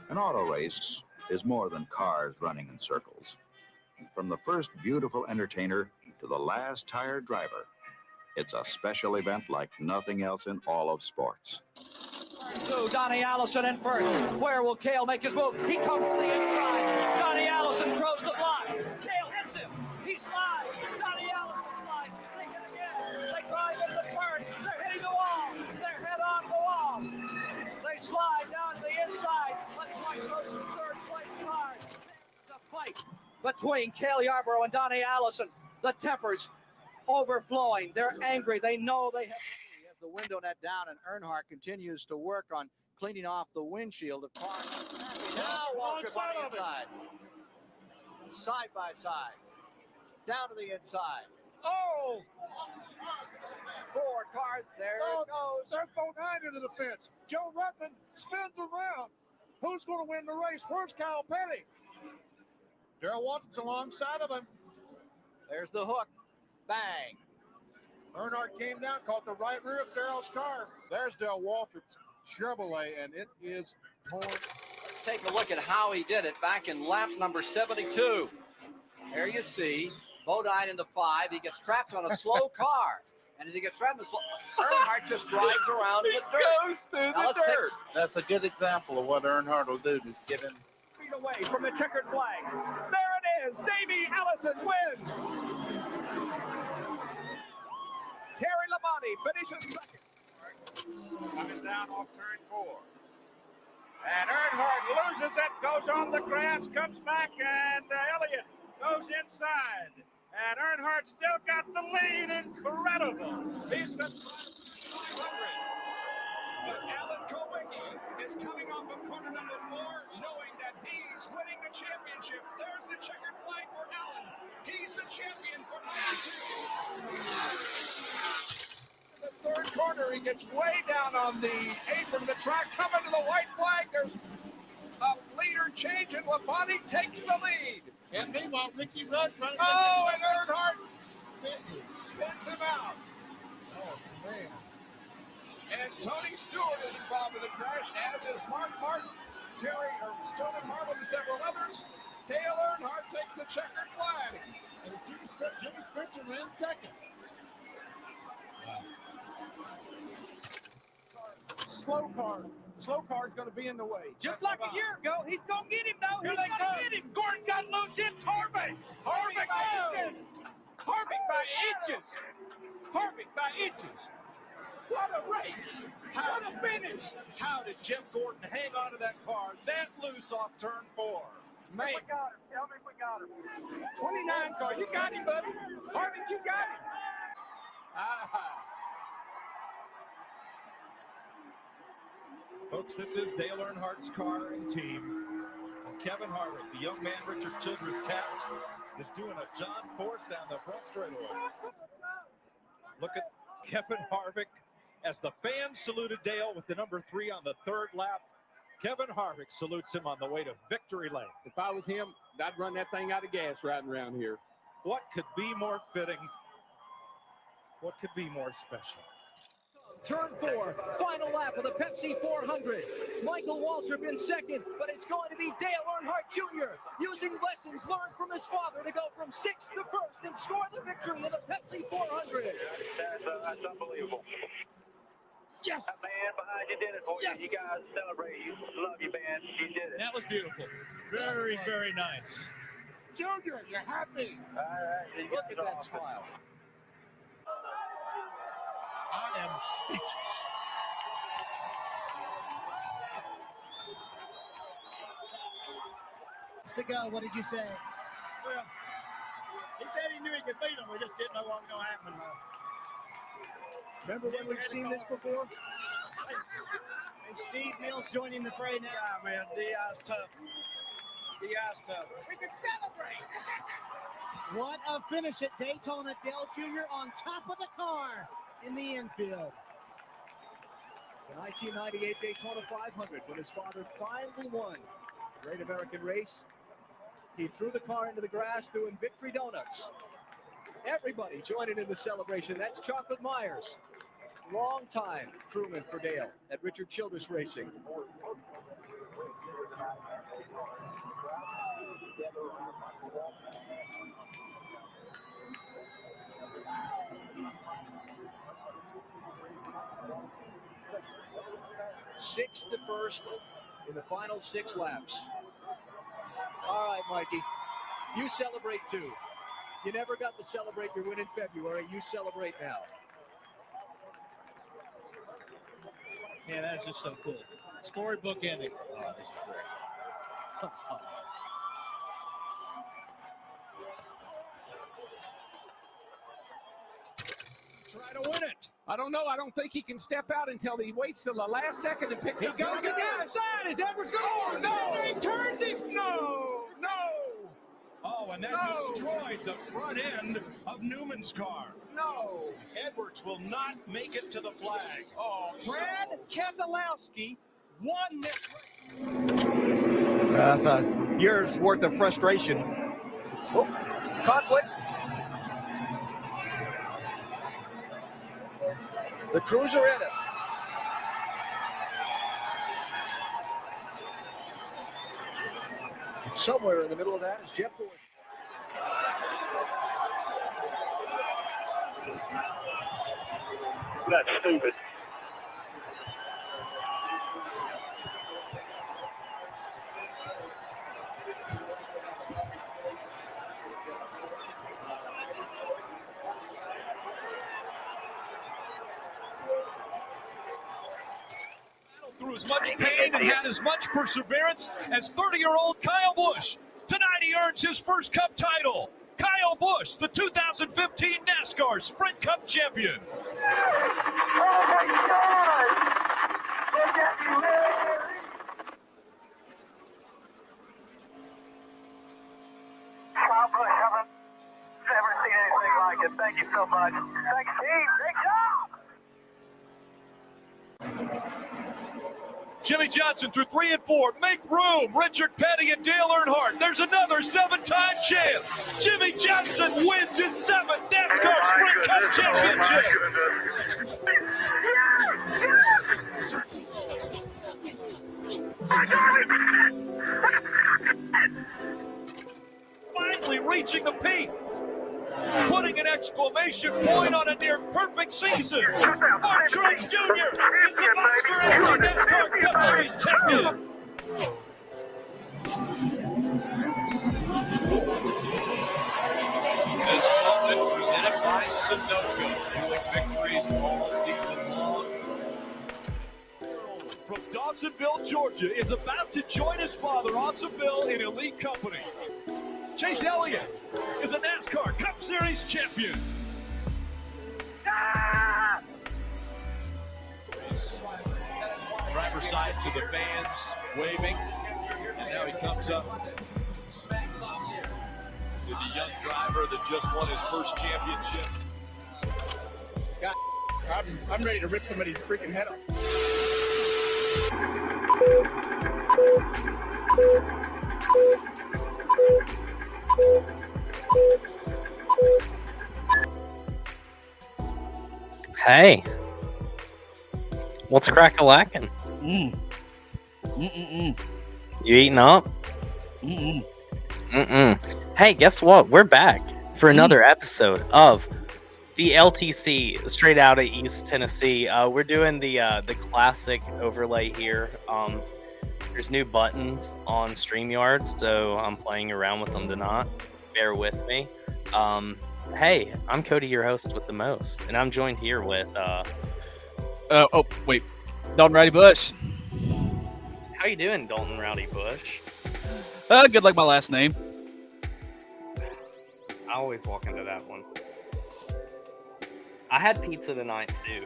An auto race is more than cars running in circles. From the first beautiful entertainer to the last tired driver, it's a special event like nothing else in all of sports. Donnie Allison in first. Where will Cale make his move? He comes to the inside. Donnie Allison throws the block. Cale hits him. He slides. Donnie Allison slides. They hit again. They drive into the turn. They're hitting the wall. They're head on the wall. They slide down to the inside. Let's watch those third place cars. It's a fight between Cale Yarborough and Donnie Allison. The tempers overflowing. They're angry. They know they have. He has the window net down, and Earnhardt continues to work on cleaning off the windshield of cars. Now Waltrip on the inside. Side by side. Down to the inside. Oh! 4 cars. There it goes. There's Bodine into the fence. Joe Ruttman spins around. Who's going to win the race? Where's Kyle Petty? Darrell Waltrip's alongside of him. There's the hook. Bang. Earnhardt came down, caught the right rear of Darrell's car. There's Darrell Waltrip's Chevrolet, and it is torn. Let's take a look at how he did it back in lap number 72. There you see Bodine in the 5. He gets trapped on a slow car. And as he gets trapped in the slow, Earnhardt just drives around in the dirt. Goes through the dirt. That's a good example of what Earnhardt will do to get in. Feet away from the checkered flag. There it is. Davey Allison wins. Terry Labonte finishes second. Coming down off turn 4. And Earnhardt loses it, goes on the grass, comes back, and Elliott goes inside. And Earnhardt still got the lead. Incredible. He's at 500. But Alan Kowicki is coming off of corner number 4, knowing that he's winning the championship. There's the checkered flag for Alan. He's the champion for '92. In the third corner, he gets way down on the apron of the track, coming to the white flag. There's a leader change, and Labonte takes the lead. And meanwhile, Ricky Rudd trying to... Oh, and Earnhardt spins him out. Oh, man. And Tony Stewart is involved in the crash, as is Mark Martin, Terry Sterling Marlin, and several others. Dale Earnhardt takes the checkered flag. And Jimmy Spencer ran second. Slow car's going to be in the way. Just like a year ago, he's going to get him, though. He's going to get him. Gordon got loose in Harvick. Harvick by inches. Harvick by inches. Harvick by inches. What a race. What a finish. How did Jeff Gordon hang on to that car that loose off turn 4? Man. We got him. Tell me we got him. 29 car. You got him, buddy. Harvick, you got him. Folks, this is Dale Earnhardt's car and team. And Kevin Harvick, the young man Richard Childress tapped, is doing a John Force down the front straightaway. Look at Kevin Harvick as the fans saluted Dale with the number 3 on the 3rd lap. Kevin Harvick salutes him on the way to victory lane. If I was him, I'd run that thing out of gas riding around here. What could be more fitting? What could be more special? Turn 4, final lap of the Pepsi 400. Michael Waltrip in second, but it's going to be Dale Earnhardt Jr. using lessons learned from his father to go from 6th to 1st and score the victory in the Pepsi 400. That's unbelievable. Yes! That band behind you did it for you. You guys celebrate. You love you, band. You did it. That was beautiful. Very, very nice. Junior, you're happy. All right. Look at that smile. I am speechless. To go, what did you say? Well, he said he knew he could beat him. We just didn't know what was going to happen. Remember when we've seen this before? And Steve Mills joining the fray now. Yeah, man, D.I.'s tough. D.I.'s tough. We can celebrate. What a finish at Daytona. Dale Jr. on top of the car in the infield. The 1998 Daytona 500, when his father finally won the Great American Race, he threw the car into the grass doing victory donuts. Everybody joining in the celebration. That's Chocolate Myers. Long-time crewman for Dale at Richard Childress Racing. Sixth to first in the final 6 laps. All right, Mikey, you celebrate too. You never got to celebrate your win in February. You celebrate now. Yeah, that's just so cool. Storybook ending. Oh, this is great. Try to win it. I don't know. I don't think he can step out until he waits till the last second and picks He up. goes to the outside. Is Edwards going to go? No. He turns him. No. Oh, and that destroyed the front end of Newman's car. No. Edwards will not make it to the flag. Oh, Brad Keselowski won this race. That's a year's worth of frustration. Oh, conflict. The crews are in it. Somewhere in the middle of that is Jeff Gordon. That's stupid. Through as much pain and had as much perseverance as 30-year-old Kyle Busch. Tonight he earns his first Cup title. Kyle Busch, the 2015 NASCAR Sprint Cup champion. Oh my God! Kyle Busch, haven't ever seen anything like it. Thank you so much. Thanks, team. Great job! Jimmy Johnson through 3 and 4. Make room. Richard Petty and Dale Earnhardt. There's another 7-time champ. Jimmy Johnson wins his 7th NASCAR Sprint Cup championship. Finally reaching the peak. Putting an exclamation point on a near perfect season. Mark Truex Jr. is the Monster Energy NASCAR Cup Series champion. This moment presented by Sunoco, fueling victories all season long. From Dawsonville, Georgia, is about to join his father, Dawsonville, in elite company. Chase Elliott is a NASCAR Cup Series champion. Driver's side to the fans, waving. And now he comes up to the young driver that just won his first championship. God, I'm ready to rip somebody's freaking head off. Hey, what's crack-a-lackin'? You eating up? Hey, guess what? We're back for another episode of the LTC straight out of East Tennessee. We're doing the classic overlay here. There's new buttons on StreamYard, so I'm playing around with them tonight. Bear with me. Hey, I'm Cody, your host with the most, and I'm joined here with Dalton Rowdy Bush. How you doing, Dalton Rowdy Bush? Good like my last name. I always walk into that one. I had pizza tonight too.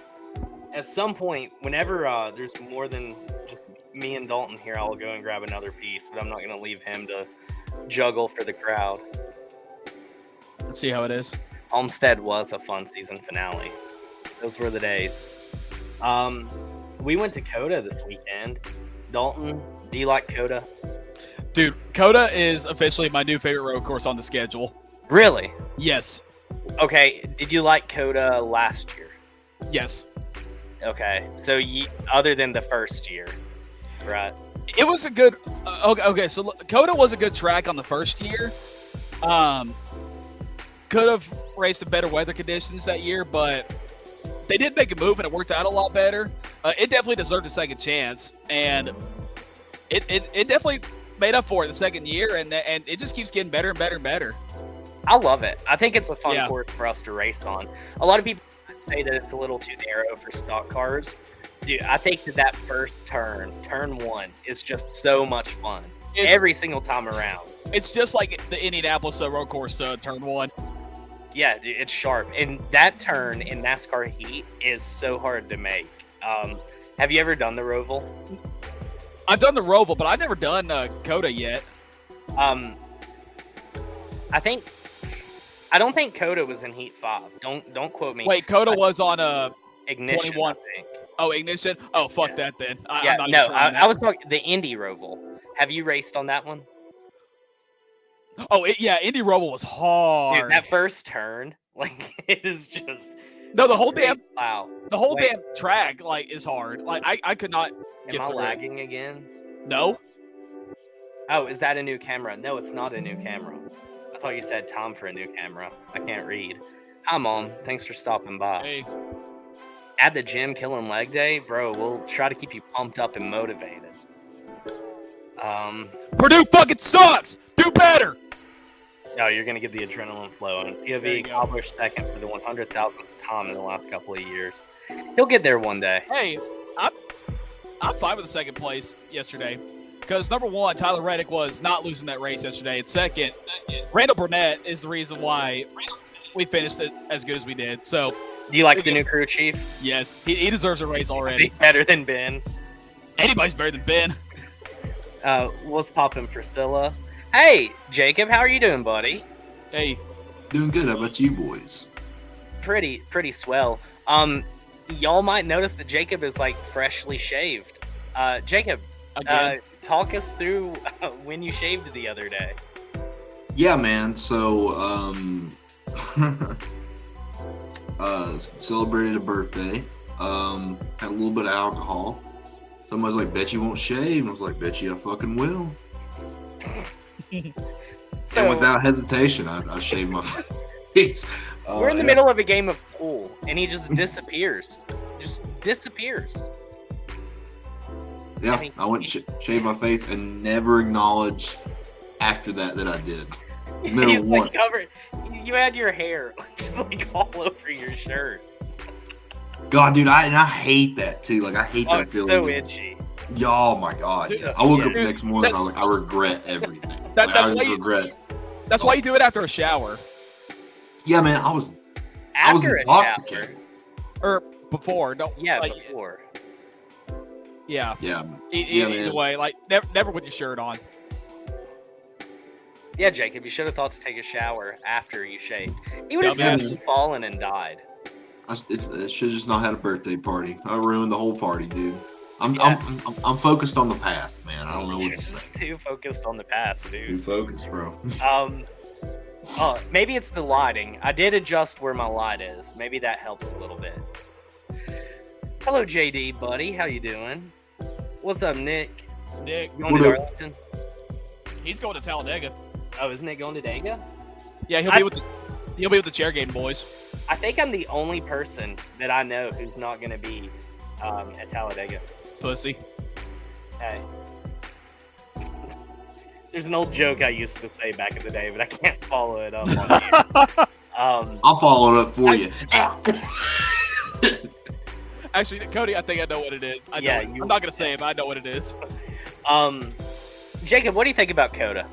At some point, whenever there's more than just me and Dalton here, I'll go and grab another piece, but I'm not going to leave him to juggle for the crowd. Let's see how it is. Homestead was a fun season finale. Those were the days. We went to COTA this weekend. Dalton, do you like COTA? Dude, COTA is officially my new favorite road course on the schedule. Really? Yes. Okay, did you like COTA last year? Yes. Okay, so other than the first year, right? It was a good. Okay, so COTA was a good track on the first year. Could have raced in better weather conditions that year, but they did make a move and it worked out a lot better. It definitely deserved a second chance, and it definitely made up for it the second year, and it just keeps getting better and better and better. I love it. I think it's a fun course for us to race on. A lot of people say that it's a little too narrow for stock cars. Dude, I think that first turn 1, is just so much fun every single time around. It's just like the Indianapolis road course turn 1. Yeah, dude, it's sharp. And that turn in NASCAR heat is so hard to make. Have you ever done the Roval? I've done the Roval, but I've never done COTA yet. I don't think COTA was in Heat 5. Don't quote me. Wait, COTA was on Ignition, 21. I think. Oh, Ignition? Oh, fuck that then. I was talking the Indy Roval. Have you raced on that one? Oh, Indy Roval was hard. Dude, that first turn, like, it is just... No, the whole damn... Wow. The whole damn track, like, is hard. Like, I could not get Am I through lagging again? No. Oh, is that a new camera? No, it's not a new camera. I thought you said time for a new camera. I can't read. Hi, Mom. Thanks for stopping by. Hey. At the gym, killing leg day? Bro, we'll try to keep you pumped up and motivated. Purdue fucking sucks! Do better! No, you're going to get the adrenaline flowing. POV accomplished second for the 100,000th time in the last couple of years. He'll get there one day. Hey, I'm fine with the second place yesterday. Because, number one, Tyler Reddick was not losing that race yesterday. And second, Randall Burnett is the reason why we finished it as good as we did. So, do you like the new crew chief? Yes. He deserves a race already. Is he better than Ben? Anybody's better than Ben. What's poppin', Priscilla? Hey, Jacob, how are you doing, buddy? Hey. Doing good. How about you boys? Pretty swell. Y'all might notice that Jacob is like freshly shaved. Jacob, talk us through when you shaved the other day. Yeah, man. So, celebrated a birthday. Had a little bit of alcohol. Somebody's like, bet you won't shave. And I was like, bet you I fucking will. So, and without hesitation, I shaved my face. We're in the middle of a game of pool, and he just disappears. Yeah, I went and shaved my face and never acknowledged after that I did. He's like covered. You had your hair just like all over your shirt. God, dude, I hate that too. Like, I hate that it's feeling. So itchy. Oh my God! Dude, I woke up the next morning. I was like, I regret everything. That's why you do it after a shower. Yeah, man, I was intoxicated. Or before, don't. Yeah, like, before. Yeah. Yeah. Either way, like never with your shirt on. Yeah, Jacob, you should have thought to take a shower after you shaved. He would have fallen and died. I should have just not had a birthday party. I ruined the whole party, dude. I'm focused on the past, man. I don't know what to say. Too focused on the past, dude. Too focused, bro. Maybe it's the lighting. I did adjust where my light is. Maybe that helps a little bit. Hello, JD, buddy. How you doing? What's up, Nick? Nick, going to Darlington? He's going to Talladega. Oh, isn't Nick going to Dega? Yeah, he'll be with the Chairgate boys. I think I'm the only person that I know who's not going to be at Talladega. Pussy. Hey. There's an old joke I used to say back in the day, but I can't follow it up on here. I'll follow it up for you. Actually, Cody, I think I know what it is. I'm not going to say it, but I know what it is. Jacob, what do you think about COTA?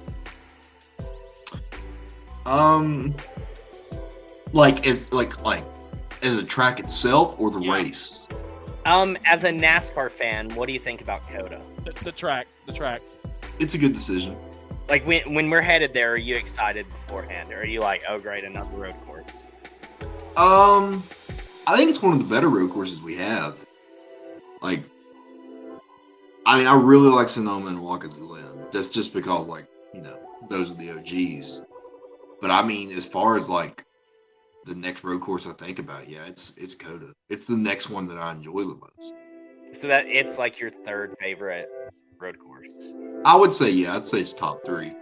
Like as a track itself or the race? As a NASCAR fan, what do you think about COTA? The track. It's a good decision. Like when we're headed there, are you excited beforehand, or are you like, oh great, another road course? I think it's one of the better road courses we have. Like, I mean, I really like Sonoma and Watkins Glen. That's just because, like, you know, those are the OGs. But I mean, as far as like the next road course I think about, yeah, it's COTA. It's the next one that I enjoy the most. So that it's like your third favorite road course. I would say, yeah, I'd say it's top 3.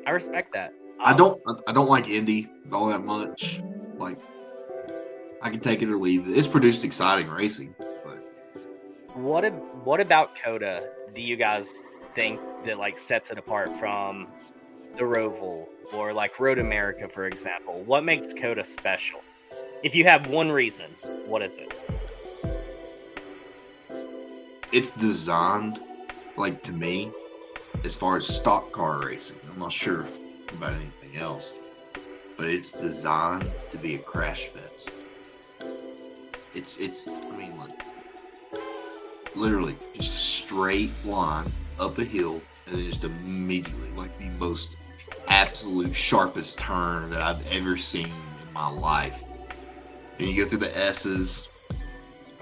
I respect that. I don't like Indy all that much. Like, I can take it or leave it. It's produced exciting racing. But what about COTA do you guys think that like sets it apart from the Roval or like Road America, for example? What makes COTA special? If you have one reason, what is it? It's designed, like, to me, as far as stock car racing. I'm not sure about anything else, but it's designed to be a crash fest. It's I mean, like, literally just a straight line up a hill and then just immediately, like, the most absolute sharpest turn that I've ever seen in my life. And you go through the S's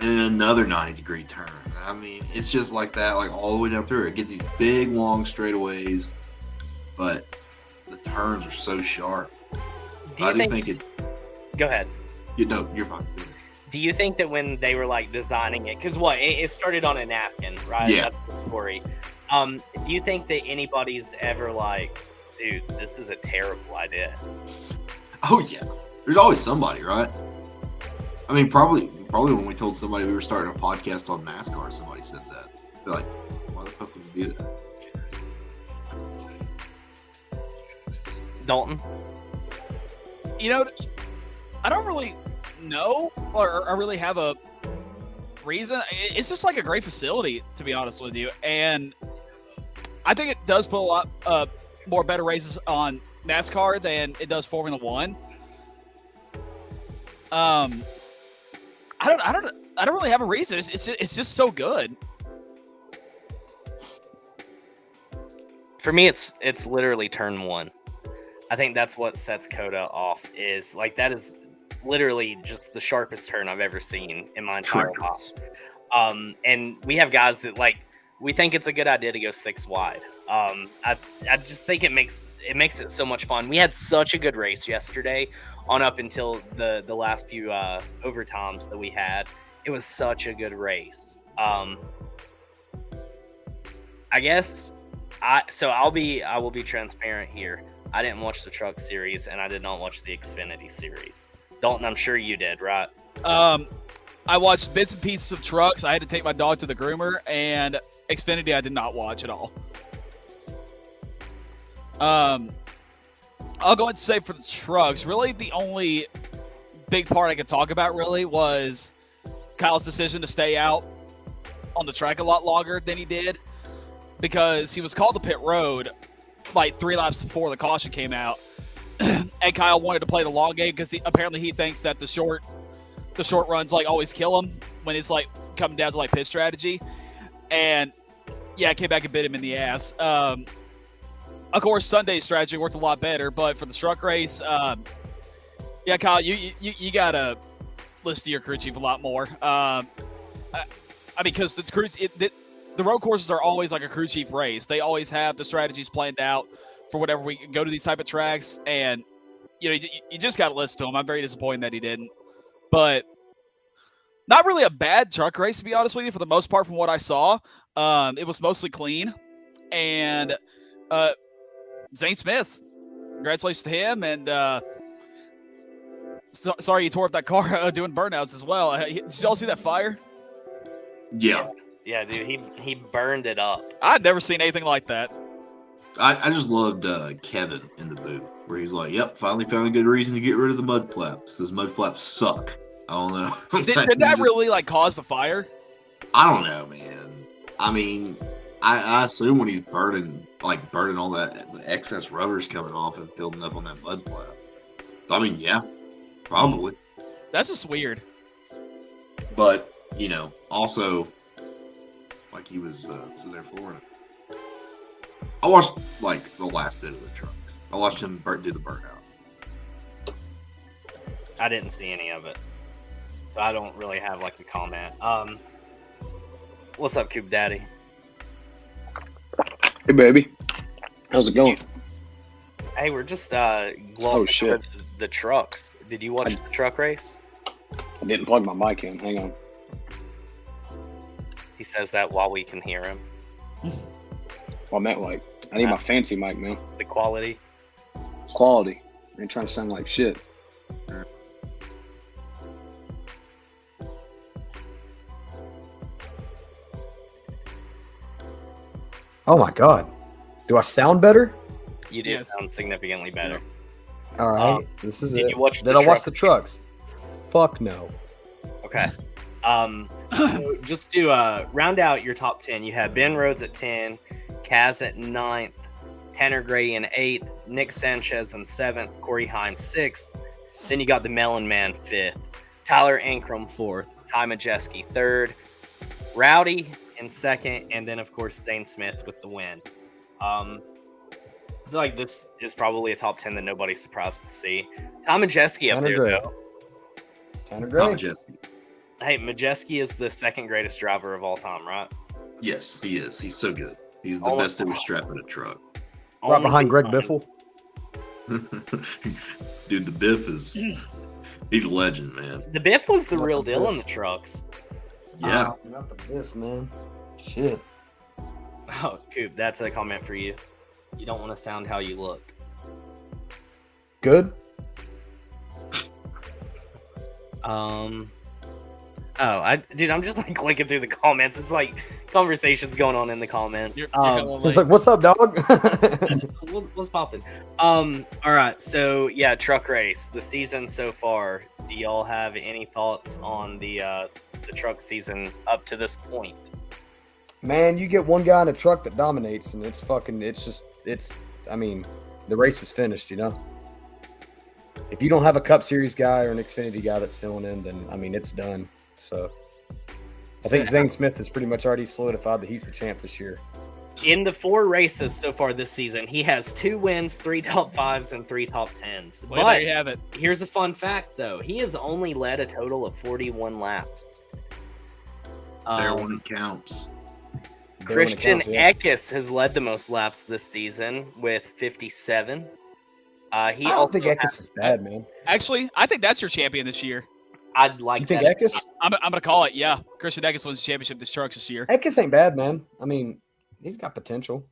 and then another 90-degree turn. I mean, it's just like that, like, all the way down through. It gets these big, long straightaways, but the turns are so sharp. Do you think it... Go ahead. No, you're fine. Do you think that when they were like designing it, because it started on a napkin, right? Yeah. That's the story. Do you think that anybody's ever like, dude, this is a terrible idea? Oh yeah, there's always somebody, right? I mean, probably when we told somebody we were starting a podcast on NASCAR, somebody said that. They're like, why the fuck would we do that? Dalton? You know, I don't really know or really have a reason. It's just like a great facility, to be honest with you. And I think it does put a lot more better races on NASCAR than it does Formula One. I don't really have a reason. It's just so good. For me, it's literally turn 1. I think that's what sets COTA off. Is like that is literally just the sharpest turn I've ever seen in my entire life. And we have guys that like we think it's a good idea to go 6 wide. I just think it makes it so much fun. We had such a good race yesterday, on up until the last few overtimes that we had. It was such a good race. I guess I will be transparent here. I didn't watch the Truck Series and I did not watch the Xfinity Series. Dalton, I'm sure you did, right? I watched bits and pieces of Trucks. I had to take my dog to the groomer, and Xfinity I did not watch at all. I'll go ahead and say for the Trucks, really the only big part I could talk about really was Kyle's decision to stay out on the track a lot longer than he did, because he was called to pit road like 3 laps before the caution came out. And Kyle wanted to play the long game because apparently he thinks that the short runs like always kill him when it's like coming down to like pit strategy. And yeah, it came back and bit him in the ass. Of course, Sunday's strategy worked a lot better, but for the truck race, yeah, Kyle, you gotta listen to your crew chief a lot more. I mean, because the road courses are always like a crew chief race. They always have the strategies planned out for whatever we go to these type of tracks, and you know you just got to listen to him. I'm very disappointed that he didn't, but not really a bad truck race, to be honest with you. For the most part, from what I saw, it was mostly clean, and Zane Smith, congratulations to him, and sorry you tore up that car doing burnouts as well. Did y'all see that fire? Yeah. Yeah, dude, he burned it up. I'd never seen anything like that. I just loved Kevin in the booth, where he's like, yep, finally found a good reason to get rid of the mud flaps. Those mud flaps suck. I don't know. Did that really like cause the fire? I don't know, man. I mean, I assume when he's burning all that excess rubber's coming off and building up on that mud flap. So, I mean, yeah, probably. That's just weird. But, you know, also, like he was sitting there flooring it. I watched like the last bit of the trucks. I watched him do the burnout. I didn't see any of it, so I don't really have like a comment. What's up, Coop Daddy? Hey, baby. How's it going? Hey, we're just glossing over the trucks. Did you watch the truck race? I didn't plug my mic in. Hang on. He says that while we can hear him. Well, I meant like, I need my fancy mic, man. The quality. Quality. I ain't trying to sound like shit. Oh my God. Do I sound better? You do sound significantly better. All right. This is did it. you watch Did the I watch truck the trucks? Fuck no. Okay. So just to round out your top 10, you have Ben Rhodes at 10, Kaz at 9th, Tanner Gray in 8th, Nick Sanchez in 7th, Corey Heim 6th. Then you got the Melon Man 5th, Tyler Ankrum 4th, Ty Majeski 3rd, Rowdy in 2nd, and then, of course, Zane Smith with the win. I feel like this is probably a top 10 that nobody's surprised to see. Ty Majeski up there, though. Tanner Gray. Majeski. Hey, Majeski is the second greatest driver of all time, right? Yes, he is. He's so good. He's the best ever strapping a truck. Right behind Greg Biffle. Dude, the Biff is... He's a legend, man. The Biff was the real deal in the trucks. Yeah. Not the Biff, man. Shit. Oh, Coop, that's a comment for you. You don't want to sound how you look. Good. Dude, I'm just like clicking through the comments. It's like conversations going on in the comments. It's like, what's up, dog? what's popping? All right, so yeah, truck race, the season so far. Do y'all have any thoughts on the truck season up to this point? Man, you get one guy in a truck that dominates, and I mean, the race is finished, you know? If you don't have a Cup Series guy or an Xfinity guy that's filling in, then, I mean, it's done. So, I think Zane Smith has pretty much already solidified that he's the champ this year. In the 4 races so far this season, he has 2 wins, 3 top 5s, and 3 top 10s. Well, there you have it. Here's a fun fact, though. He has only led a total of 41 laps. There when it counts. Christian Eckes has led the most laps this season with 57. I don't think Eckes is bad, man. Actually, I think that's your champion this year. I'd like You think that. Eckes? I'm going to call it, yeah. Christian Eckes wins the championship this trucks this year. Eckes ain't bad, man. I mean, he's got potential.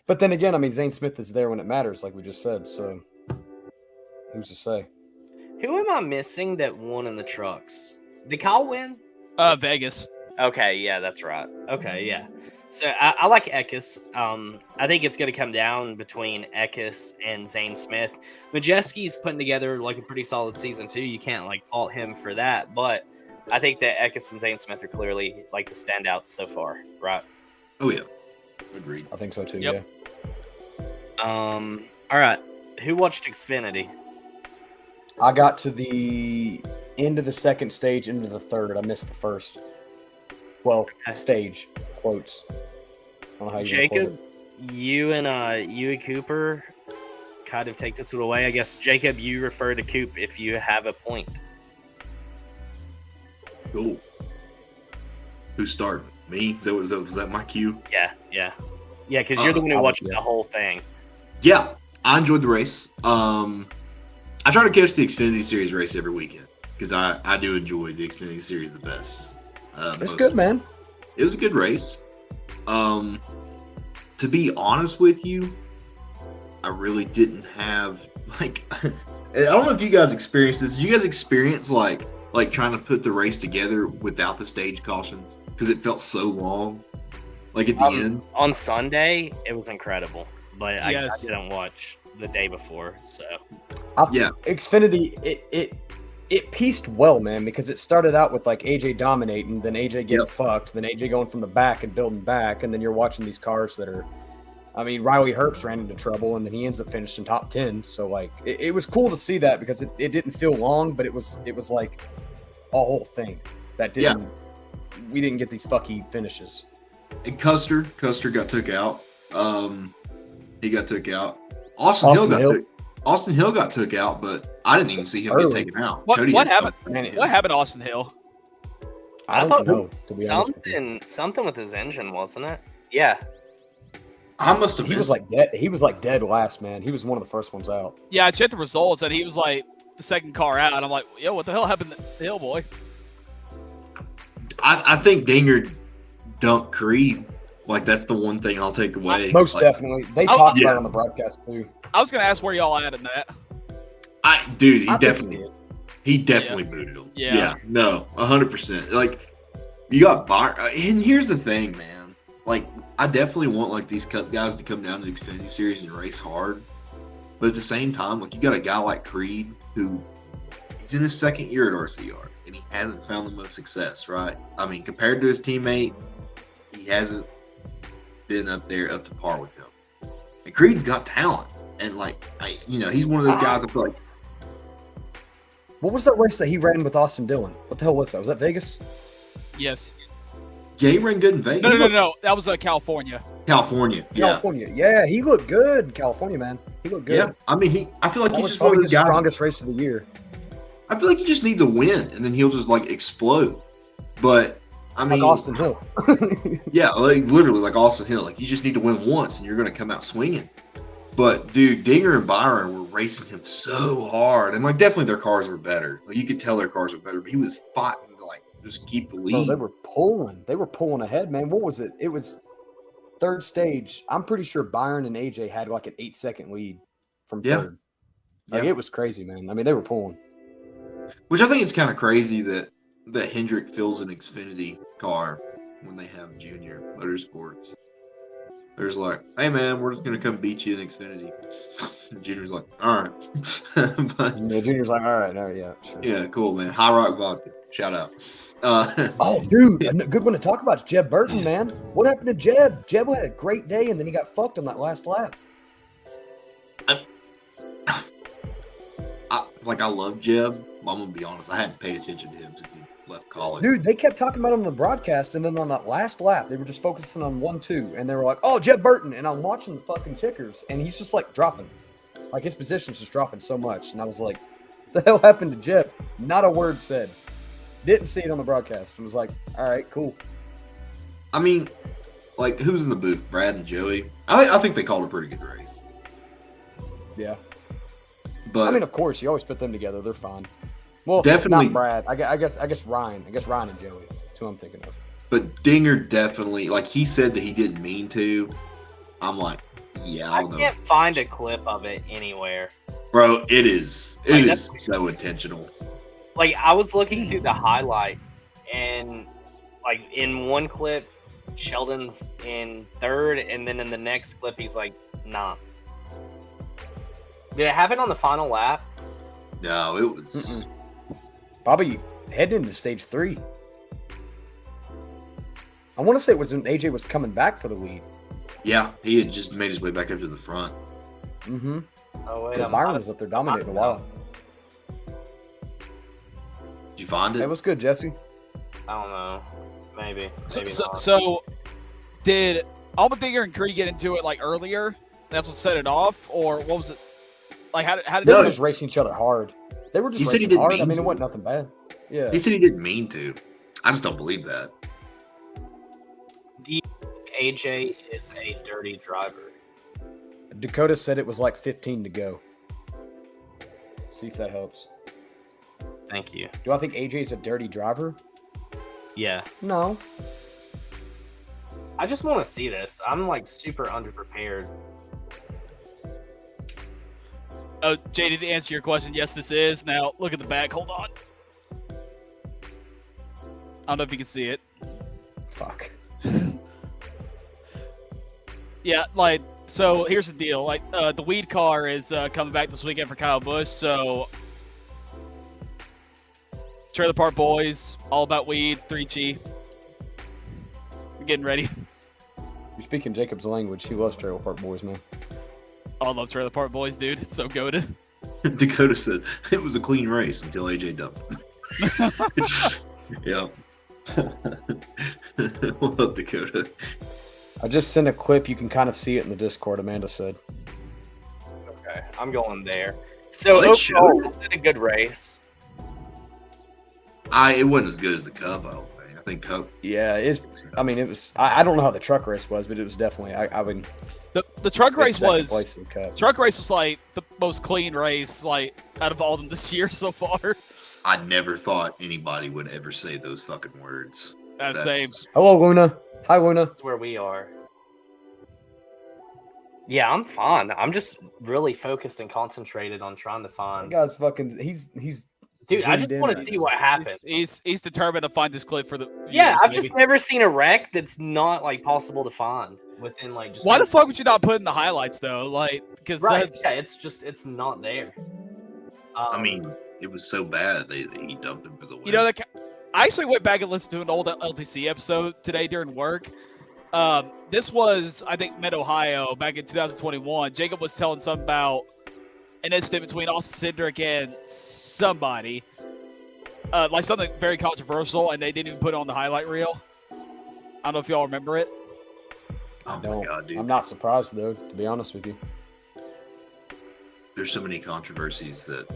But then again, I mean, Zane Smith is there when it matters, like we just said. So, who's to say? Who am I missing that won in the trucks? Did Kyle win? Vegas. Okay, yeah, that's right. Okay, yeah. So I like Eckes. I think it's going to come down between Eckes and Zane Smith. Majeski's putting together like a pretty solid season too. You can't like fault him for that. But I think that Eckes and Zane Smith are clearly like the standouts so far, right? Oh yeah, agreed. I think so too. Yep. Yeah. All right. Who watched Xfinity? I got to the end of the second stage, into the third. I missed the first. Well, stage quotes. I don't know how you Jacob, you and Cooper kind of take this one away. I guess Jacob, you refer to Coop if you have a point. Cool. Who started? Me? Was that my cue? Yeah. Because you're the one who watched the whole thing. Yeah, I enjoyed the race. I try to catch the Xfinity Series race every weekend because I do enjoy the Xfinity Series the best. It's good, man. It was a good race. To be honest with you, I really didn't have like. I don't know if you guys experienced this. Did you guys experience like trying to put the race together without the stage cautions because it felt so long? Like at the end on Sunday, it was incredible, but I didn't watch the day before, so yeah. Xfinity, it pieced well, man, because it started out with like AJ dominating, then AJ getting fucked, then AJ going from the back and building back, and then you're watching these cars that are, I mean, Riley Herbst ran into trouble, and then he ends up finishing top 10. So like, it was cool to see that because it didn't feel long, but it was like a whole thing that didn't. We didn't get these fucky finishes. And Custer got took out. He got took out. Austin Hill got took out, but I didn't even see him get taken out. What happened? What happened to Austin Hill? I don't know. Something with his engine, wasn't it? Yeah. I must have. He was like dead. He was like dead last, man. He was one of the first ones out. Yeah, I checked the results, and he was like the second car out. And I'm like, yo, what the hell happened to the hill, boy? I think Dinger dumped Creed. Like, that's the one thing I'll take away. Most definitely. They talked about it on the broadcast, too. I was going to ask where y'all at in that. He definitely booted him. Yeah. No, 100%. Like, you got Byron. And here's the thing, man. Like, I definitely want, like, these Cup guys to come down to the Xfinity Series and race hard. But at the same time, like, you got a guy like Creed who he's in his second year at RCR, and he hasn't found the most success, right? I mean, compared to his teammate, he hasn't been up to par with him. And Creed's got talent. And, like, he's one of those guys I feel like. What was that race that he ran with Austin Dillon? What the hell was that? Was that Vegas? Yes. Yeah, he ran good in Vegas. No. That was California. California. Yeah, he looked good. California, man. He looked good. Yeah, I mean, I feel like that he's was just one probably of those the guys. Strongest race of the year. I feel like he just needs a win, and then he'll just like explode. But I mean, like Austin Hill. Yeah, like literally like Austin Hill. Like you just need to win once, and you're going to come out swinging. But dude, Dinger and Byron were racing him so hard, and like definitely their cars were better. Like you could tell their cars were better, but he was fighting to like just keep the lead. Bro, they were pulling. They were pulling ahead, man. What was it? It was third stage. I'm pretty sure Byron and AJ had like an 8-second lead from third. Like it was crazy, man. I mean, they were pulling. Which I think it's kind of crazy that Hendrick fills an Xfinity car when they have Junior Motorsports. There's like, hey man, we're just gonna come beat you in Xfinity. And Junior's like, all right. But, yeah, Junior's like, all right, yeah, sure. Yeah, cool, man. High Rock Vodka, shout out. Oh, dude, a good one to talk about is Jeb Burton, man. What happened to Jeb? Jeb had a great day, and then he got fucked on that last lap. I love Jeb. I'm gonna be honest. I hadn't paid attention to him since he left college. Dude, they kept talking about him on the broadcast, and then on that last lap, they were just focusing on 1-2, and they were like, "Oh, Jeb Burton," and I'm watching the fucking tickers, and he's just like dropping, like his position's just dropping so much, and I was like, "The hell happened to Jeb?" Not a word said. Didn't see it on the broadcast. It was like, "All right, cool." I mean, like, who's in the booth? Brad and Joey. I think they called a pretty good race. Yeah. But I mean, of course, you always put them together. They're fine. Well, definitely not Brad. I guess Ryan. I guess Ryan and Joey. That's who I'm thinking of. But Dinger definitely, like, he said that he didn't mean to. I'm like, yeah, I don't know. Can't find a clip of it anywhere. Bro, it is so intentional. Like, I was looking through the highlight, and like in one clip, Sheldon's in third, and then in the next clip, he's like, nah. Did it happen on the final lap? No, it was Bobby heading into stage 3. I want to say it was when AJ was coming back for the lead. Yeah, he had just made his way back up to the front. Mm-hmm. Oh wait, yeah, Byron was up there dominating a while. Did you find it? It was good, Jesse. I don't know. Maybe So did Allmendinger and Creed get into it like earlier? That's what set it off, or what was it? Like how did they were just racing each other hard? They were just he said he racing didn't hard. mean I mean, to. it wasn't nothing bad. Yeah. He said he didn't mean to. I just don't believe that. AJ is a dirty driver. Dakota said it was like 15 to go. See if that helps. Thank you. Do I think AJ is a dirty driver? Yeah. No. I just want to see this. I'm like super underprepared. Oh, Jay, to answer your question, yes, this is. Now, look at the back. Hold on. I don't know if you can see it. Fuck. Yeah, like, so here's the deal. Like, the weed car is coming back this weekend for Kyle Busch, so Trailer Park Boys, all about weed, 3G. Getting ready. You're speaking Jacob's language. He loves Trailer Park Boys, man. I love Trailer Park Boys, dude. It's so goated. Dakota said it was a clean race until AJ dumped. Yeah. What up, Dakota? I just sent a clip. You can kind of see it in the Discord, Amanda said. Okay, I'm going there. So Well, overall, was it a good race? It wasn't as good as the Cup, I don't think. I think Cup. Yeah, it was. I mean, it was. I don't know how the truck race was, but it was definitely. I would. The truck race second place was in the Cup. truck race was like the most clean race like out of all of them this year so far. I never thought anybody would ever say those fucking words. Same. Hello, Luna. Hi, Luna. That's where we are. Yeah, I'm fine. I'm just really focused and concentrated on trying to That find. guy's fucking. He's. Dude, I just zoomed in want to right see now. what happens. He's determined to find this clip for the. Yeah, viewers, I've maybe. just never seen a wreck that's not like possible to find within like just. Why the fuck would you not put in the highlights though? Like, because Right? that's Yeah, it's not there. I mean, it was so bad he dumped him for the win. you know that. I actually went back and listened to an old LTC episode today during work. This was, I think, Mid Ohio back in 2021. Jacob was telling something about an incident between Austin Cindric and somebody, like something very controversial, and they didn't even put it on the highlight reel. I don't know if y'all remember it. I don't. God, dude. I'm not surprised though, to be honest with you. There's so many controversies that.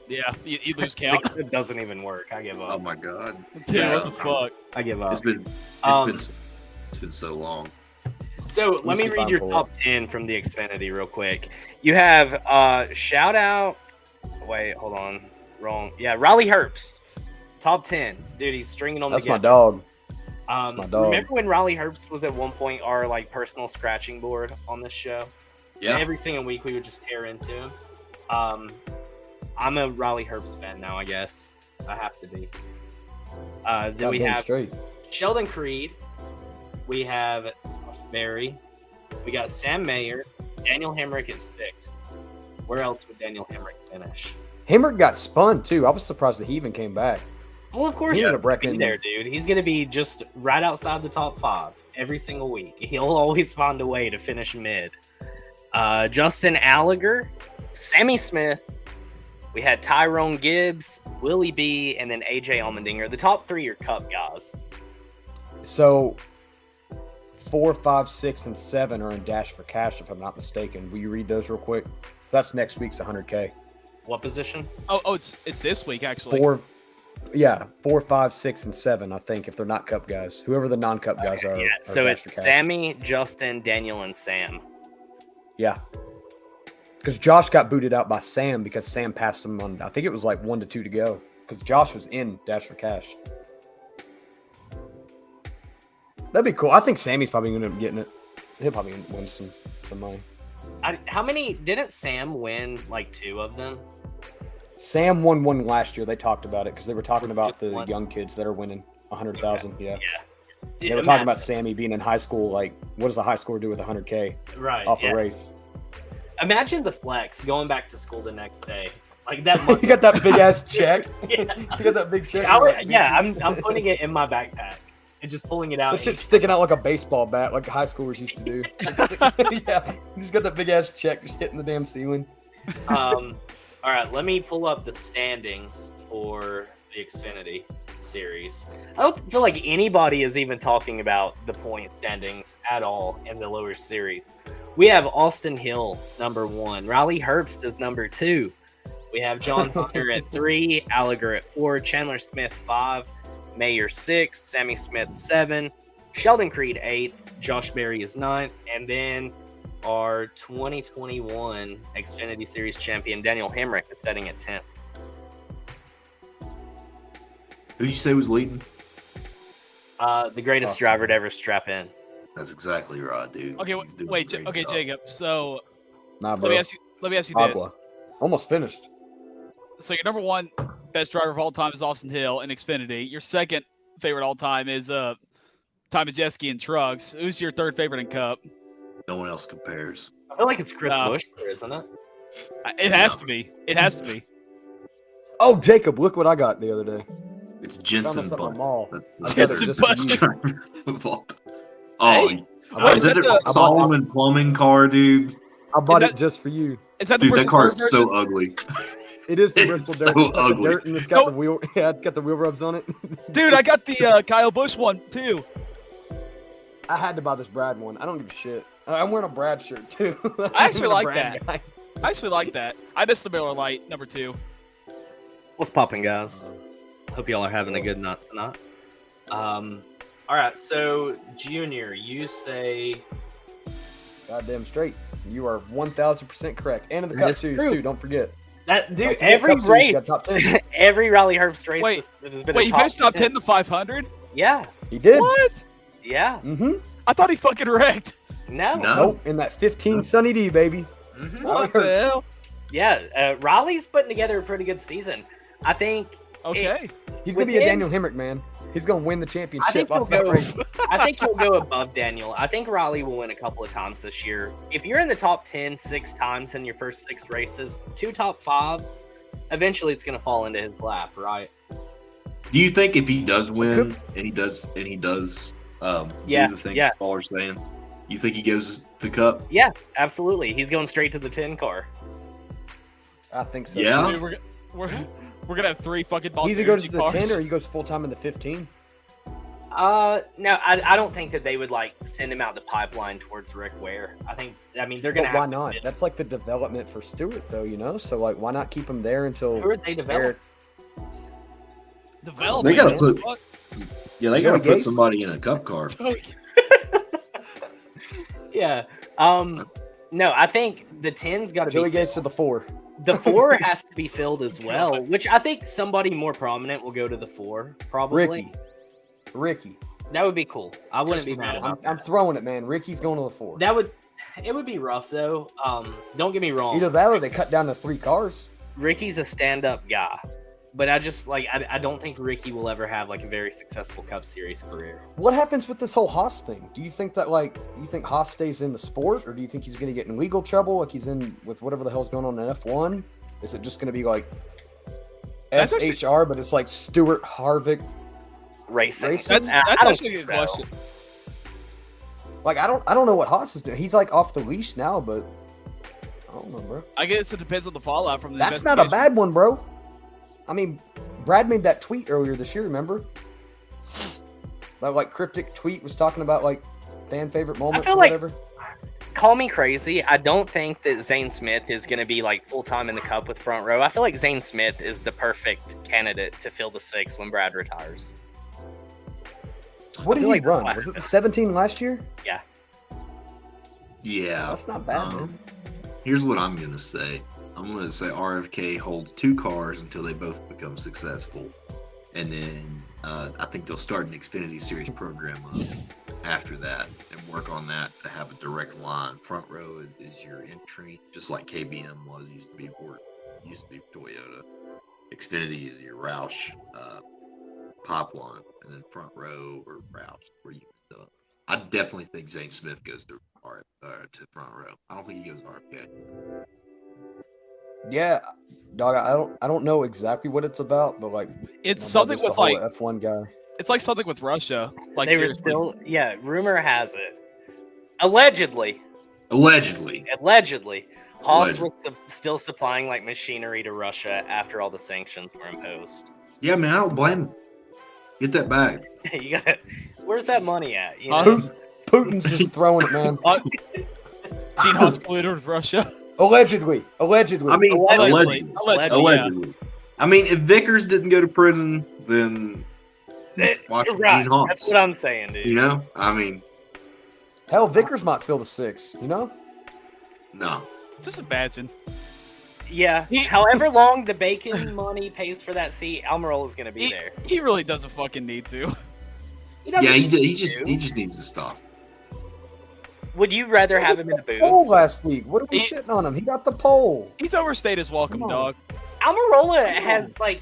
Yeah, you lose count. It doesn't even work. I give up. Oh my god. Dude, what the fuck? I give up. It's been so long. So let me see if read I'm your pulled top 10 from the Xfinity real quick. You have shout out. Wait, hold on. Wrong. Yeah, Riley Herbst. Top 10. Dude, he's stringing on That's the my dog. That's my dog. Remember when Riley Herbst was at one point our like personal scratching board on this show? Yeah. And every single week we would just tear into him. I'm a Riley Herbst fan now, I guess. I have to be. Then we have straight. Sheldon Creed. We have Barry. We got Sam Mayer. Daniel Hemrick at 6th. Where else would Daniel Hemrick finish? Hemrick got spun too. I was surprised that he even came back. Well, of course He he's ended up going to be wrecking- there, dude. He's going to be just right outside the top 5 every single week. He'll always find a way to finish mid. Justin Allgaier, Sammy Smith. We had Tyrone Gibbs, Willie B, and then AJ Allmendinger. The top 3 are Cup guys. So 4, 5, 6, and 7 are in Dash for Cash, if I'm not mistaken. Will you read those real quick? So that's next week's 100K. What position? Oh, it's this week actually. 4, 5, 6, and 7. I think if they're not Cup guys, whoever the non-Cup guys are. Yeah, are so Dash for it's Cash. Sammy, Justin, Daniel, and Sam. Yeah. Because Josh got booted out by Sam because Sam passed him on, I think it was like 1 to 2 to go. Because Josh was in Dash for Cash. That'd be cool. I think Sammy's probably going to be getting it. He'll probably win some money. How many didn't Sam win? Like 2 of them. Sam won one last year. They talked about it because they were talking about just the one? young kids that are winning 100,000. Yeah. Dude, They were talking about Sammy being in high school. Like, what does a high schooler do with 100K Right, off yeah. a race? Imagine the flex going back to school the next day. Like that month. You got that big ass check. Yeah. You got that big check. I'm putting it in my backpack and just pulling it out. That shit's sticking out like a baseball bat, like high schoolers used to do. Yeah, he's got that big ass check just hitting the damn ceiling. All right, let me pull up the standings for the Xfinity series. I don't feel like anybody is even talking about the point standings at all in the lower series. We have Austin Hill, number 1. Riley Herbst is number 2. We have John Hunter at 3, Allgaier at 4, Chandler Smith 5, Mayer 6, Sammy Smith 7, Sheldon Creed 8th, Josh Berry is 9th, and then our 2021 Xfinity Series champion Daniel Hemrick is setting at 10th. Who did you say was leading? The greatest Awesome. driver to ever strap in. That's exactly right, dude. Okay, He's doing wait, a great okay, job. Jacob. So Nah, bro. let me ask you this. Agua. Almost finished. So your number 1 best driver of all time is Austin Hill in Xfinity. Your second favorite all time is Tom Majeski in trucks. Who's your third favorite in Cup? No one else compares. I feel like it's Chris Buescher, isn't it? It has to be. It has to be. Oh, Jacob, look what I got the other day. It's Found Jensen this at my Button. mall. That's I got it Jensen just for you. Button. Oh, Hey, is that the Solomon plumbing car, dude? I bought Is it just for you. Is that the Dude, that Bristol car Dirt is so version? ugly. It is the It's Bristol so Dirt. It's got the ugly. dirt and it's got the wheel. Yeah, it's got the wheel rubs on it. Dude, I got the Kyle Busch one too. I had to buy this Brad one. I don't give a shit. I'm wearing a Brad shirt too. I actually I'm a like Brad that. guy. I actually like that. I missed the Miller Lite number 2. What's popping, guys? Hope y'all are having a good night tonight. All right, so Junior, you stay Goddamn straight. You are 1,000% correct. And in the That Cup is Series true. too. Don't forget. That dude, Don't forget every Cup Series, you race, got top 10. every Rally Herbst race Wait, that has been wait, a he top finished top 10 the 500? Yeah, He did. What? yeah. Mm-hmm. I thought he fucking wrecked. No. Nope. In that 15 Sunny D, baby. Mhm. What the hell? Yeah, Raleigh's putting together a pretty good season. I think. Okay. He's gonna with be a him- Daniel Hemrick, man. He's gonna win the I championship think he'll off that go. race. I think he'll go above Daniel. I think Raleigh will win a couple of times this year. If you're in the top 10 6 times in your first 6 races, 2 top 5s, eventually it's going to fall into his lap, right? Do you think if he does win and he does Yeah, do the thing yeah. people are saying, you think he goes to Cup? Yeah, absolutely. He's going straight to the 10 car. I think so. Yeah. Dude, we're gonna have 3 fucking He Monster either goes Energy to the cars. 10 or he goes full time in the 15. No, I don't think that they would like send him out the pipeline towards Rick Ware. I mean, they're going But to why not? That's like the development for Stewart, though, you know? So, like, why not keep him there until Who are they developing? Eric? Development. They gotta man. put- What? Yeah, they Joey got to put Gase? somebody in a Cup car. Yeah. No, I think the 10's got to be Joey filled. Gase to the 4. The 4 has to be filled as well, which I think somebody more prominent will go to the 4, probably. Ricky. That would be cool. I wouldn't be mad about I'm throwing it, man. Ricky's going to the 4. it would be rough though. Don't get me wrong. Either that or they cut down to 3 cars. Ricky's a stand-up guy. But I just I don't think Ricky will ever have like a very successful Cup Series career. What happens with this whole Haas thing? Do you think that you think Haas stays in the sport, or do you think he's going to get in legal trouble like he's in with whatever the hell's going on in F1? Is it just going to be like That's SHR, but it's like Stewart Harvick Racing? That's I don't actually a think good so. question. Like I don't know what Haas is doing. He's like off the leash now, but I don't know, bro. I guess it depends on the fallout from the That's not a investigation. bad one, bro. I mean, Brad made that tweet earlier this year, remember? That like cryptic tweet was talking about like fan favorite moments feel or like- whatever. Call me crazy. I don't think that Zane Smith is going to be like full-time in the Cup with Front Row. I feel like Zane Smith is the perfect candidate to fill the 6 when Brad retires. What I did feel he like that's run? what Was it the happens. 17 last year? Yeah. Yeah. That's not bad, man. Here's what I'm going to say. I'm going to say RFK holds 2 cars until they both become successful. And then I think they'll start an Xfinity Series program after that and work on that to have a direct line. Front Row is your entry, just like KBM was, used to be Toyota. Xfinity is your Roush pipeline, and then Front Row or Roush where you can do. I definitely think Zane Smith goes to Front Row. I don't think he goes to RFK. Yeah, dog. I don't know exactly what it's about, but like It's my something brother's the with whole like F1 guy. it's like something with Russia. Like They were seriously. still, yeah, rumor has it. Allegedly, Haas was still supplying like machinery to Russia after all the sanctions were imposed. Yeah, man, I don't blame him. Get that bag. You gotta, where's that money at? You Huh? know? Putin's just throwing it, man. Gene Haas colluded with Russia. Allegedly. I mean, Allegedly. allegedly. I mean, if Vickers didn't go to prison, then watch You're right. Gene Haas. That's what I'm saying, dude. You know, I mean, Hell, Vickers might fill the 6. You know? no. Just imagine. Yeah. However long the bacon money pays for that seat, Almirola is going to be there. He really doesn't fucking need to. doesn't Yeah, need he to. just needs to stop. Would you rather have him in a booth? Pole last week. What are we shitting on him? He got the pole. He's overstayed his welcome, Come on. dog. Almirola has like,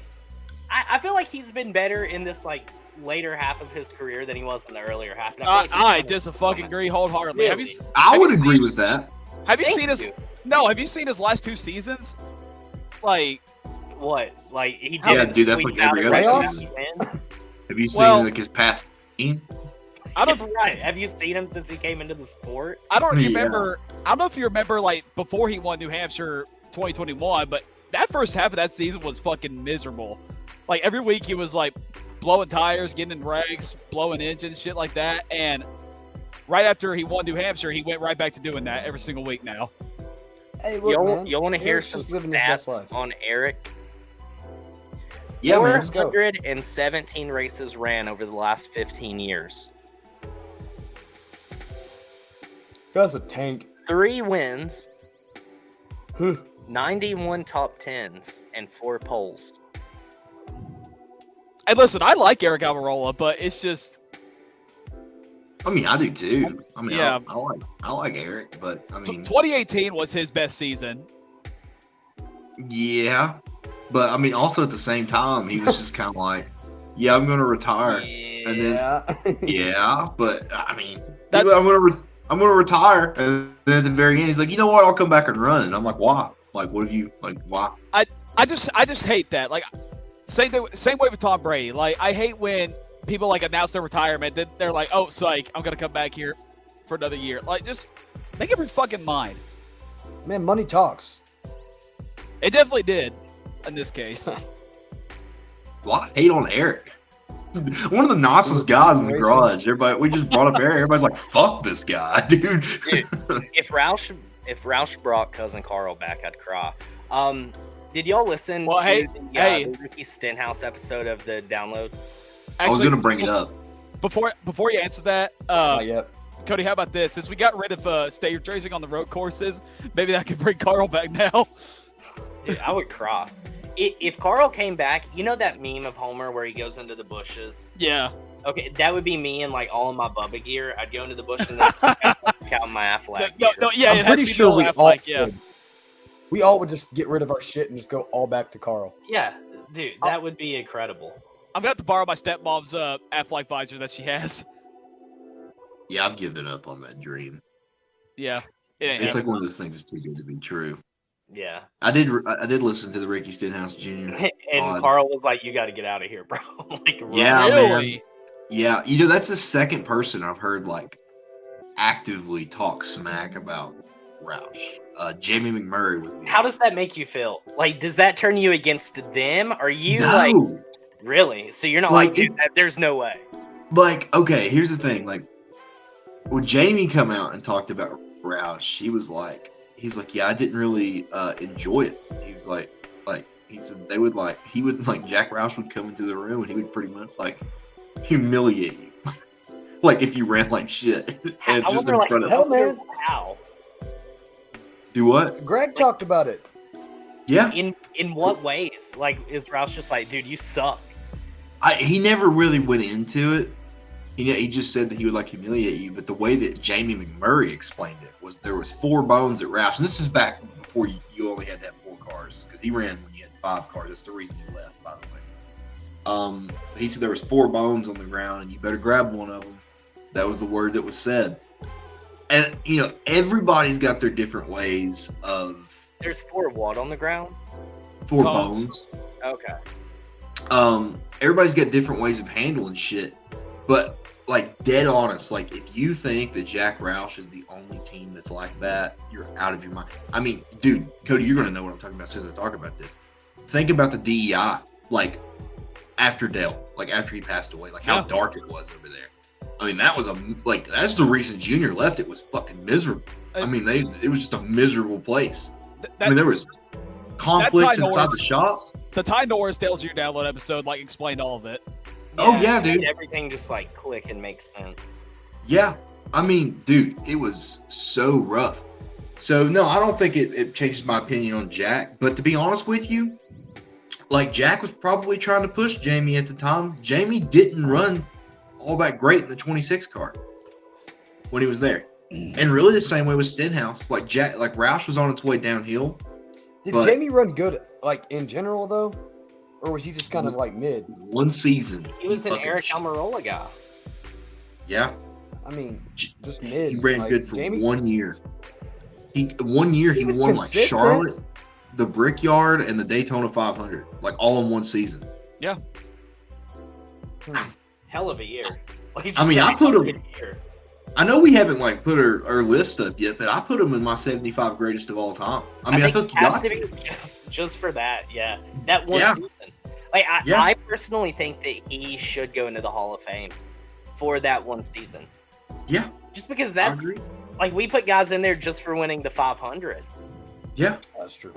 I feel like he's been better in this like later half of his career than he was in the earlier half. And I feel like he's I kind of- just fucking agree wholeheartedly. Really? I would agree with that. Have you Thank seen his? you. No, have you seen his last 2 seasons? Like, What? Like he Yeah, didn't dude, that's squeeze like out every a other race season. to win? Have you seen Well- like his past team? I don't. Right. Have you seen him since he came into the sport? I don't Yeah. remember. I don't know if you remember, like before he won New Hampshire 2021, but that first half of that season was fucking miserable. Like every week he was like blowing tires, getting in wrecks, blowing engines, shit like that. And right after he won New Hampshire, he went right back to doing that every single week now. Hey, look, man. You'll want to hear Eric's some just living his best stats life. on Eric. Yeah, man. Let's go. 417 races ran over the last 15 years. Guy's a tank. 3 wins, 91 top 10s, and 4 poles. And listen, I like Eric Almirola, but it's just. I mean, I do too. I mean, yeah. I like Eric, but I mean, 2018 was his best season. Yeah, but I mean, also at the same time, he was just kind of like, "Yeah, I'm going to retire," and then yeah, but I mean, I'm going to retire, and then at the very end, he's like, "You know what? I'll come back and run." And I'm like, "Why? Like, what have you like? Why?" I just hate that. Like, same way with Tom Brady. Like, I hate when people like announce their retirement, then they're like, "Oh, psych, I'm gonna come back here for another year." Like, just make up your fucking mind. Man, money talks. It definitely did in this case. Well, I hate on Eric. One of the nicest guys in the garage. We just brought up Eric. Everybody's like, "Fuck this guy, dude." Dude, if Roush brought cousin Carl back, I'd cry. Did y'all listen to the Ricky Stenhouse episode of the Download? Actually, I was gonna bring it up. Before you answer that, Not yet. Cody, how about this? Since we got rid of stage racing on the road courses, maybe I could bring Carl back now. Dude, I would cry. If Carl came back, you know that meme of Homer where he goes into the bushes? Yeah. Okay, that would be me in like all of my Bubba gear. I'd go into the bush and then count my Aflac gear. I'm pretty sure we all would just get rid of our shit and just go all back to Carl. Yeah, dude, that would be incredible. I'm gonna have to borrow my stepmom's Aflac visor that she has. Yeah, I've given up on that dream. Yeah, it's like one of those things that's too good to be true. Yeah, I did listen to the Ricky Stenhouse Jr. and Carl was like, "You got to get out of here, bro." Like, yeah, really? Man. Yeah, you know that's the second person I've heard like actively talk smack about Roush. Jamie McMurray was the. How does that make you feel? Like, does that turn you against them? Are you No. like, really? So you're not like, dude, there's no way. Like, okay, here's the thing. Like, when Jamie come out and talked about Roush, he was like, yeah, I didn't really enjoy it. He was like he said Jack Roush would come into the room and he would pretty much like humiliate you, like if you ran like shit. And I just wonder, in like, front of hell, man. How? Do what? Greg talked about it. Yeah. In what ways? Like, is Roush just like, dude, you suck? He never really went into it. He just said that he would like humiliate you, but the way that Jamie McMurray explained it was there was 4 bones at Roush, and this is back before you only had to have 4 cars, because he ran when you had 5 cars. That's the reason he left, by the way. He said there was 4 bones on the ground, and you better grab one of them. That was the word that was said. And everybody's got their different ways of. There's 4 what on the ground? 4 bones. Okay. Everybody's got different ways of handling shit, but like dead honest, like if you think that Jack Roush is the only team that's like that, you're out of your mind. I mean, dude, Cody, you're gonna know what I'm talking about as soon as I talk about this. Think about the DEI, like after Dale, like after he passed away, like how dark it was over there. I mean, that was that's the reason Junior left. It was fucking miserable. I mean, it was just a miserable place. I mean, there was conflicts inside the shop. The Ty Norris Dale Jr. Download episode explained all of it. Yeah, dude. Everything just click and makes sense. Yeah. I mean, dude, it was so rough. So, no, I don't think it changes my opinion on Jack. But to be honest with you, Jack was probably trying to push Jamie at the time. Jamie didn't run all that great in the 26 car when he was there. And really the same way with Stenhouse. Roush was on its way downhill. Did Jamie run good, in general, though? Or was he just kind of mid? One season. He was an Eric Almirola guy. Yeah. I mean, just mid. He ran good for Jamie? 1 year. He won consistent. Charlotte, the Brickyard, and the Daytona 500, all in one season. Yeah. Hell of a year. I put him. I know we haven't put our list up yet, but I put him in my 75 greatest of all time. I think you got to. Just for that, yeah. That one season. I personally think that he should go into the Hall of Fame for that one season. Yeah. Just because that's we put guys in there just for winning the 500. Yeah. That's true.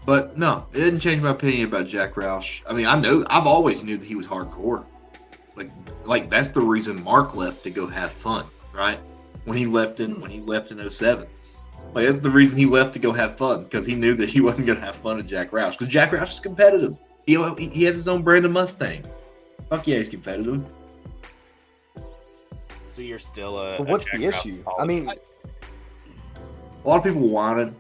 But no, it didn't change my opinion about Jack Roush. I mean, I've always knew that he was hardcore. That's the reason Mark left to go have fun, right? when he left in 07. Like that's the reason he left to go have fun, because he knew that he wasn't going to have fun with Jack Roush. Because Jack Roush is competitive. He has his own brand of Mustang. Fuck yeah, he's competitive. So you're still a. So what's a the issue? I mean, a lot of people wanted.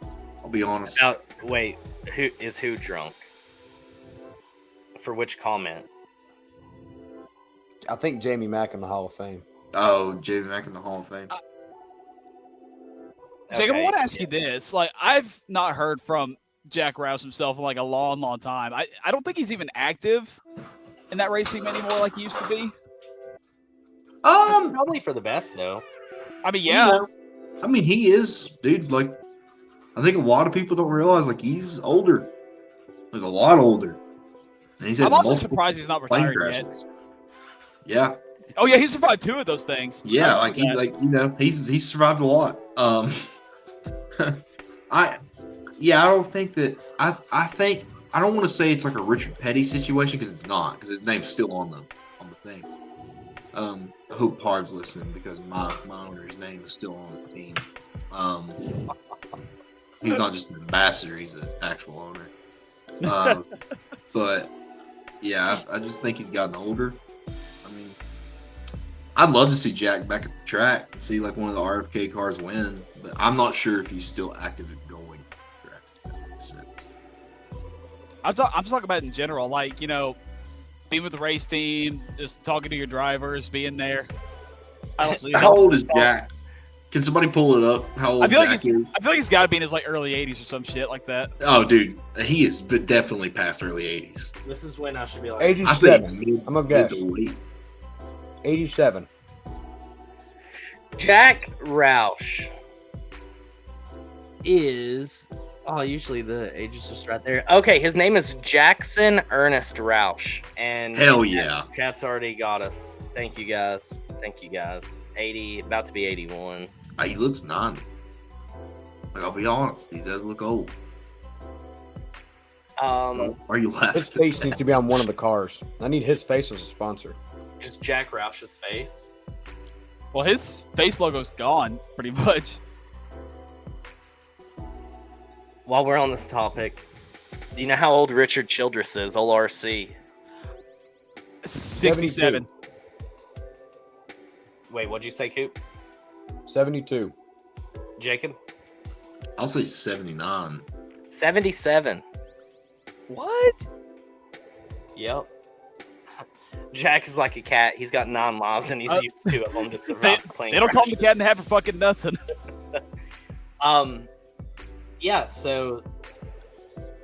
I'll be honest. Wait, who drunk? For which comment? I think Jamie Mack in the Hall of Fame. Oh, Jamie Mack in the Hall of Fame. Jacob, I want to ask you this. Like, I've not heard from Jack Roush himself in like a long, long time. I don't think he's even active in that race team anymore like he used to be. Probably for the best, though. I mean, yeah. I mean, he is, dude. Like, I think a lot of people don't realize, like, he's older. Like, a lot older. And he's had I'm also multiple surprised he's not plane retired crashes. yet. Yeah. Oh, yeah, he survived 2 of those things. Yeah, like, he's survived a lot. I don't think that I think I don't want to say it's like a Richard Petty situation, because it's not, because his name's still on the thing. I hope Parv's listening, because my owner's name is still on the team. He's not just an ambassador; he's an actual owner. But yeah, I just think he's gotten older. I mean, I'd love to see Jack back at the track and see like one of the RFK cars win, but I'm not sure if he's still active at going track. If that makes sense. I'm just talking about in general, like, you know, being with the race team, just talking to your drivers, being there. I don't see. How old is Jack? Can somebody pull it up? How old Jack is? I feel like he's got to be in his like early 80s or some shit like that. Oh, dude, he is definitely past early 80s. This is when I should be like 87. I'm gonna guess. 87. Jack Roush is. Oh, usually the age is just right there. Okay, his name is Jackson Ernest Roush, and hell yeah, chat's already got us. Thank you guys. 80, about to be 81. He looks 90. Like, I'll be honest, he does look old. Are you laughing? His face needs to be on one of the cars. I need his face as a sponsor. Just Jack Roush's face. Well, his face logo's gone, pretty much. While we're on this topic, do you know how old Richard Childress is? Old RC. 67. Wait, what'd you say, Coop? 72. Jacob? I'll say 79. 77. What? Yep. Jack is like a cat. He's got 9 lives, and he's used 2 of them to survive playing. They don't call him the cat in the hat for fucking nothing. Yeah, so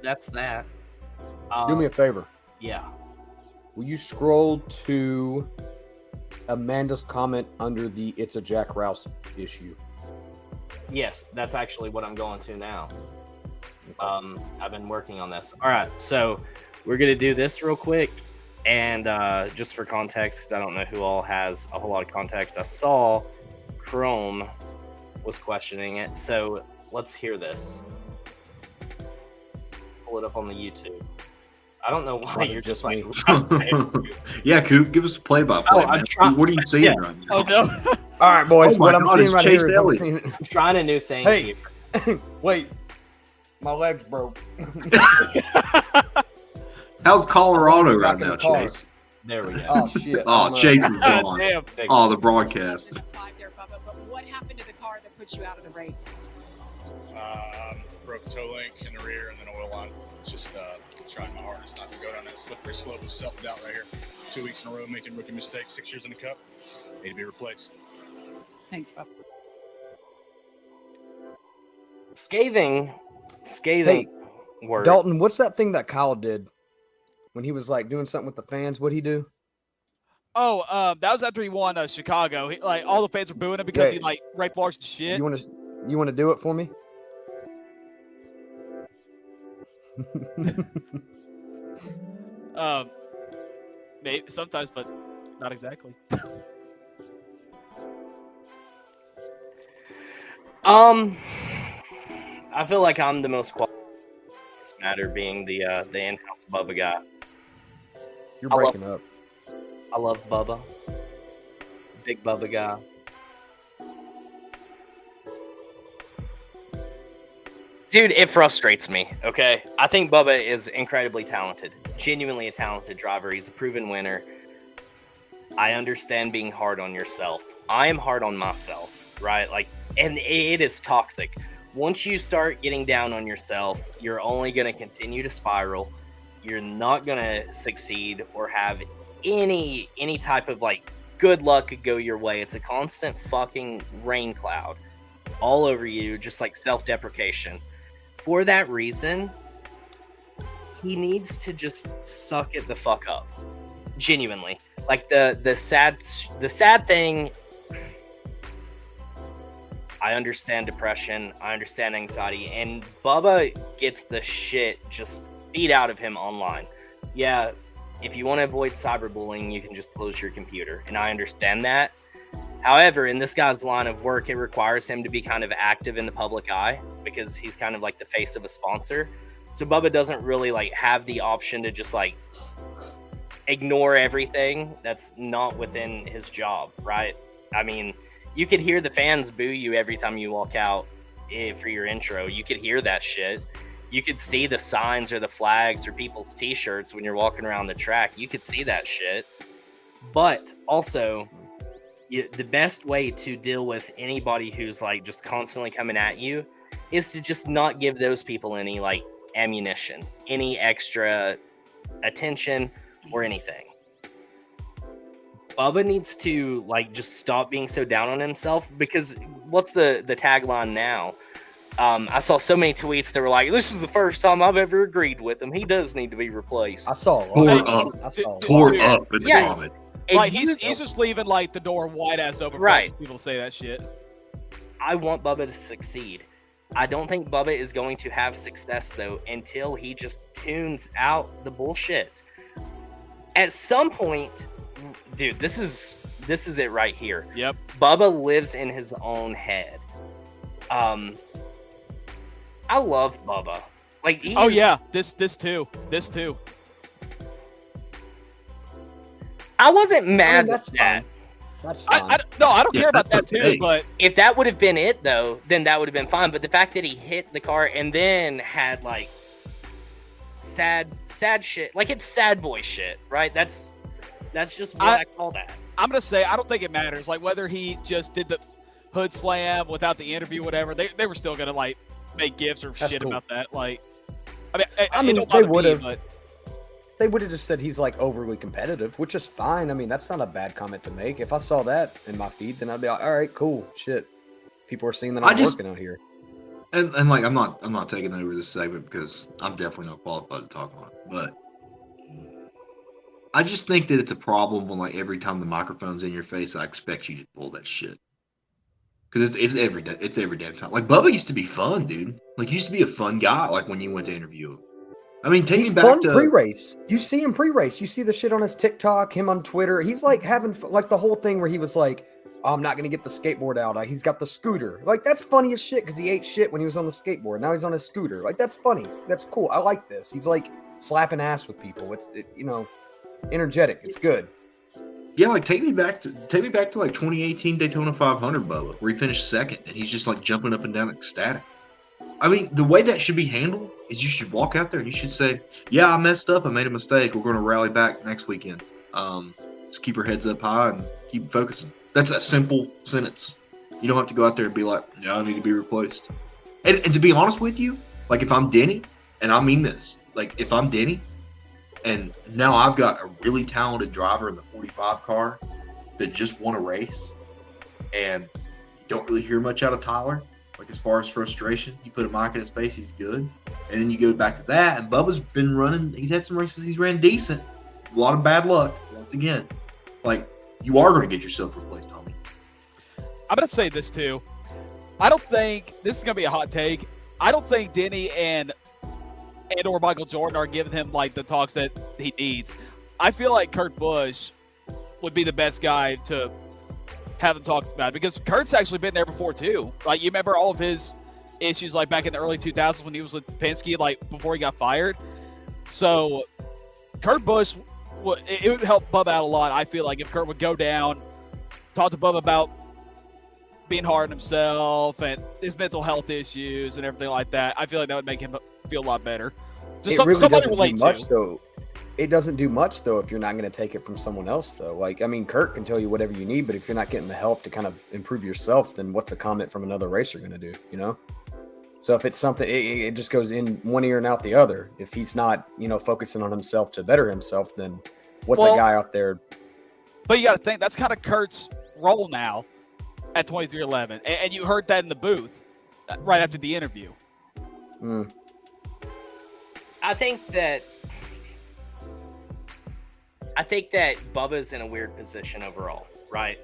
that's that. Do me a favor. Yeah. Will you scroll to Amanda's comment under the "It's a Jack Roush" issue? Yes, that's actually what I'm going to now. I've been working on this. All right, so we're gonna do this real quick, and just for context, because I don't know who all has a whole lot of context. I saw Chrome was questioning it, so let's hear this. Pull it up on the YouTube. I don't know why you're just like. Yeah, Coop, give us a play-by-play. What are you seeing right now? Oh no! All right, boys. Oh what my I'm God, seeing it's right Chase here is Elliott. I'm trying a new thing. Hey, here. wait, my leg's broke. How's Colorado right Back in now, the car. Chase? There we go. Oh shit! Oh, Chase is gone. Damn. Oh, the broadcast. There, Bubba, but what happened to the car that put you out of the race? Broke a toe link in the rear and then oil line. Just trying my hardest not to go down that slippery slope of self-doubt right here. 2 weeks in a row making rookie mistakes, 6 years in the cup. Need to be replaced. Thanks, Bubba. Scathing Hey, words. Dalton, what's that thing that Kyle did when he was like doing something with the fans? What'd he do? Oh, that was after he won Chicago. He, like all the fans were booing him because Yeah. he like raped Larson's shit. You want to do it for me? Maybe sometimes, but not exactly. I feel like I'm the most qualified in this matter, being the in-house Bubba guy. You're breaking up. I love Bubba. Big Bubba guy. Dude, it frustrates me, okay? I think Bubba is incredibly talented. Genuinely a talented driver. He's a proven winner. I understand being hard on yourself. I am hard on myself, right? Like, and it is toxic. Once you start getting down on yourself, you're only going to continue to spiral. You're not going to succeed or have any type of, like, good luck could go your way. It's a constant fucking rain cloud all over you, just like self-deprecation. For that reason, he needs to just suck it the fuck up. Genuinely. Like the sad thing, I understand depression, I understand anxiety, and Bubba gets the shit just beat out of him online. Yeah, if you want to avoid cyberbullying, you can just close your computer, and I understand that. However, in this guy's line of work, it requires him to be kind of active in the public eye because he's kind of like the face of a sponsor. So Bubba doesn't really like have the option to just like ignore everything that's not within his job, right? I mean, you could hear the fans boo you every time you walk out for your intro. You could hear that shit. You could see the signs or the flags or people's t-shirts when you're walking around the track. You could see that shit. But also, the best way to deal with anybody who's like just constantly coming at you is to just not give those people any like ammunition, any extra attention or anything. Bubba needs to like just stop being so down on himself, because what's the tagline now? I saw so many tweets that were like, "This is the first time I've ever agreed with him. He does need to be replaced." I saw Tore up in the Yeah. comment. Like he's just leaving like the door wide ass open Right. for people to say that shit. I want Bubba to succeed. I don't think Bubba is going to have success though until he just tunes out the bullshit. At some point, dude, this is it right here. Yep. Bubba lives in his own head. I love Bubba. Like, Oh yeah, this too. I wasn't mad with that. That's fine. I don't care about that too. But if that would have been it though, then that would have been fine. But the fact that he hit the car and then had like sad shit, like it's sad boy shit, right? That's just what I call that. I'm gonna say I don't think it matters. Like whether he just did the hood slam without the interview, whatever, they were still gonna like make gifs or shit about that. Like, I mean, they would have. but They would have just said he's like overly competitive, which is fine. I mean, that's not a bad comment to make. If I saw that in my feed, then I'd be like, all right, cool, shit. People are seeing that I'm working out here. And like I'm not taking over this segment because I'm definitely not qualified to talk on it. But I just think that it's a problem when like every time the microphone's in your face, I expect you to pull that shit. Because it's every damn time. Like Bubba used to be fun, dude. Like he used to be a fun guy. Like when you went to interview him. I mean, take me back fun to pre-race. You see him pre-race. You see the shit on his TikTok, him on Twitter. He's like having like the whole thing where he was like, oh, "I'm not gonna get the skateboard out. He's got the scooter." Like that's funny as shit because he ate shit when he was on the skateboard. Now he's on his scooter. Like that's funny. That's cool. I like this. He's like slapping ass with people. It's energetic. It's good. Yeah, like take me back to like 2018 Daytona 500 Bubba, where he finished second and he's just like jumping up and down ecstatic. I mean, the way that should be handled is you should walk out there and you should say, "Yeah, I messed up. I made a mistake. We're going to rally back next weekend. Just keep your heads up high and keep focusing." That's a simple sentence. You don't have to go out there and be like, "Yeah, I need to be replaced." And to be honest with you, like if I'm Denny, and I mean this, like if I'm Denny, and now I've got a really talented driver in the 45 car that just won a race, and you don't really hear much out of Tyler. Like as far as frustration, you put a mic in his face, he's good. And then you go back to that, and Bubba's been running. He's had some races he's ran decent. A lot of bad luck once again. Like you are going to get yourself replaced, homie. I'm going to say this too. I don't think this is going to be a hot take. I don't think Denny and or Michael Jordan are giving him like the talks that he needs. I feel like Kurt Busch would be the best guy to have him talk about it because Kurt's actually been there before too. Like you remember all of his issues like back in the early 2000s when he was with Penske, like before he got fired. So Kurt Busch, it would help Bubba out a lot. I feel like if Kurt would go down, talk to Bubba about being hard on himself and his mental health issues and everything like that, I feel like that would make him feel a lot better. Just It really somebody to doesn't relate do much, to. though. It doesn't do much, though, if you're not going to take it from someone else, though. Like, I mean, Kurt can tell you whatever you need, but if you're not getting the help to kind of improve yourself, then what's a comment from another racer going to do, you know? So if it's something, it just goes in one ear and out the other. If he's not, focusing on himself to better himself, then what's a guy out there? But you got to think, that's kind of Kurt's role now at 2311. And you heard that in the booth right after the interview. I think that Bubba's in a weird position overall, right?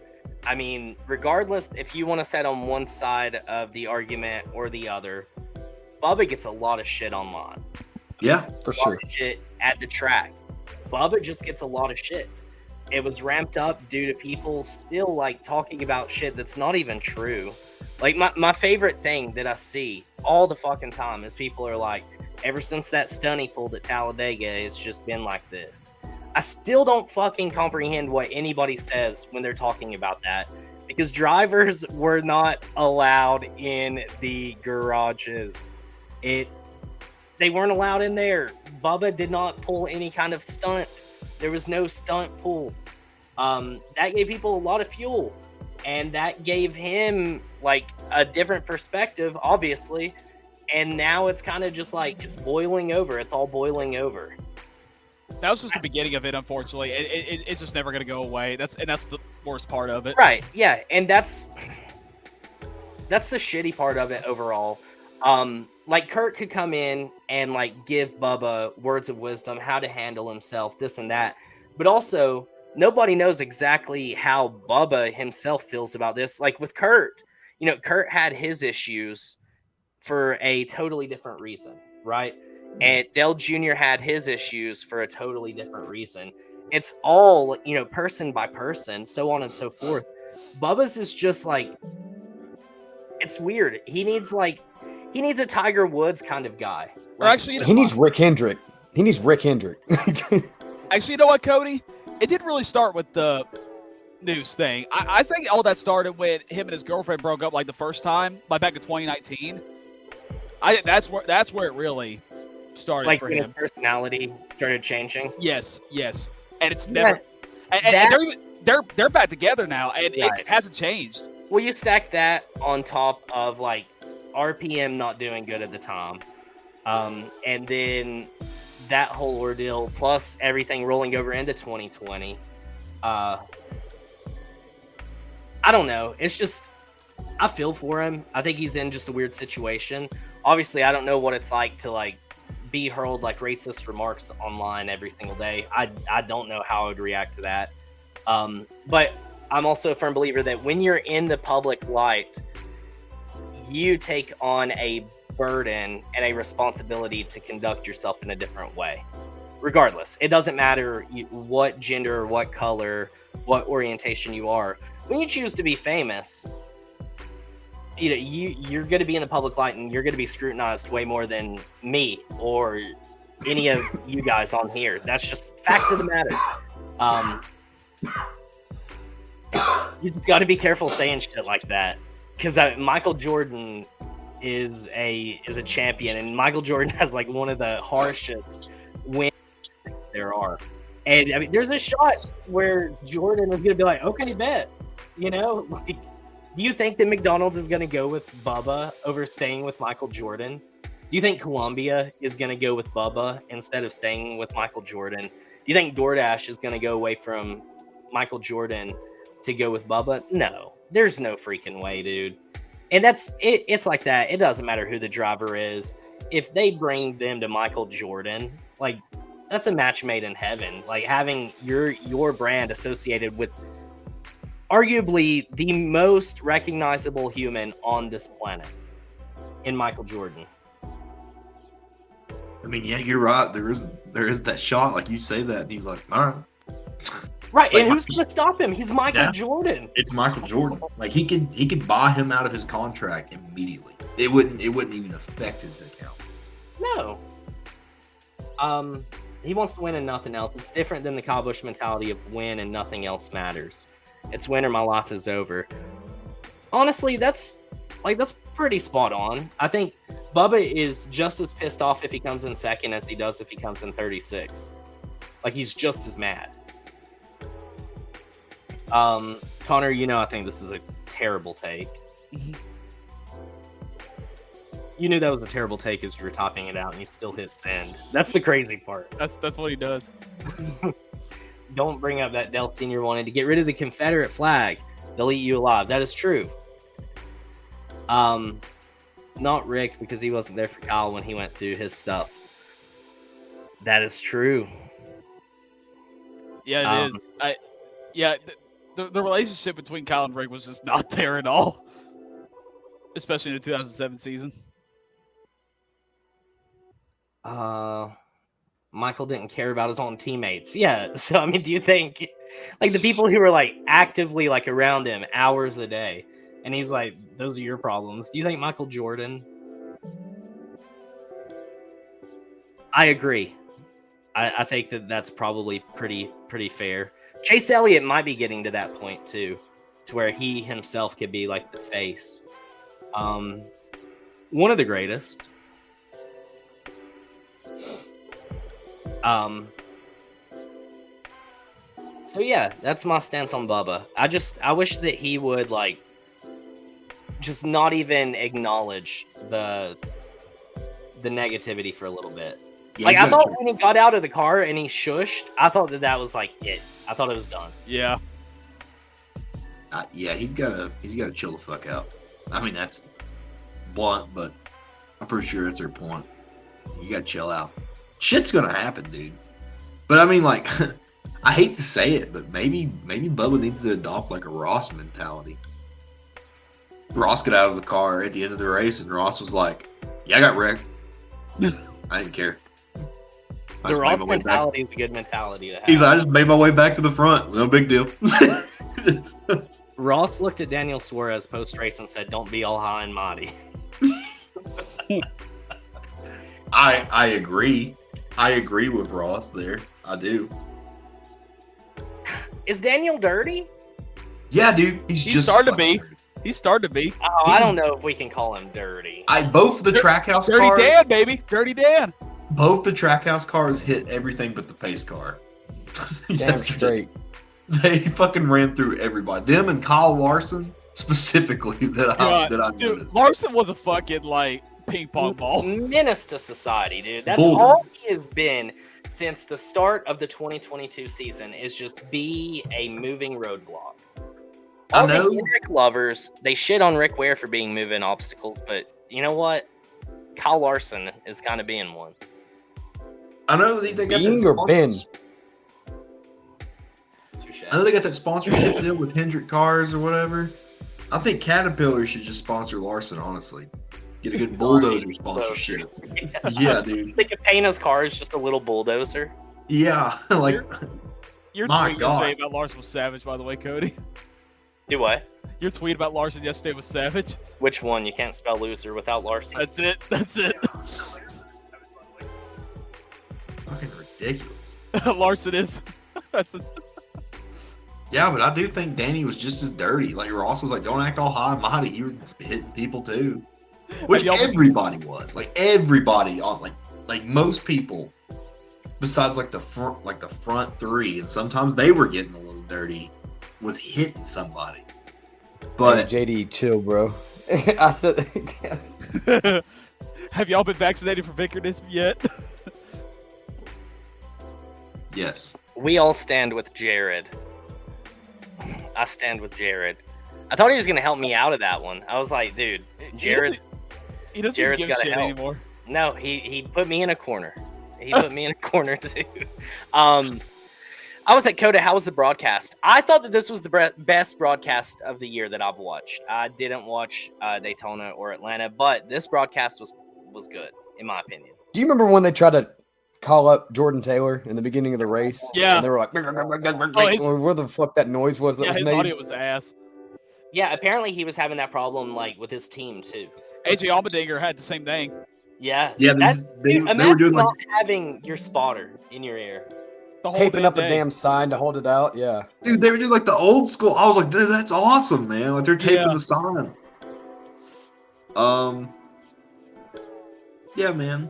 I mean, regardless if you want to set on one side of the argument or the other, Bubba gets a lot of shit online. Yeah, for sure. Shit at the track. Bubba just gets a lot of shit. It was ramped up due to people still like talking about shit that's not even true. Like my favorite thing that I see all the fucking time is people are like, ever since that stunt he pulled at Talladega, it's just been like this. I still don't fucking comprehend what anybody says when they're talking about that, because drivers were not allowed in the garages. They weren't allowed in there. Bubba did not pull any kind of stunt. There was no stunt pulled. That gave people a lot of fuel, and that gave him like a different perspective, obviously. And now it's kind of just like it's boiling over. It's all boiling over. That was just the beginning of it, unfortunately. It's just never going to go away. That's the worst part of it. Right, yeah, and that's the shitty part of it overall. Like, Kurt could come in and, like, give Bubba words of wisdom, how to handle himself, this and that. But also, nobody knows exactly how Bubba himself feels about this. Like, with Kurt, Kurt had his issues for a totally different reason, right? And Dale Jr. had his issues for a totally different reason. It's all, person by person, so on and so forth. Bubba's is just like, it's weird. He needs a Tiger Woods kind of guy. Or actually, he needs Rick Hendrick. Actually, you know what, Cody? It didn't really start with the news thing. I think all that started when him and his girlfriend broke up like the first time, like back in 2019. I think that's where it really started, like for when him. his personality started changing. Yes, and it's never. And they're back together now, and it hasn't changed. Well, you stack that on top of like RPM not doing good at the time, and then that whole ordeal plus everything rolling over into 2020. I don't know. It's just, I feel for him. I think he's in just a weird situation. Obviously, I don't know what it's like to like be hurled like racist remarks online every single day. I don't know how I would react to that. But I'm also a firm believer that when you're in the public light, you take on a burden and a responsibility to conduct yourself in a different way. Regardless, it doesn't matter what gender, what color, what orientation you are. When you choose to be famous, you're going to be in the public light and you're going to be scrutinized way more than me or any of you guys on here. That's just fact of the matter. You just got to be careful saying shit like that, because Michael Jordan is a champion, and Michael Jordan has like one of the harshest wins there are. And I mean, there's a shot where Jordan is going to be like, okay, bet. Like, do you think that McDonald's is going to go with Bubba over staying with Michael Jordan? Do you think Columbia is going to go with Bubba instead of staying with Michael Jordan? Do you think DoorDash is going to go away from Michael Jordan to go with Bubba? No, there's no freaking way, dude. And that's it. It's like that. It doesn't matter who the driver is. If they bring them to Michael Jordan, like, that's a match made in heaven. Like, having your brand associated with arguably the most recognizable human on this planet in Michael Jordan. I mean, yeah, you're right. There is that shot, like you say that, and he's like, all right. Right, Like, and who's going to stop him? He's Michael Jordan. It's Michael Jordan. Like, he could buy him out of his contract immediately. It wouldn't even affect his account. No. He wants to win and nothing else. It's different than the Kyle Busch mentality of win and nothing else matters. It's win or my life is over. honestly, that's pretty spot on. I think Bubba is just as pissed off if he comes in second as he does if he comes in 36th. Like, he's just as mad. Connor, I think this is a terrible take. You knew that was a terrible take as you were topping it out, and you still hit send. That's the crazy part. That's what he does. Don't bring up that Dell Sr. wanted to get rid of the Confederate flag. They'll eat you alive. That is true. Not Rick, because he wasn't there for Kyle when he went through his stuff. That is true. Yeah, it is. The relationship between Kyle and Rick was just not there at all, especially in the 2007 season. Michael didn't care about his own teammates. Yeah, so I mean, do you think, like, the people who were like actively like around him hours a day, and he's like, those are your problems? Do you think Michael Jordan? I agree. I think that's probably pretty fair. Chase Elliott might be getting to that point too, to where he himself could be like the face. One of the greatest. So yeah, that's my stance on Bubba. I wish that he would like just not even acknowledge the negativity for a I thought when he got out of the car and he shushed, I thought that was like it. I thought it was done. Yeah. He's gotta chill the fuck out. I mean, that's blunt, but I'm pretty sure it's their point. You gotta chill out. Shit's gonna happen, dude. But I mean, like, I hate to say it, but maybe Bubba needs to adopt like a Ross mentality. Ross got out of the car at the end of the race, and Ross was like, "Yeah, I got wrecked. I didn't care." The Ross mentality is a good mentality to have. He's like, I just made my way back to the front. No big deal. Ross looked at Daniel Suarez post-race and said, "Don't be all high and mighty." I agree. I agree with Ross there. I do. Is Daniel dirty? Yeah, dude. He's starting to be. He's starting to be. Oh, I don't know if we can call him dirty. Both the Trackhouse Dirty cars. Dan, baby. Dirty Dan. Both the Trackhouse cars hit everything but the pace car. Damn straight. They fucking ran through everybody. Them and Kyle Larson specifically that I noticed. Larson was a fucking like ping pong ball. Menace to society, dude. That's Bulldog. all he has been since the start of the 2022 season, is just be a moving roadblock. All the Hendrick lovers, they shit on Rick Ware for being moving obstacles, but you know what? Kyle Larson is kind of being one. I know they got Being that or Ben? I know they got that sponsorship deal with Hendrick Cars or whatever. I think Caterpillar should just sponsor Larson, honestly. Get a good bulldozer sponsorship. Yeah, dude. Like Capena's car is just a little bulldozer. Yeah, like Your my tweet God. yesterday about Larson was savage, by the way, Cody. Do what? Your tweet about Larson yesterday was savage. Which one? You can't spell loser without Larson. That's it. That's it. Fucking ridiculous. Larson is. That's it. Yeah, but I do think Danny was just as dirty. Like Ross was like, "Don't act all high and mighty." He was hitting people too, which everybody was. Like everybody on like most people, besides like the front three, and sometimes they were getting a little dirty, was hitting somebody. But hey, JD, chill, bro. I said, have y'all been vaccinated for Vickerdism yet? Yes. We all stand with Jared. I stand with Jared. I thought he was going to help me out of that one. I was like, dude, Jared's Jared's got to help. Anymore. No, he put me in a corner. He put me in a corner too. I was at COTA. How was the broadcast? I thought that this was the best broadcast of the year that I've watched. I didn't watch Daytona or Atlanta, but this broadcast was good, in my opinion. do you remember when they tried to call up Jordan Taylor in the beginning of the race? Yeah. And they were like, where the fuck that noise was that was his made? audio was ass. Yeah, apparently he was having that problem like with his team too. AJ Allmendinger had the same thing. Yeah. Yeah, Dude, they imagine were doing not having your spotter in your ear. taping up a damn sign to hold it out. Yeah. Dude, they were just like the old school. I was like, dude, that's awesome, man. Like they're taping the sign. Yeah, man.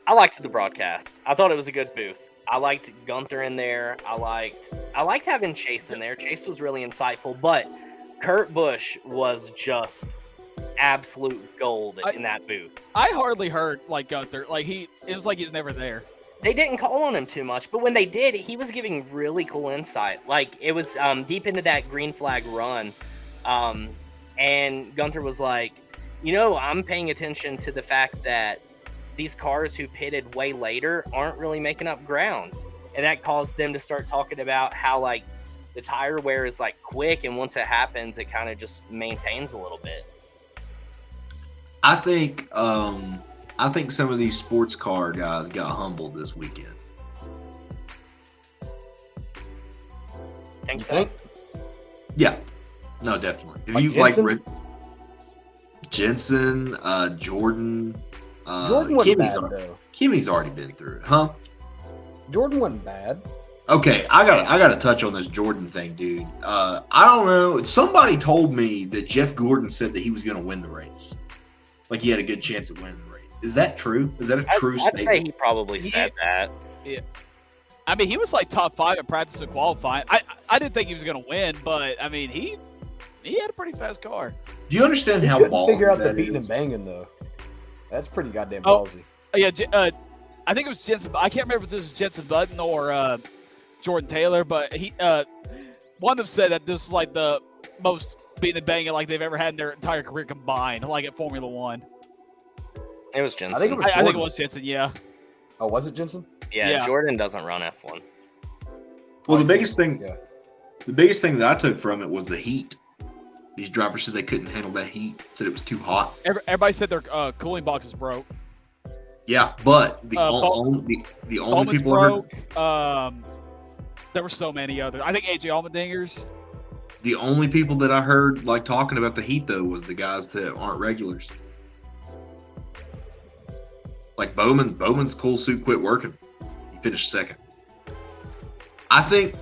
I liked the broadcast. I thought it was a good booth. I liked Gunther in there. I liked having Chase in there. Chase was really insightful, but Kurt Busch was just absolute gold in that booth. I hardly heard like Gunther. Like it was like he was never there. They didn't call on him too much, but when they did, he was giving really cool insight. Like it was deep into that green flag run, and Gunther was like, I'm paying attention to the fact that these cars who pitted way later aren't really making up ground. And that caused them to start talking about how like the tire wear is like quick. And once it happens, it kind of just maintains a little bit. I think some of these sports car guys got humbled this weekend. Think so? Yeah. No, definitely. If Like you Jensen? like Jensen, Jordan, Jordan wasn't bad, though. Kimmy's already been through it, huh? Jordan wasn't bad. Okay, I gotta touch on this Jordan thing, dude. I don't know. Somebody told me that Jeff Gordon said that he was gonna win the race. Like he had a good chance at winning the race. Is that true? Is that a true I'd statement? say he probably said that. Yeah. I mean, he was like top 5 in practice and qualifying. I didn't think he was going to win, but I mean, he had a pretty fast car. Do you understand He how couldn't ballsy figure out the that beating is? and banging though. That's pretty goddamn ballsy. Yeah, I think it was Jensen. I can't remember if this was Jensen Button or Jordan Taylor, but one of them said that this was like the most beating and banging like they've ever had in their entire career combined, like at Formula One. It was Jensen. I think it was I think it Jordan. was Jensen. Yeah. Oh, was it Jensen? Yeah, Jordan doesn't run F1. Well, the biggest thing that I took from it was the heat. These drivers said they couldn't handle that heat. Said it was too hot. Everybody said their cooling boxes broke. Yeah, but the only Bowman's people I heard, broke. There were so many others. I think AJ Allmendinger's. the only people that I heard like talking about the heat though was the guys that aren't regulars. Like Bowman's cool suit quit working. He finished second. I think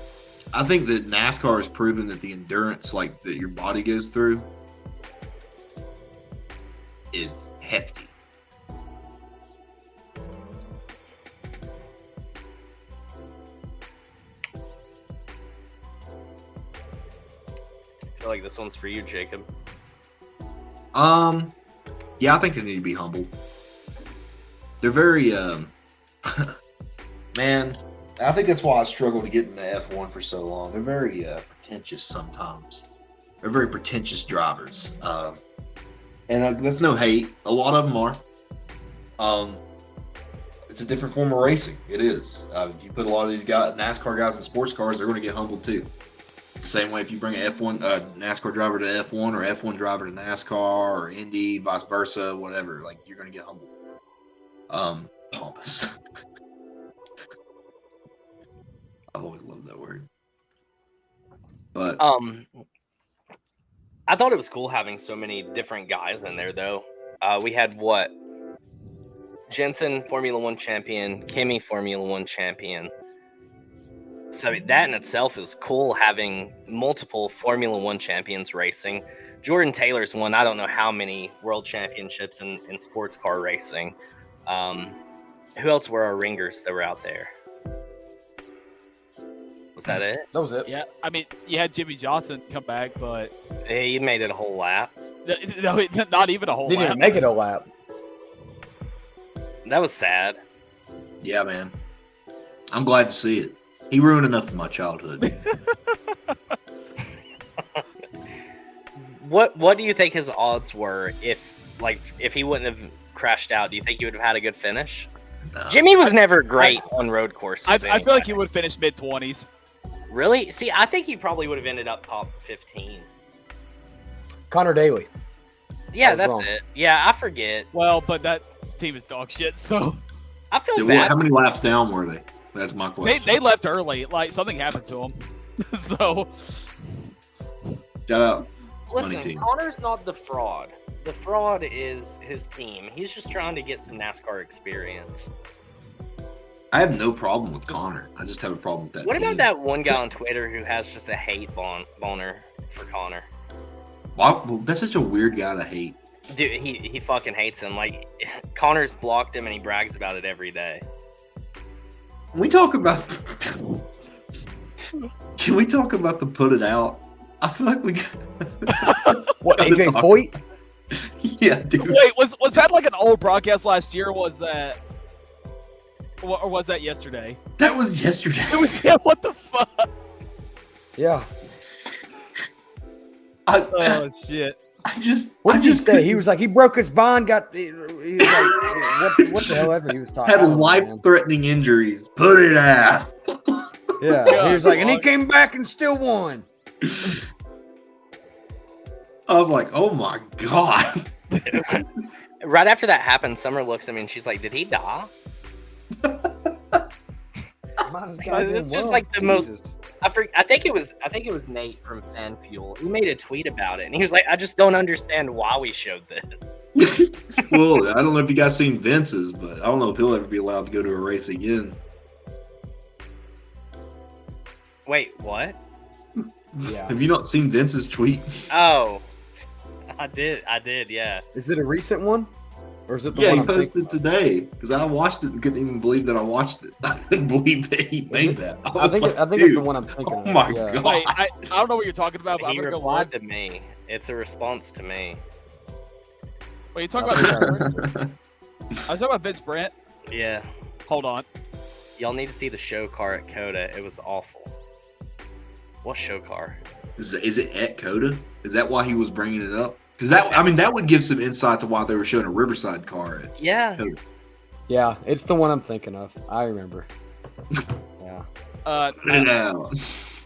that NASCAR has proven that the endurance like that your body goes through is hefty. I feel like this one's for you, Jacob. Yeah, I think they need to be humble. They're very man, I think that's why I struggled to get into F1 for so long. They're very pretentious sometimes. They're very pretentious drivers. And that's no hate. A lot of them are. It's a different form of racing. It is. If you put a lot of these guys, NASCAR guys in sports cars, they're going to get humbled too. The same way if you bring an F1 NASCAR driver to F1 or F1 driver to NASCAR or Indy, vice versa, whatever, like you're going to get humbled. Pompous. I've always loved that word. But I thought it was cool having so many different guys in there, though. We had Jensen, Formula One champion, Kimi, Formula One champion. So that in itself is cool, having multiple Formula One champions racing. Jordan Taylor's won I don't know how many world championships in sports car racing. Who else were our ringers that were out there? Was that it? That was it. Yeah, I mean, you had Jimmy Johnson come back, but He made it a whole lap. no, not even a whole Didn't lap. even make it a lap. That was sad. yeah, man. I'm glad to see it. He ruined enough of my childhood. What do you think his odds were if he wouldn't have crashed out? Do you think he would have had a good finish? No. Jimmy was never great on road courses. I feel like he would have finished mid-20s. Really? See, I think he probably would have ended up top 15. Connor Daly. Yeah, was that's wrong. it. Yeah, I forget. Well, but that team is dog shit, so I feel Yeah, bad. how many laps down were they? That's my question. they left early. Like, something happened to them. So, Shout out. Listen, Money team. Connor's not the fraud. The fraud is his team. He's just trying to get some NASCAR experience. I have no problem with Connor. I just have a problem with that. What team. about that one guy on Twitter who has just a hate boner for Connor? Well, that's such a weird guy to hate. Dude, he fucking hates him. Like, Connor's blocked him and he brags about it every day. Can we talk about the put it out? I feel like we What, AJ Foyt? Yeah, dude. Wait, was that like an old broadcast last year? Or was that yesterday? That was yesterday. It was. Yeah. What the fuck? Yeah. Oh shit. What did he say? He was like, he broke his bond, he was like, what the hell ever he was talking Had about. life-threatening injuries. Put it out. Yeah, he was like, and he came back and still won. I was like, oh my god. Right after that happened, Summer looks at me and she's like, did he die? It's just like the most. I think it was Nate from Fan Fuel. He made a tweet about it, and he was like, "I just don't understand why we showed this." Well, I don't know if you guys seen Vince's, but I don't know if he'll ever be allowed to go to a race again. Wait, what? Yeah. Have you not seen Vince's tweet? Oh, I did, yeah. Is it a recent one? Or is it the Yeah, one he I'm posted today because I watched it and couldn't even believe that I watched it. I couldn't believe that he made that. I think it's the one I'm thinking of. Oh my yeah. god! Wait, I don't know what you're talking about, but I'm He gonna go replied on. to me. It's a response to me. Wait, you talking about Vince Brent? I was talking about Vince Brent. Yeah. Hold on. Y'all need to see the show car at COTA. It was awful. What show car? Is it at COTA? Is that why he was bringing it up? Because that would give some insight to why they were showing a Riverside car at COTA. Yeah, it's the one I'm thinking of. I remember. Yeah. Put it out.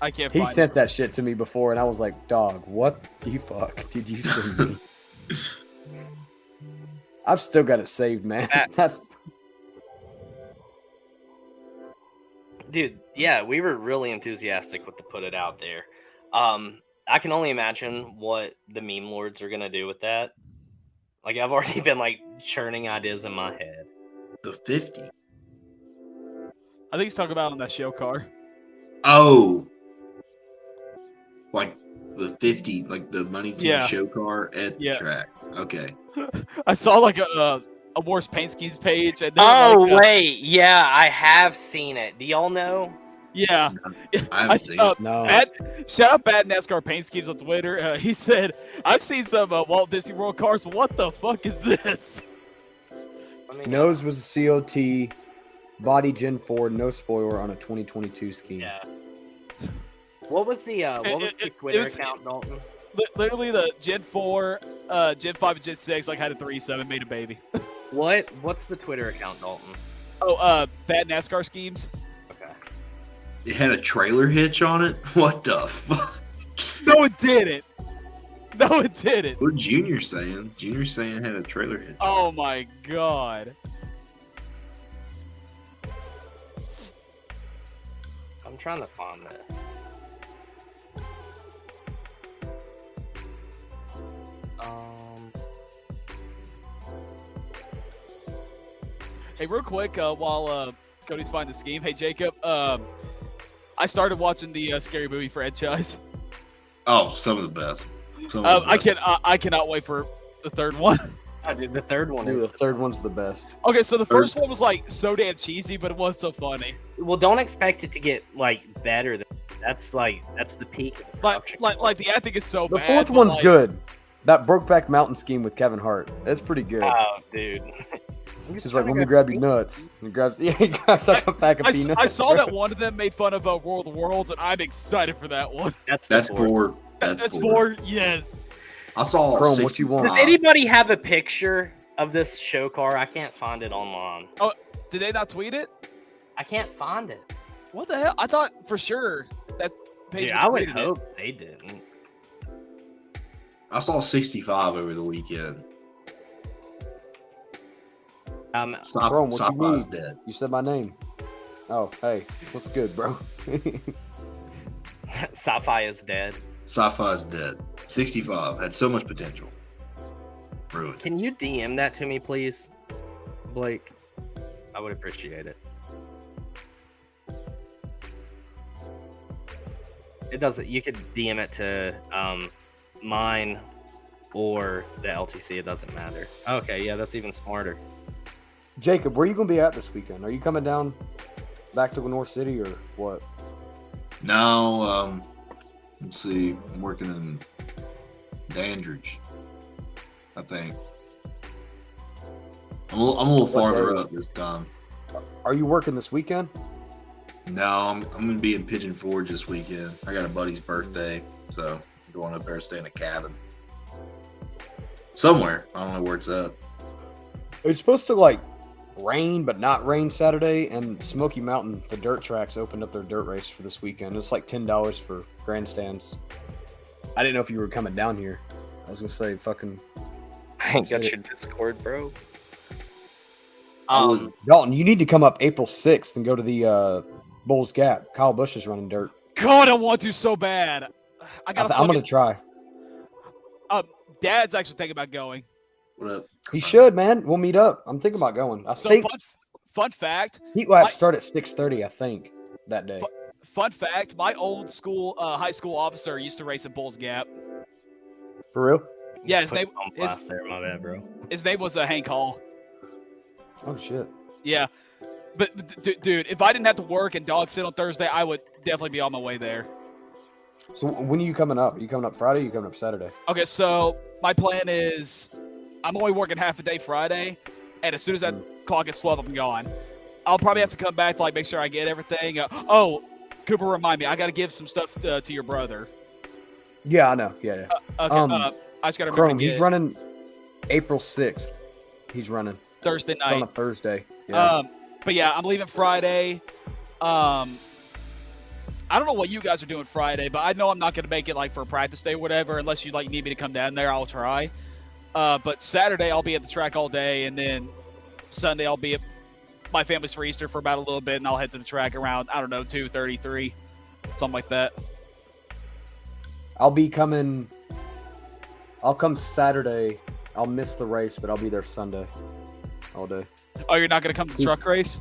I can't. He find sent that shit to me before, and I was like, "Dog, what the fuck did you send me?" I've still got it saved, man. That's Dude, yeah, we were really enthusiastic with the put it out there. I can only imagine what the meme lords are gonna do with that. Like, I've already been like churning ideas in my head. The 50. I think he's talking about on that show car. Oh, like the 50, like the money team show car at the track. Okay. I saw like a Morse Painski's page. And Wait, yeah, I have seen it. Do y'all know? Yeah, I haven't seen it. No. Shout out Bad NASCAR Paint Schemes on Twitter. He said, "I've seen some Walt Disney World cars. What the fuck is this?" nose was a COT, body Gen 4, no spoiler on a 2022 scheme. Yeah. What was the Twitter account, Dalton? Literally the Gen 4, Gen 5, and Gen 6 like had a 3.7, made a baby. What's the Twitter account, Dalton? Oh, Bad NASCAR Schemes. It had a trailer hitch on it? What the fuck? No, it didn't. No, it didn't. What Junior's saying? Junior's saying it had a trailer hitch. Oh my god. I'm trying to find this. Hey, real quick, while Cody's finding the scheme. Hey, Jacob. I started watching the Scary Movie franchise. Oh, some of the best. I cannot wait for the third one. Oh, dude, the third one. Dude, the third one's the best. Okay, so the first one was like so damn cheesy, but it was so funny. Well, don't expect it to get like better. That's the peak. Like the acting is so The bad. fourth but, one's like, good. That Brokeback Mountain scheme with Kevin Hart. That's pretty good. Oh, dude. He's like, let me grab your nuts. And he grabs like a pack of peanuts. I saw that one of them made fun of World of Worlds, and I'm excited for that one. That's four. That's four. Yes. I saw Chrome, what you want? Does anybody have a picture of this show car? I can't find it online. Oh, did they not tweet it? I can't find it. What the hell? I thought for sure that page. Dude, I would hope they didn't. I saw 65 over the weekend. Chrome, what you Sci-Fi's need? dead. You said my name. Oh, hey, what's good, bro? Sci-Fi is dead. Sci-Fi's dead. 65 had so much potential. Ruined. Can you DM that to me, please, Blake? I would appreciate it. It doesn't. You could DM it to mine or the LTC. It doesn't matter. Okay, yeah, that's even smarter. Jacob, where are you going to be at this weekend? Are you coming down back to North City or what? No, let's see. I'm working in Dandridge, I think. I'm a little farther up this time. Are you working this weekend? No, I'm going to be in Pigeon Forge this weekend. I got a buddy's birthday, so I'm going up there to stay in a cabin. Somewhere. I don't know where it's at. It's supposed to rain, but not rain Saturday, and Smoky Mountain, the dirt tracks, opened up their dirt race for this weekend. It's like $10 for grandstands. I didn't know if you were coming down here. I was gonna say, fucking. I ain't got your Discord, bro. Dalton, you need to come up April 6th and go to the Bulls Gap. Kyle Busch is running dirt. God, I want to so bad. I'm gonna try. Dad's actually thinking about going. What up? He should, man. We'll meet up. I'm thinking about going. I think fun fact. Heat laps start at 6:30, I think, that day. Fun fact: my old school, high school officer used to race at Bulls Gap. For real? Yeah, his name. There, my bad, bro. His name was Hank Hall. Oh shit. Yeah, but dude, if I didn't have to work and dog sit on Thursday, I would definitely be on my way there. So when are you coming up? Are you coming up Friday? Or are you coming up Saturday? Okay, so my plan is I'm only working half a day Friday, and as soon as that clock gets 12, I'm gone. I'll probably have to come back to make sure I get everything. Cooper, remind me, I got to give some stuff to your brother. Yeah, I know. Yeah. Okay. I just got to remember. Chrome, he's running April 6th. He's running Thursday night. It's on a Thursday. Yeah. But yeah, I'm leaving Friday. I don't know what you guys are doing Friday, but I know I'm not going to make it for a practice day or whatever, unless you need me to come down there. I'll try. But Saturday I'll be at the track all day, and then Sunday I'll be at my family's for Easter for about a little bit, and I'll head to the track around 2:33, something like that. I'll come Saturday. I'll miss the race, but I'll be there Sunday all day. Oh, you're not going to come to the truck race?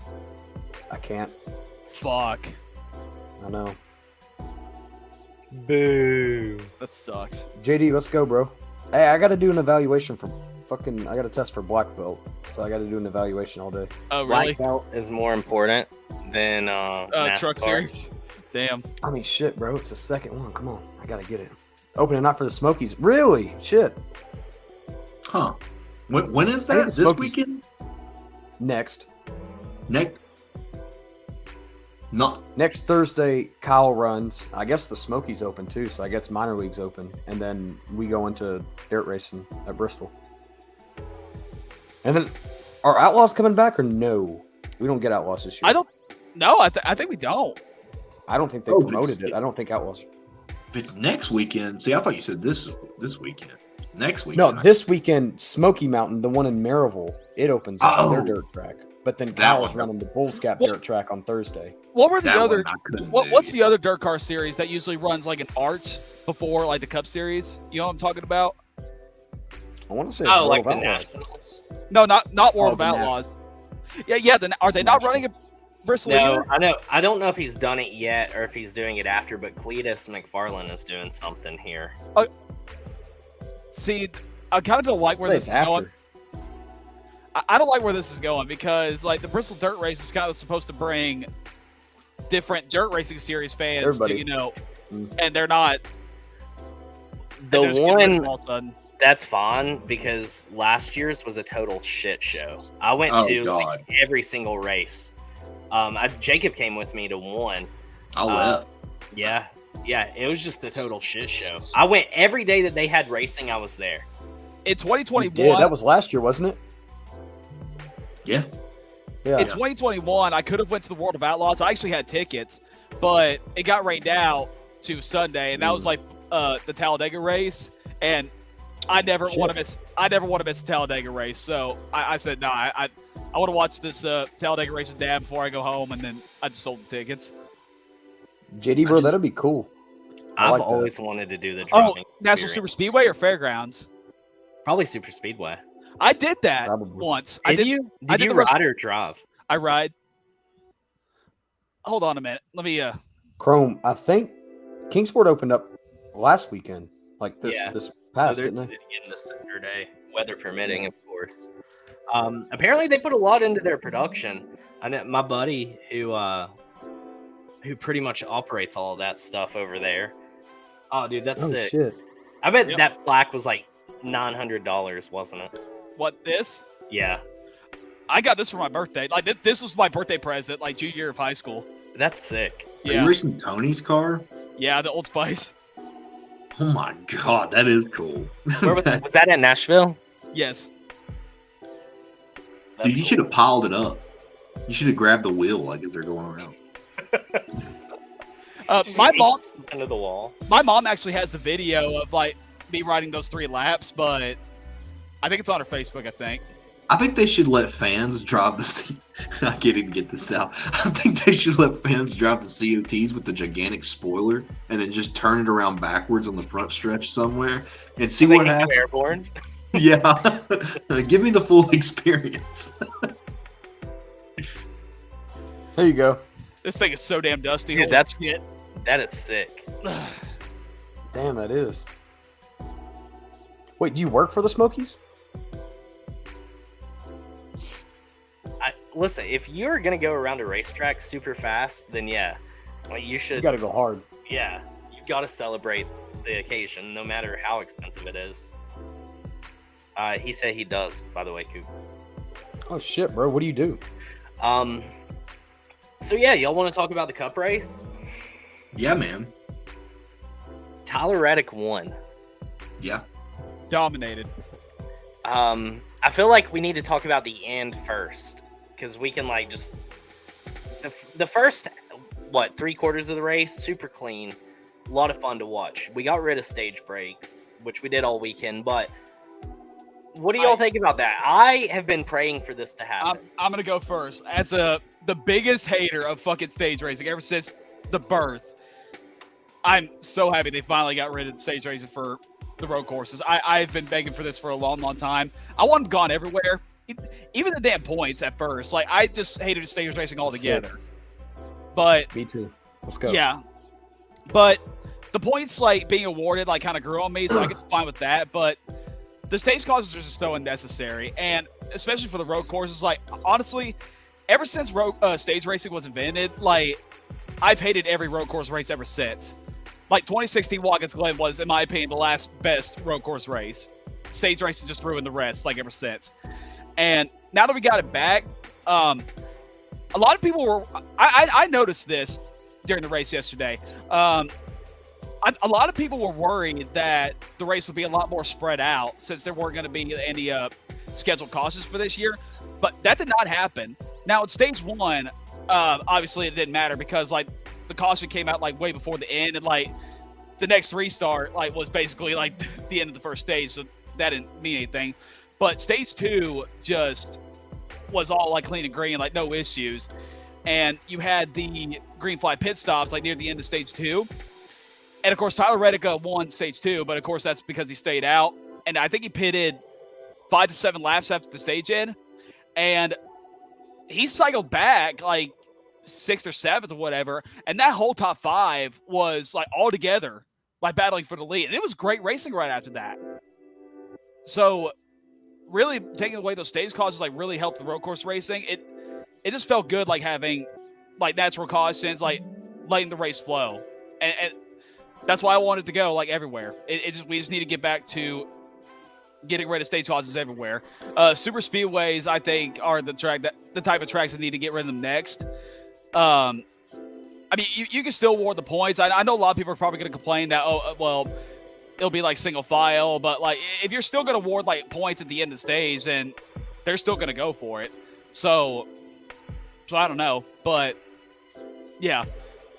I can't. Fuck. I know. Boo. That sucks. JD, let's go, bro. Hey, I got to do an evaluation for I got to test for black belt, so I got to do an evaluation all day. Oh, really? Black belt is more important than truck series. Damn. I mean, shit, bro. It's the second one. Come on. I got to get it. Opening night for the Smokies. Really? Shit. Huh. When is that? This weekend? Next. Next Thursday, Kyle runs. I guess the Smokies open too, so I guess minor leagues open, and then we go into dirt racing at Bristol. And then, are Outlaws coming back or no? We don't get Outlaws this year. I don't. No, I think we don't. I don't think they promoted it. I don't think Outlaws. If it's next weekend, see, I thought you said this weekend. Next weekend. No, this weekend, Smoky Mountain, the one in Maryville, it opens up their dirt track. But then Kyle's running the Bulls Gap dirt track on Thursday. What were the other? What's the other dirt car series that usually runs an arch before the Cup Series? You know what I'm talking about? I want to say the Nationals. No, not World of Outlaws. Yeah. Are they not running at Bristol? No, I know. I don't know if he's done it yet or if he's doing it after. But Cletus McFarlane is doing something here. See, I kind of don't like where this is going. I don't like where this is going because the Bristol Dirt Race is kind of supposed to bring different dirt racing series fans to and they're not. The one that's fun because last year's was a total shit show. I went to every single race. Jacob came with me to one. I left. Yeah, it was just a total shit show. I went every day that they had racing. I was there. In 2021, yeah, that was last year, wasn't it? Yeah. In 2021, I could have went to the World of Outlaws. I actually had tickets, but it got rained out to Sunday, and that was the Talladega race. And I never want to miss. I never want to miss a Talladega race. So I said no. I want to watch this Talladega race with Dad before I go home, and then I just sold the tickets. JD, bro, that'd be cool. I've always wanted to do the driving. National Super Speedway or Fairgrounds? Probably Super Speedway. I did that once. Did you ride or drive? I ride. Hold on a minute. Let me. Chrome, I think Kingsport opened up last weekend, like this Yeah. this So past, they're didn't they? getting the Saturday, weather permitting, of course. Apparently, they put a lot into their production. I know my buddy who pretty much operates all of that stuff over there. Oh, dude, that's Oh sick. shit! I bet that plaque was like $900, wasn't it? What, this? Yeah. I got this for my birthday. Like this was my birthday present, like junior year of high school. That's sick. Are you racing Tony's car? Yeah, the Old Spice. Oh my god, that is cool. Where was that in Nashville? Yes. Dude, you should have piled it up. You should have grabbed the wheel like as they're going around. My mom into the wall. My mom actually has the video of like me riding those 3 laps, but I think it's on her Facebook. I think. I think they should let fans drive the. I can't even get this out. I think they should let fans drive the COTs with the gigantic spoiler, and then just turn it around backwards on the front stretch somewhere, and see what happens. Airborne. Yeah, give me the full experience. There you go. This thing is so damn dusty. Dude, Holy that is sick. Damn, that is. Wait, do you work for the Smokies? Listen, if you're gonna go around a racetrack super fast, then yeah, like you should. You got to go hard. Yeah, you've got to celebrate the occasion, no matter how expensive it is. He said he does, by the way, Coop. Oh shit, bro! What do you do? So yeah, y'all want to talk about the Cup race? Yeah, man. Tyler Reddick won. Yeah. Dominated. I feel like we need to talk about the end first, because we can like just the first 3/4 of the race, super clean, a lot of fun to watch. We got rid of stage breaks, which we did all weekend, but what do y'all think about that? I have been praying for this to happen. I'm gonna go first. As the biggest hater of fucking stage racing ever since the birth, I'm so happy they finally got rid of stage racing for the road courses. I've been begging for this for a long, long time. I want them gone everywhere. Even the damn points at first. Like, I just hated stage racing altogether. But me too. Let's go. Yeah. But the points like being awarded like kind of grew on me, so I get fine with that. But the stage causes are just so unnecessary, and especially for the road courses. Like, honestly, ever since stage racing was invented, like, I've hated every road course race ever since. Like 2016 Watkins Glen was, in my opinion, the last best road course race. Stage racing just ruined the rest, like, ever since. And now that we got it back, a lot of people were. I noticed this during the race yesterday. A lot of people were worried that the race would be a lot more spread out since there weren't going to be any scheduled cautions for this year, but that did not happen. Now at stage 1, obviously it didn't matter because like the caution came out like way before the end, and like the next restart like was basically like the end of the first stage, so that didn't mean anything. But stage 2 just was all like clean and green, like no issues, and you had the green flag pit stops like near the end of stage 2. And, of course, Tyler Reddick won stage 2, but, of course, that's because he stayed out. And I think he pitted 5 to 7 laps after the stage end. And he cycled back, like, 6th or 7th or whatever. And that whole top 5 was, like, all together, like, battling for the lead. And it was great racing right after that. So, really, taking away those stage causes, like, really helped the road course racing. It just felt good, like, having, like, natural cautions, like, letting the race flow. And that's why I wanted to go like everywhere. We just need to get back to getting rid of stage causes everywhere. Super speedways, I think, are the type of tracks that need to get rid of them next. I mean, you can still award the points. I know a lot of people are probably going to complain that it'll be like single file, but like if you're still going to award like points at the end of the stage, then they're still going to go for it. So I don't know, but yeah.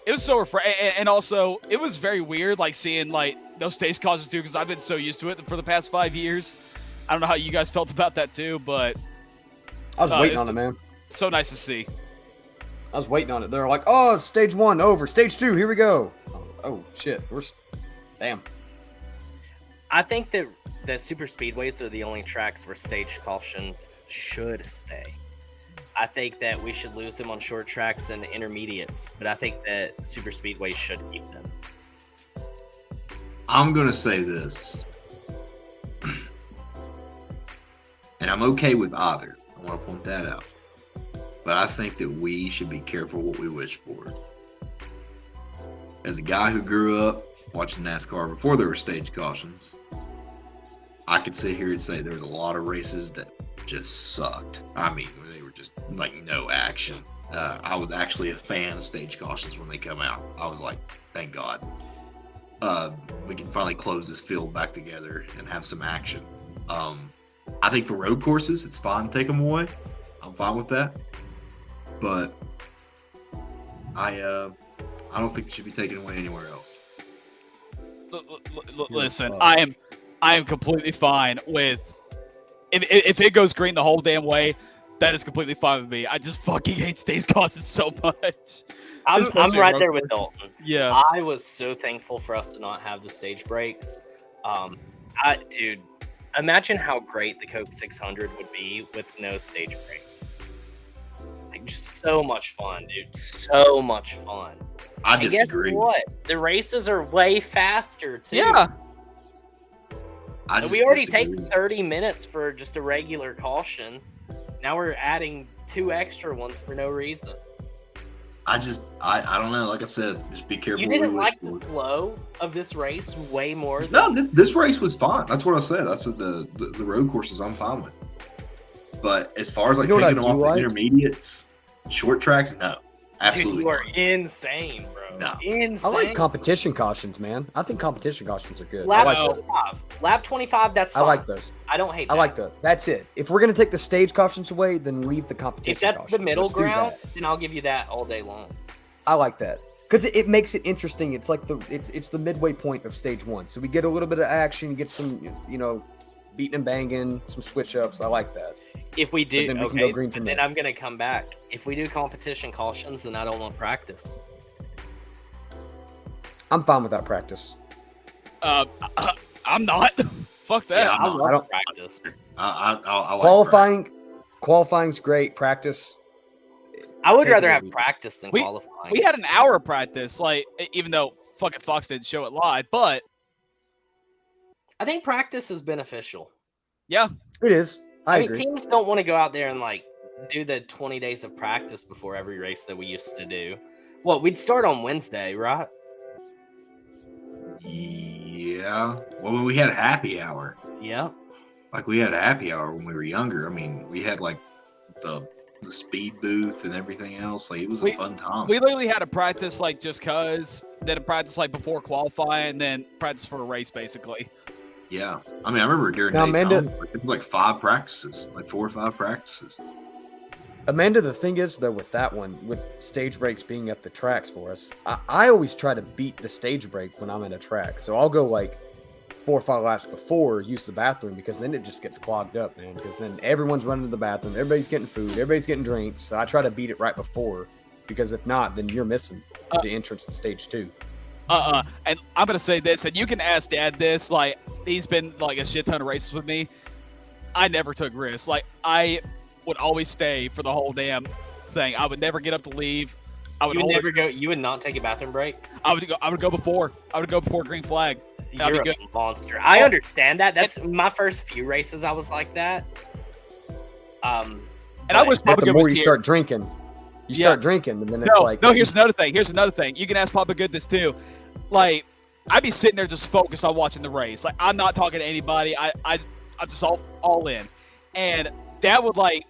It was so refreshing, and also it was very weird, like seeing like those stage causes too, because I've been so used to it for the past 5 years. I don't know how you guys felt about that too, but I was waiting on it, man. So nice to see. I was waiting on it. They're like, "Oh, stage 1 over, stage 2, here we go." Oh shit, damn. I think that super speedways are the only tracks where stage cautions should stay. I think that we should lose them on short tracks and intermediates, but I think that super speedways should keep them. I'm going to say this. And I'm okay with either. I want to point that out. But I think that we should be careful what we wish for. As a guy who grew up watching NASCAR before there were stage cautions, I could sit here and say there was a lot of races that just sucked. I mean, they were just like no action. I was actually a fan of stage cautions when they come out. I was like, thank God. We can finally close this field back together and have some action. I think for road courses, it's fine to take them away. I'm fine with that. But I don't think they should be taken away anywhere else. Listen, I am completely fine with if it goes green the whole damn way. That is completely fine with me. I just fucking hate stage causes so much. I'm right there with Dalton. Yeah, I was so thankful for us to not have the stage breaks. Dude, imagine how great the Coke 600 would be with no stage breaks. Like, just so much fun, dude. So much fun. I disagree. And guess what? The races are way faster too. Yeah. We already take 30 minutes for just a regular caution. Now we're adding 2 extra ones for no reason. I don't know. Like I said, just be careful. You didn't like the flow of this race way more than... No, this race was fine. That's what I said. I said the road courses I'm fine with. But as far as like taking them off the intermediates, short tracks, no. Absolutely. Dude, you are insane, bro. No. Insane. I like competition cautions, man. I think competition cautions are good. Lap 25. Lap 25, that's fine. I like those. I don't hate that. I like those. That's it. If we're going to take the stage cautions away, then leave the competition If that's caution. the middle Let's do ground, that. then I'll give you that all day long. I like that. Because it makes it interesting. It's like it's the midway point of stage 1. So we get a little bit of action, you get some, beating and banging, some switch ups. I like that. If we do, then we can okay, go green from then there. I'm going to come back. If we do competition cautions, then I don't want practice. I'm fine with that practice. I'm not. Fuck that. Yeah, I love practice. I like Qualifying, qualifying's great. Practice. I would take rather it have easy. practice than qualifying. We had an hour of practice, like even though fucking Fox didn't show it live, but I think practice is beneficial. Yeah, it is. I mean, agree. teams don't want to go out there and like do the 20 days of practice before every race that we used to do. Well, we'd start on Wednesday, right? Yeah. Well, we had happy hour. Yeah. Like we had a happy hour when we were younger. I mean, we had like the speed booth and everything else. Like it was a fun time. we literally had a practice like just cause, then a practice like before qualifying, and then practice for a race basically. Yeah. I mean, I remember during Now, Daytona, Amanda- it was like 5 practices, like 4 or 5 practices. Amanda, the thing is, though, with that one, with stage breaks being at the tracks for us, I always try to beat the stage break when I'm in a track. So I'll go like 4 or 5 laps before, use the bathroom, because then it just gets clogged up, man. Because then everyone's running to the bathroom, everybody's getting food, everybody's getting drinks. So I try to beat it right before, because if not, then you're missing the entrance to stage 2. And I'm gonna say this, and you can ask Dad this. Like he's been like a shit ton of races with me. I never took risks. Like I would always stay for the whole damn thing. I would never get up to leave. I would You would always never go. You would not take a bathroom break. I would go before. I would go before green flag. That'd You're be a good. monster. I understand that. That's my first few races. I was like that. And I wish But Papa the Good more was you here. start drinking, you start drinking, and then it's like No, here's another thing. Here's another thing. You can ask Papa Good this too. Like, I'd be sitting there just focused on watching the race. Like, I'm not talking to anybody. I'm just all in. And Dad would like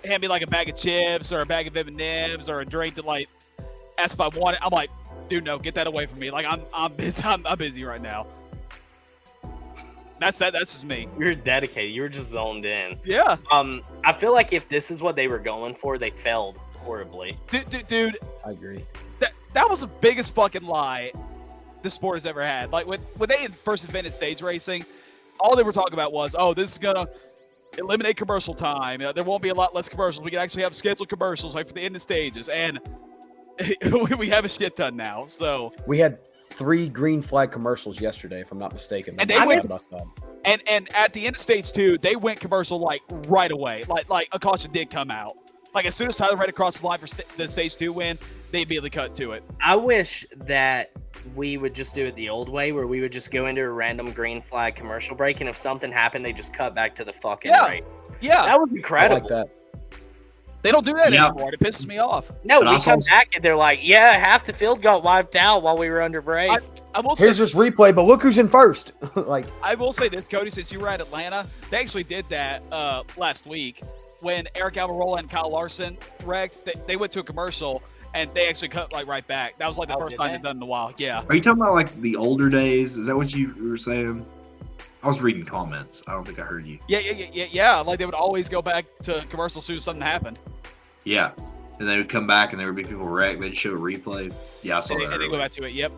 hand me like a bag of chips or a bag of M&Ms or a drink to like ask if I want it. I'm like, dude, no, get that away from me. Like, I'm busy. I'm busy right now. That's just me. You're dedicated. You were just zoned in. Yeah. I feel like if this is what they were going for, they failed horribly. Dude, I agree. That was the biggest fucking lie the sport has ever had. Like when they had first invented stage racing, all they were talking about was, oh, this is gonna eliminate commercial time. There won't be a lot less commercials. We can actually have scheduled commercials like for the end of stages, and we have a shit ton now. So we had 3 green flag commercials yesterday, if I'm not mistaken. And they went, and at the end of stage 2, they went commercial like right away. Like a caution did come out. Like as soon as Tyler Reddick crossed the line for the stage 2 win, they immediately cut to it. I wish that we would just do it the old way, where we would just go into a random green flag commercial break, and if something happened, they just cut back to the fucking race. Yeah. That was incredible. I like that. They don't do that anymore. It pisses me off. No, we come back and they're like, yeah, half the field got wiped out while we were under break. I will Here's say, this replay, but look who's in first. Like, I will say this, Cody, since you were at Atlanta, they actually did that last week when Eric Almirola and Kyle Larson wrecked. They went to a commercial and they actually cut like right back. That was like the first time they've done in a while. Yeah. Are you talking about like the older days? Is that what you were saying? I was reading comments. I don't think I heard you. Yeah. Like they would always go back to commercial as soon as something happened. Yeah. And they would come back and there would be people wrecked. They'd show a replay. Yeah, I saw that. And they go earlier. back to it. Yep.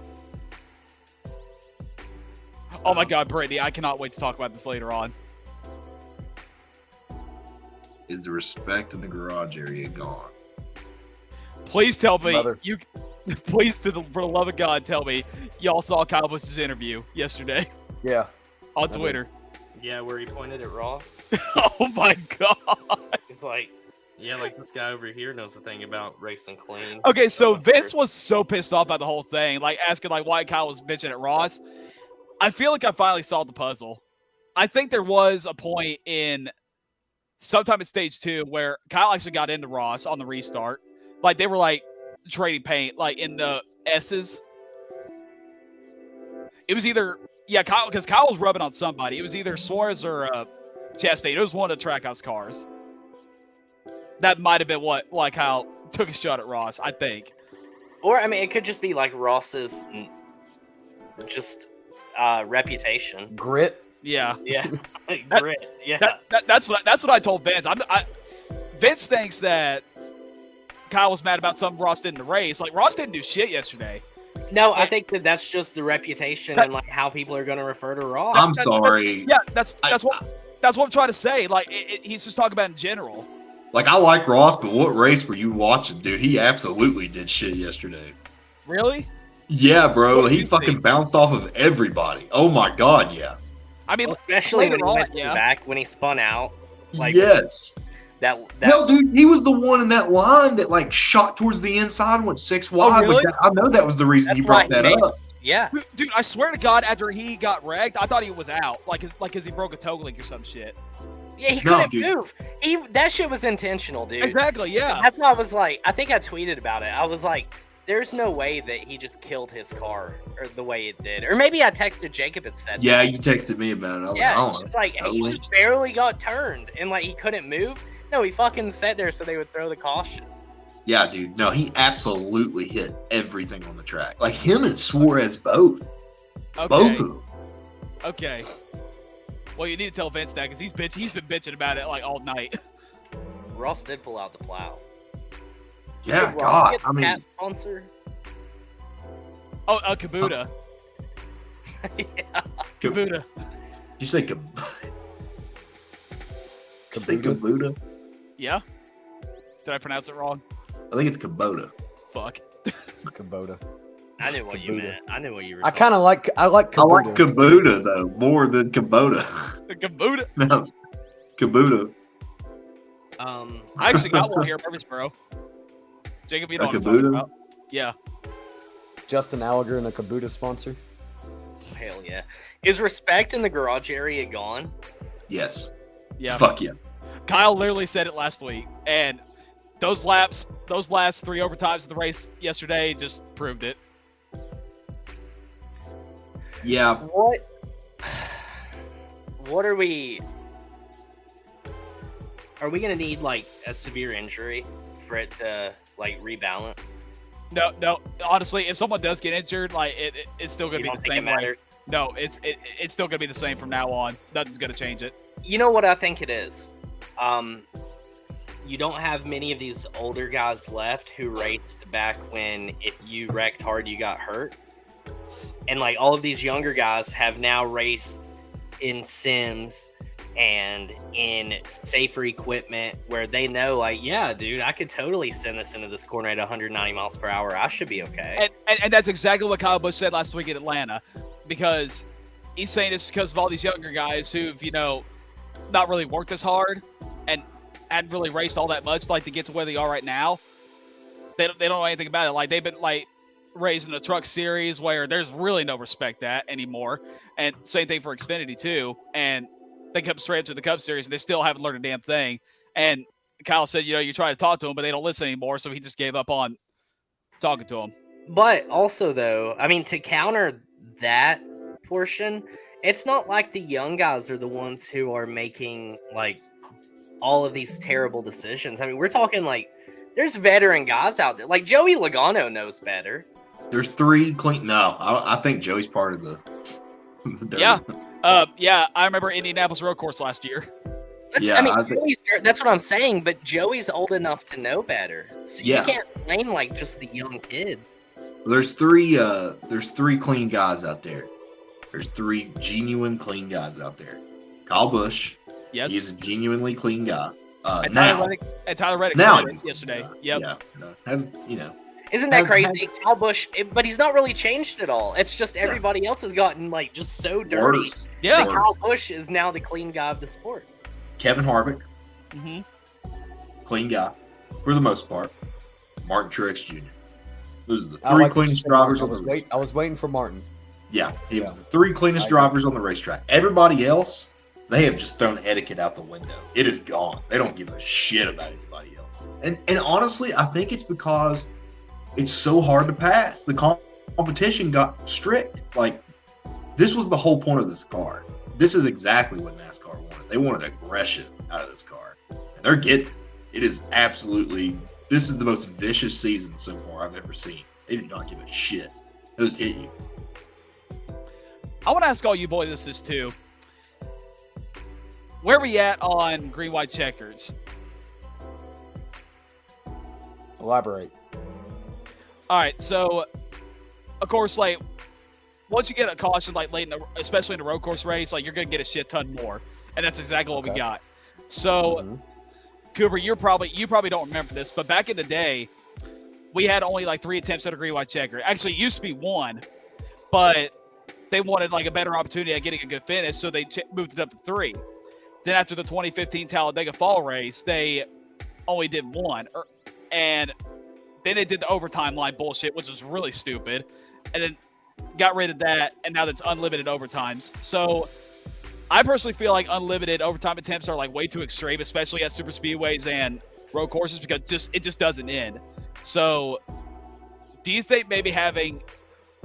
Oh my God, Brittany! I cannot wait to talk about this later on. Is the respect in the garage area gone? Please tell me Please, for the love of God, tell me y'all saw Kyle Busch's interview yesterday. Yeah. On Twitter. Yeah, where he pointed at Ross. Oh my God. He's like, yeah, like this guy over here knows a thing about racing clean. Okay, so Vince was so pissed off by the whole thing, like asking like why Kyle was bitching at Ross. I feel like I finally solved the puzzle. I think there was a point in sometime in stage 2 where Kyle actually got into Ross on the restart. Like they were like trading paint, like in the S's. It was either Kyle, because Kyle was rubbing on somebody. It was either Suarez or Chastain. It was one of the Trackhouse cars. That might have been why Kyle took a shot at Ross, I think. Or I mean, it could just be like Ross's just reputation, grit. Yeah, grit. Yeah, that's what I told Vince. Vince thinks that Kyle was mad about something Ross did in the race. Like Ross didn't do shit yesterday. No, I think that's just the reputation and like how people are going to refer to Ross. I'm sorry. That's what I'm trying to say. Like he's just talking about in general. Like, I like Ross, but what race were you watching, dude? He absolutely did shit yesterday. Really? Yeah, bro. He fucking bounced off of everybody. Oh my God, yeah. I mean, especially when he went back, when he spun out. Like, yes. That no, dude, he was the one in that line that like shot towards the inside, went 6 wide. really? Like I know that was the reason you brought that up. Yeah, dude, I swear to God, after he got wrecked, I thought he was out, like cause he broke a toe link or some shit. Yeah, he couldn't move. That shit was intentional, dude. Exactly, yeah. That's why I was like, I think I tweeted about it. I was like, there's no way that he just killed his car or the way it did. Or maybe I texted Jacob and said Yeah, that. you texted me about it. I was Yeah, like, it's like he just barely got turned and like he couldn't move. No, he fucking sat there so they would throw the caution. Yeah, dude. No, he absolutely hit everything on the track. Like him and Suarez both. Okay. Both of them. Okay. Well, you need to tell Vince that because he's been bitching about it like all night. Ross did pull out the plow. Yeah, Did Ross God. get the I mean, cat sponsor? Oh, Kabuta. Yeah. Kabuta. You say Kabuta? Yeah. Did I pronounce it wrong? I think it's Kubota. Fuck. It's Kubota. I knew what you meant. I knew what you were. I kind of like. I like Kubota. I like Kubota though more than Kubota. Kabuta. No, Kubota. I actually got one here in Murfreesboro. Jacob, you know what I'm Kabuta? talking about. Yeah. Justin Allgaier and a Kubota sponsor. Hell yeah. Is respect in the garage area gone? Yes. Yeah. Fuck yeah. Kyle literally said it last week, and those last 3 overtimes of the race yesterday just proved it. Yeah. What are we? Are we gonna need like a severe injury for it to like rebalance? No. Honestly, if someone does get injured, like it's still gonna You be don't the think same it way. matters? No, it's still gonna be the same from now on. Nothing's gonna change it. You know what I think it is? You don't have many of these older guys left who raced back when if you wrecked hard, you got hurt. And like all of these younger guys have now raced in sims and in safer equipment where they know like, yeah, dude, I could totally send this into this corner at 190 miles per hour. I should be okay. And that's exactly what Kyle Busch said last week in Atlanta, because he's saying it's because of all these younger guys who've, not really worked as hard and hadn't really raced all that much, like to get to where they are right now. They don't know anything about it. Like they've been like race in the Truck Series where there's really no respect anymore. And same thing for Xfinity too. And they come straight up to the Cup Series and they still haven't learned a damn thing. And Kyle said, you try to talk to them, but they don't listen anymore. So he just gave up on talking to them. But also, though, I mean, to counter that portion, it's not like the young guys are the ones who are making, like, all of these terrible decisions. I mean, we're talking, like, there's veteran guys out there. Like, Joey Logano knows better. There's 3 clean. No, I think Joey's part of the. Yeah. I remember Indianapolis Road Course last year. That's what I'm saying, but Joey's old enough to know better. So you can't blame, like, just the young kids. There's 3 clean guys out there. There's 3 genuine clean guys out there. Kyle Busch. Yes. He's a genuinely clean guy. And Tyler Reddick said it yesterday. Yep. Yeah. Isn't that crazy? Kyle Busch, but he's not really changed at all. It's just everybody else has gotten, like, just so dirty. Worse. Yeah. That Kyle Busch is now the clean guy of the sport. Kevin Harvick. Mm-hmm. Clean guy. For the most part. Martin Truex Jr. Those are the 3 cleanest drivers on the racetrack. I was waiting for Martin. Yeah, he was the 3 cleanest drivers on the racetrack. Everybody else, they have just thrown etiquette out the window. It is gone. They don't give a shit about anybody else. And honestly, I think it's because it's so hard to pass. The competition got strict. Like, this was the whole point of this car. This is exactly what NASCAR wanted. They wanted aggression out of this car. And they're getting it. It is absolutely, this is the most vicious season so far I've ever seen. They did not give a shit. It just hit you. I want to ask all you boys this too. Where are we at on green, white checkers? Elaborate. All right, so of course, like, once you get a caution, like late, especially in a road course race, like, you're gonna get a shit ton more, and that's exactly what we got. So, Cooper, you probably don't remember this, but back in the day, we had only like 3 attempts at a green, white checker. Actually, it used to be 1, but they wanted like a better opportunity at getting a good finish, so they moved it up to 3. Then after the 2015 Talladega Fall race, they only did 1, and then they did the overtime line bullshit, which was really stupid, and then got rid of that, and now that's unlimited overtimes. So I personally feel like unlimited overtime attempts are like way too extreme, especially at super speedways and road courses, because it just doesn't end. So do you think maybe having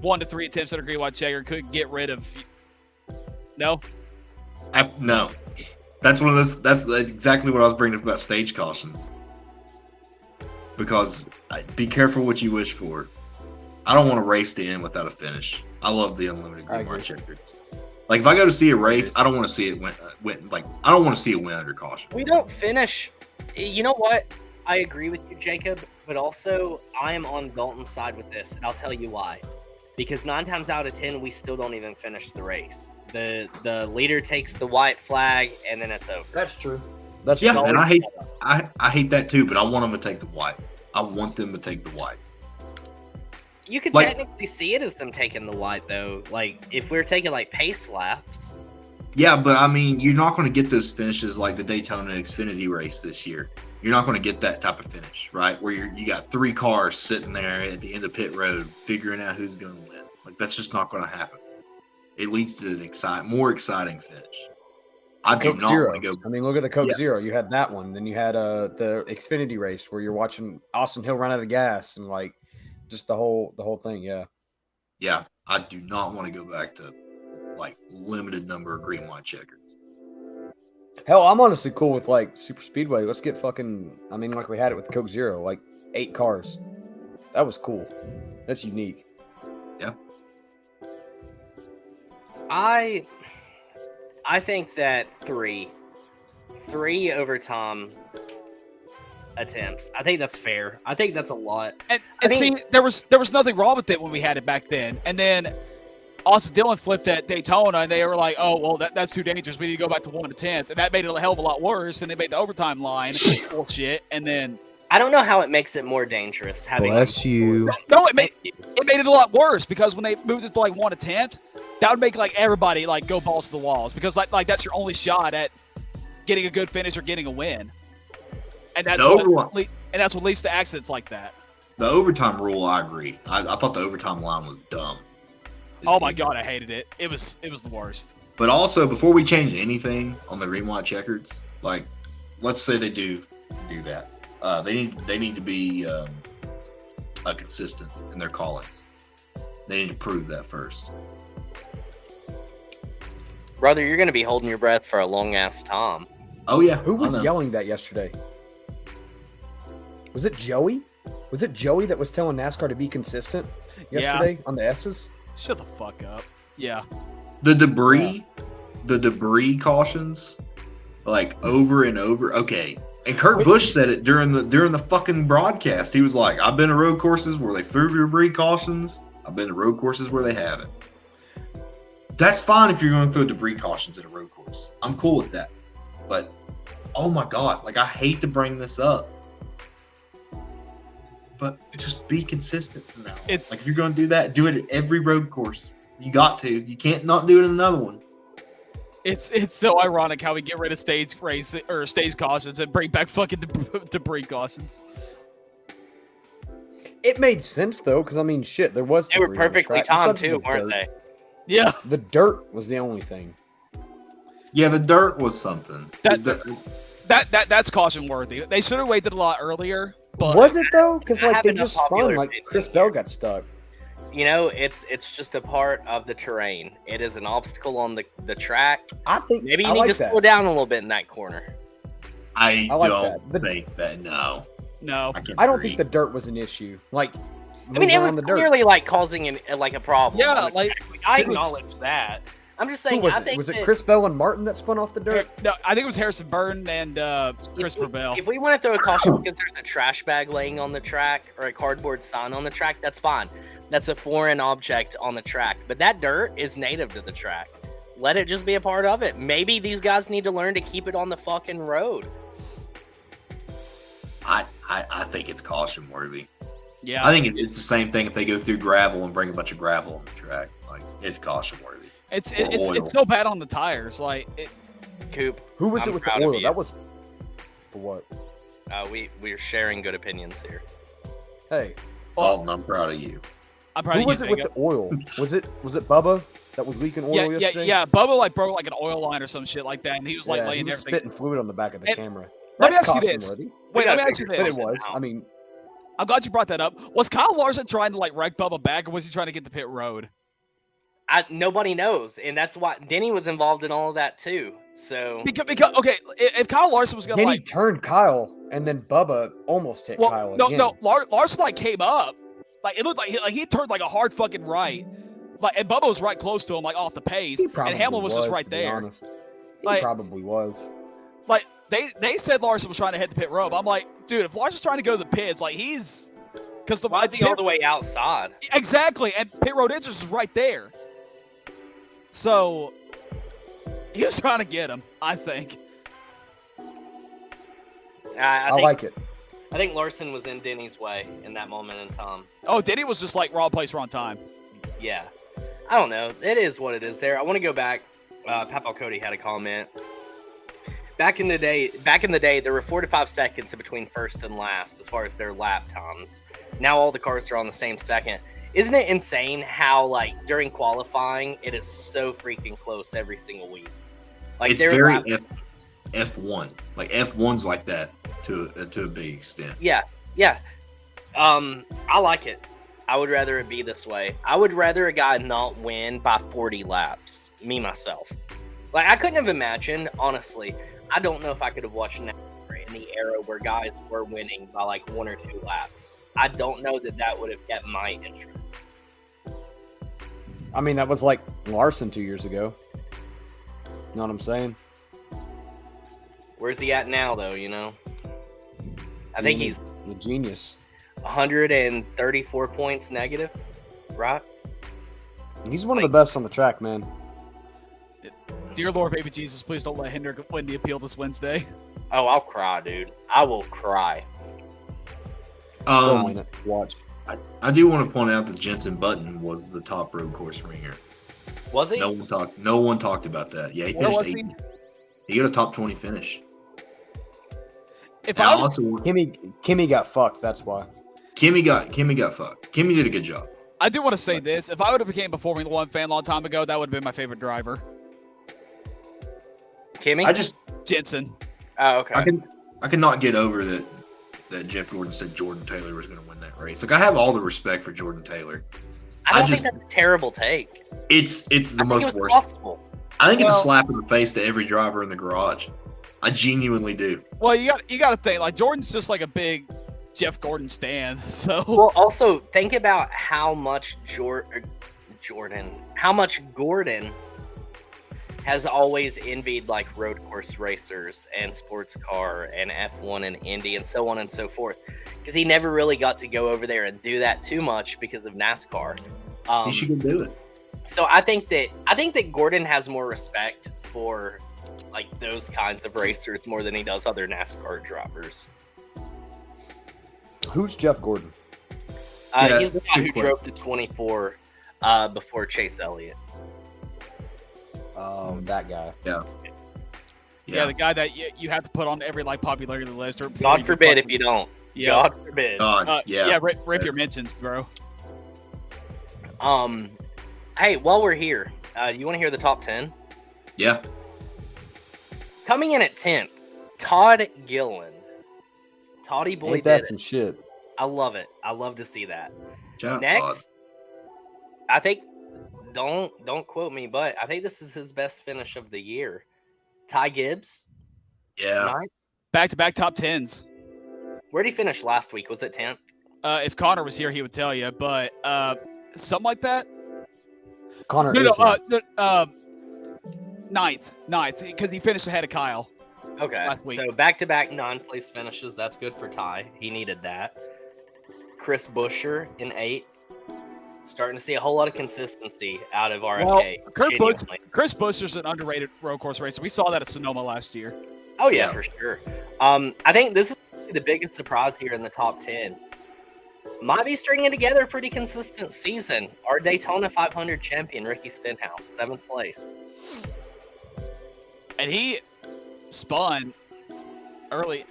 1 to 3 attempts at a green, white checker could get rid of? No. No. That's one of those. That's exactly what I was bringing up about stage cautions. Because be careful what you wish for. I don't want to race to end without a finish. I love the unlimited green, white checkers. Like, if I go to see a race, I don't want to see it win. I don't want to see it win under caution. We don't finish. You know what? I agree with you, Jacob, but also I am on Dalton's side with this, and I'll tell you why. Because 9 times out of 10, we still don't even finish the race. The leader takes the white flag, and then it's over. That's true. And I hate that too, but I want them to take the white. I want them to take the white. You could technically see it as them taking the white, though. Like, if we're taking, like, pace laps. Yeah, but, I mean, you're not going to get those finishes like the Daytona Xfinity race this year. You're not going to get that type of finish, right? Where you got 3 cars sitting there at the end of pit road figuring out who's going to win. Like, that's just not going to happen. It leads to an more exciting finish. I do Coke not Zero. want to go. I mean, look at the Coke Zero. You had that one. Then you had the Xfinity race where you're watching Austin Hill run out of gas and, like, just the whole thing. Yeah, I do not want to go back to, like, limited number of green, white checkers. Hell, I'm honestly cool with, like, super speedway. Let's get like we had it with Coke Zero, like 8 cars. That was cool. That's unique. Yeah. I think that 3 overtime attempts. I think that's fair. I think that's a lot. And see, there was nothing wrong with it when we had it back then. And then Austin Dillon flipped at Daytona, and they were like, "Oh, well, that's too dangerous. We need to go back to 1 to 10." And that made it a hell of a lot worse. And they made the overtime line bullshit. And then I don't know how it makes it more dangerous. Bless you. No, it made it a lot worse, because when they moved it to like 1 to 10, that would make like everybody like go balls to the walls, because like that's your only shot at getting a good finish or getting a win. And that's what leads to accidents like that. The overtime rule, I agree. I thought the overtime line was dumb. Oh my god, I hated it. It was the worst. But also, before we change anything on the green white checkers, like, let's say they do that, they need to be consistent in their callings. They need to prove that first. Brother, you're going to be holding your breath for a long ass time. Oh yeah. Who was yelling that yesterday? Was it Joey? Was it Joey that was telling NASCAR to be consistent yesterday on the S's? Shut the fuck up. Yeah. The debris cautions, like over and over. Okay. And Kurt Busch said it during the fucking broadcast. He was like, I've been to road courses where they threw debris cautions. I've been to road courses where they haven't. That's fine if you're going to throw debris cautions at a road course. I'm cool with that. But, oh my God, like, I hate to bring this up. But just be consistent from now. Like, if you're going to do that, do it at every road course. You got to. You can't not do it in another one. It's so ironic how we get rid of stage cautions and bring back fucking debris cautions. It made sense though, because I mean, shit, there was. They were perfectly timed too, weren't they? Yeah. The dirt was the only thing. Yeah, the dirt was something. That's caution worthy. They should have waited a lot earlier. But was it though? Because like they just spun, like Chris Bell got stuck. You know, it's just a part of the terrain. It is an obstacle on the track. I think maybe you need to slow down a little bit in that corner. I like don't think that. No. I don't think the dirt was an issue. Like, I mean, it was clearly like causing a problem. Yeah, I acknowledge that. I'm just saying. Was it Chris Bell and Martin that spun off the dirt? No, I think it was Harrison Burton and Christopher Bell. If we want to throw a caution because there's a trash bag laying on the track or a cardboard sign on the track, that's fine. That's a foreign object on the track. But that dirt is native to the track. Let it just be a part of it. Maybe these guys need to learn to keep it on the fucking road. I think it's caution worthy. Yeah. I think it's the same thing if they go through gravel and bring a bunch of gravel on the track. Like, it's caution worthy. It's so bad on the tires. Like, Coop. Who was it with the oil? That was for what? We're sharing good opinions here. Hey. Alton, I'm proud of you. I'm proud of you. Who was it with the oil? Was it Bubba that was leaking oil yesterday? Yeah. Bubba like broke like an oil line or some shit like that, and he was like laying he was everything. spitting fluid on the back of the camera. Let me That's ask you this. caution-worthy. Wait, let me ask you But this. it was. I mean, I'm glad you brought that up. Was Kyle Larson trying to like wreck Bubba back, or was he trying to get the pit road? Nobody knows, and that's why Denny was involved in all of that too. So because okay, if Kyle Larson was gonna Denny turned Kyle, and then Bubba almost hit Kyle again. No, Larson like came up, like it looked like he turned like a hard fucking right, like and Bubba was right close to him, like off the pace, and Hamlin was just right there. He probably was. Like they said Larson was trying to hit the pit road. I'm like, dude, if Larson's trying to go to the pits, like he's because why is he all the way outside? Exactly, and pit road entrance is right there. So he was trying to get him, I think. I like it. I think Larson was in Denny's way in that moment in time. Oh, Denny was just like wrong place, wrong time. Yeah. I don't know. It is what it is there. I want to go back. Papal Cody had a comment. Back in the day, there were 4 to 5 seconds in between first and last as far as their lap times. Now all the cars are on the same second. Isn't it insane how, like, during qualifying, it is so freaking close every single week? Like, it's very F1. Like, F1's like that to a big extent. Yeah. I like it. I would rather it be this way. I would rather a guy not win by 40 laps. Me, myself. Like, I couldn't have imagined, honestly, I don't know if I could have watched NASCAR in the era where guys were winning by like 1 or 2 laps. I don't know that would have kept my interest. I mean, that was like Larson 2 years ago. You know what I'm saying? Where's he at now, though, you know? I think he's a genius. 134 points negative, right? He's one of the best on the track, man. Dear Lord, baby Jesus, please don't let Hendrick win the appeal this Wednesday. Oh, I'll cry, dude. I will cry. Watch. I do want to point out that Jensen Button was the top road course ringer. Was he? No one talked about that. Yeah, he finished 8th. He got a top 20 finish. If Kimmy got fucked, that's why. Kimmy got fucked. Kimmy did a good job. I do want to say this. If I would have became a Formula One fan a long time ago, that would have been my favorite driver. Kimmy? Jensen. Oh, okay. I could not get over that Jeff Gordon said Jordan Taylor was going to win that race. Like, I have all the respect for Jordan Taylor. I don't think that's a terrible take. It's the most worst. Possible. I think it's a slap in the face to every driver in the garage. I genuinely do. Well, you got to think like Jordan's just like a big Jeff Gordon stan. So well, also think about how much Gordon has always envied like road course racers and sports car and F1 and Indy and so on and so forth, because he never really got to go over there and do that too much because of NASCAR. He should do it. So I think that Gordon has more respect for like those kinds of racers more than he does other NASCAR drivers. Who's Jeff Gordon? He's the guy who drove the 24 before Chase Elliott. That guy. Yeah, the guy that you have to put on every like popularity list. Or God forbid if you don't. Yeah. God forbid. Rip your mentions, bro. Hey, while we're here, you want to hear the top 10? Yeah. Coming in at 10th, Todd Gilliland. Toddy boy Ain't that did some it. shit? I love it. I love to see that. Shout out Next, I think, don't quote me, but I think this is his best finish of the year. Ty Gibbs. Yeah. Ninth. Back-to-back top 10s. Where'd he finish last week? Was it 10th? If Connor was here, he would tell you, but something like that. Connor ninth, because he finished ahead of Kyle. Okay, so back-to-back non-place finishes. That's good for Ty. He needed that. Chris Buescher in 8th. Starting to see a whole lot of consistency out of RFK. Well, Chris Buescher's an underrated road course racer. We saw that at Sonoma last year. Oh, yeah, for sure. I think this is the biggest surprise here in the top 10. Might be stringing together a pretty consistent season. Our Daytona 500 champion, Ricky Stenhouse, 7th place. And he spun early.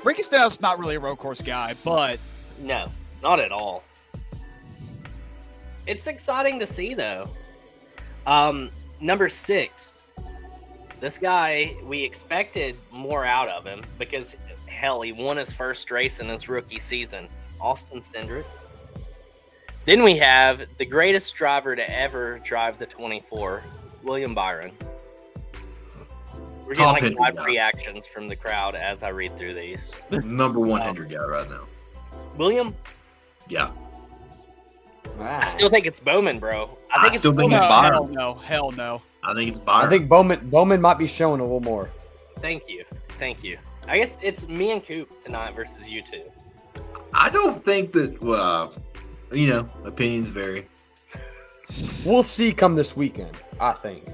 Ricky Stenhouse is not really a road course guy, but... No, not at all. It's exciting to see, though. Number 6. This guy, we expected more out of him because, hell, he won his first race in his rookie season. Austin Cindric. Then we have the greatest driver to ever drive the 24, William Byron. We're getting like 5 reactions from the crowd as I read through these. Number 100 guy right now. William? Yeah. I still think it's Bowman, bro. I think it's Byron. Hell no. I think it's Byron. I think Bowman might be showing a little more. Thank you. I guess it's me and Coop tonight versus you two. I don't think that, opinions vary. We'll see come this weekend, I think.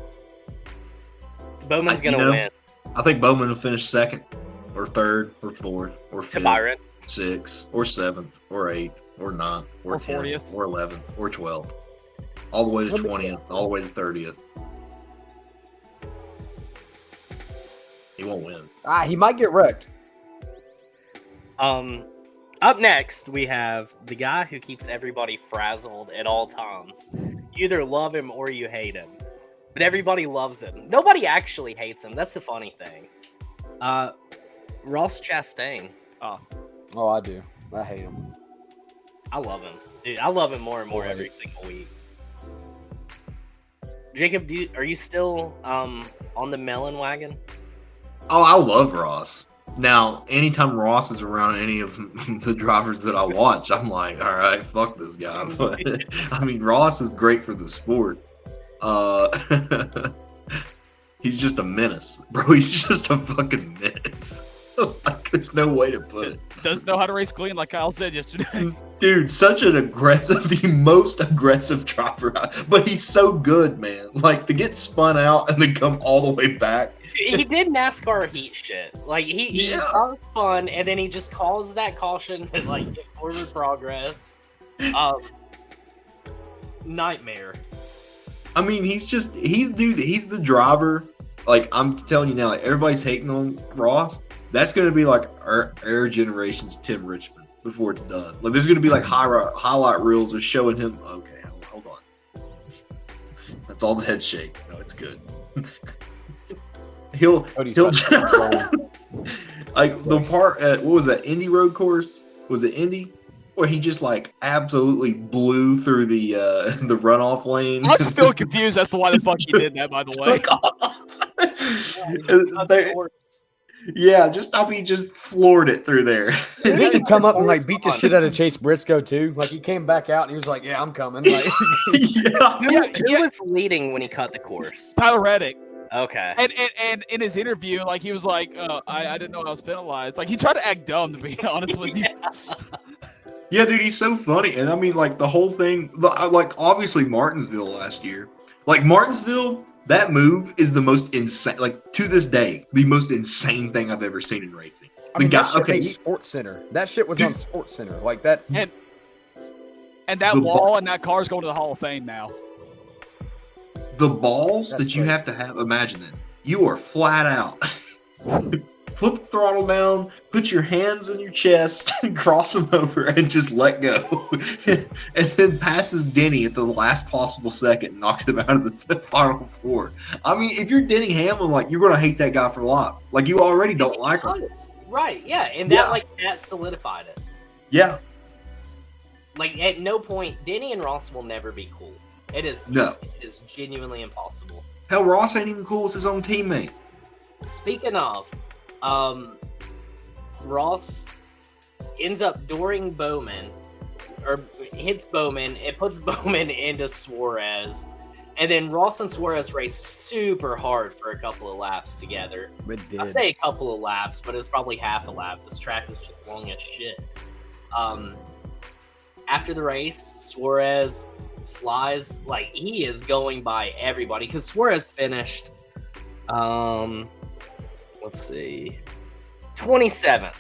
Bowman's going to win. I think Bowman will finish 2nd or 3rd or 4th or 5th. To Byron. 6th or 7th or 8th or 9th or 10th 40th. or 11th or 12th. All the way to 20th, all the way to 30th. He won't win. He might get wrecked. Up next, we have the guy who keeps everybody frazzled at all times. You either love him or you hate him. But everybody loves him. Nobody actually hates him. That's the funny thing. Ross Chastain. Oh, I do. I hate him. I love him. Dude, I love him more and more every single week. Jacob, are you still on the melon wagon? Oh, I love Ross. Now, anytime Ross is around any of the drivers that I watch, I'm like, all right, fuck this guy. But I mean, Ross is great for the sport. He's just a menace, bro. He's just a fucking menace. Like, there's no way to put it. Doesn't know how to race clean, like Kyle said yesterday. Dude, such an aggressive, the most aggressive driver. But he's so good, man. Like, to get spun out and then come all the way back. He did NASCAR heat shit. Like, he was fun, and then he just calls that caution to, like, get forward progress. Nightmare. I mean, he's the driver. Like, I'm telling you now, like, everybody's hating on Ross. That's going to be like our generation's Tim Richmond. before it's done. Like there's gonna be like highlight reels of showing him. Okay, hold on. That's all the head shake. No, it's good. he'll like the part at what was that Indy road course? Was it Indy? Where he just like absolutely blew through the runoff lane. I'm still confused as to why the fuck he did that, by the way. Yeah, just how he just floored it through there. Didn't he come up and like beat the shit out of Chase Briscoe too? Like he came back out and he was like, "Yeah, I'm coming." Like, Who was leading when he cut the course? Tyler Reddick. Okay. And in his interview, like he was like, I didn't know I was penalized. Like he tried to act dumb, to be honest with you. Yeah, dude, he's so funny. And I mean, like the whole thing, like obviously Martinsville last year, like Martinsville, that move is the most insane, like to this day, the most insane thing I've ever seen in racing. I mean, that shit made Sports Center. That shit was on Sports Center. Like that's and that wall and that car's going to the Hall of Fame now. The balls that you have to have, imagine this. You are flat out. Put the throttle down, put your hands in your chest, cross them over, and just let go. And then passes Denny at the last possible second and knocks him out of the final four. I mean, if you're Denny Hamlin, like, you're going to hate that guy for life. Like, you already don't like him. Right, yeah. And that, that solidified it. Yeah. Like, at no point, Denny and Ross will never be cool. It is genuinely impossible. Hell, Ross ain't even cool with his own teammate. Speaking of, Ross ends up dooring Bowman, or hits Bowman. It puts Bowman into Suarez, and then Ross and Suarez race super hard for a couple of laps together. I say a couple of laps, but it was probably half a lap. This track is just long as shit. After the race, Suarez flies, like he is going by everybody because Suarez finished let's see, 27th.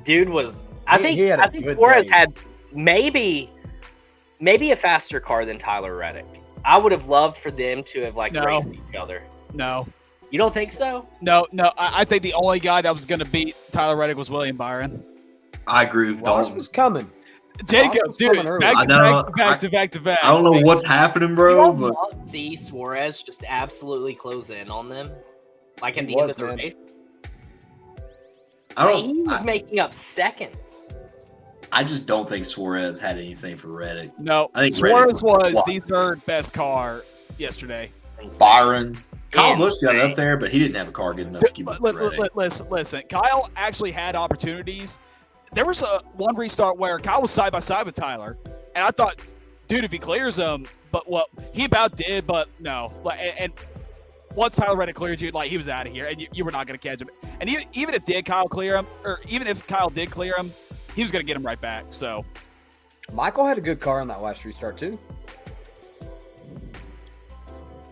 Dude was I think Suarez had maybe a faster car than Tyler Reddick. I would have loved for them to have raced each other. No. You don't think so? No. I think the only guy that was going to beat Tyler Reddick was William Byron. I agree with Ross Dalton. was coming. Jacob, dude, back to back. I don't know what's happening, bro. You but see Suarez just absolutely close in on them, like at the end of the race. He was making up seconds. I just don't think Suarez had anything for Reddick. No, I think Suarez was the third best car yesterday. Byron. Kyle Busch got up there, but he didn't have a car good enough to keep up with Reddick. Listen, Kyle actually had opportunities. There was one restart where Kyle was side by side with Tyler, and I thought, dude, if he clears him, but he about did, but no. And once Tyler Reddick cleared you, he was out of here, and you were not going to catch him. And even if Kyle clear him, or even if Kyle did clear him, he was going to get him right back. So Michael had a good car on that last restart too.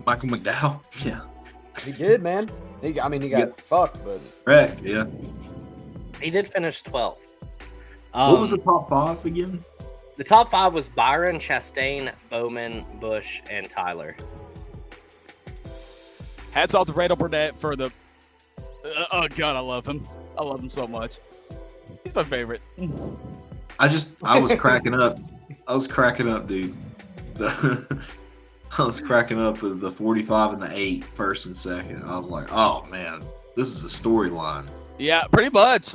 Michael McDowell, yeah, he did, man. He got fucked, but correct, yeah. He did finish 12th. What was the top five again? The top five was Byron, Chastain, Bowman, Busch, and Tyler. Hats off to Randall Burnett for the. Oh God, I love him. I love him so much. He's my favorite. I was cracking up. I was cracking up, dude. I was cracking up with the 45 and the 8, first and second. I was like, oh man, this is a storyline. Yeah, pretty much.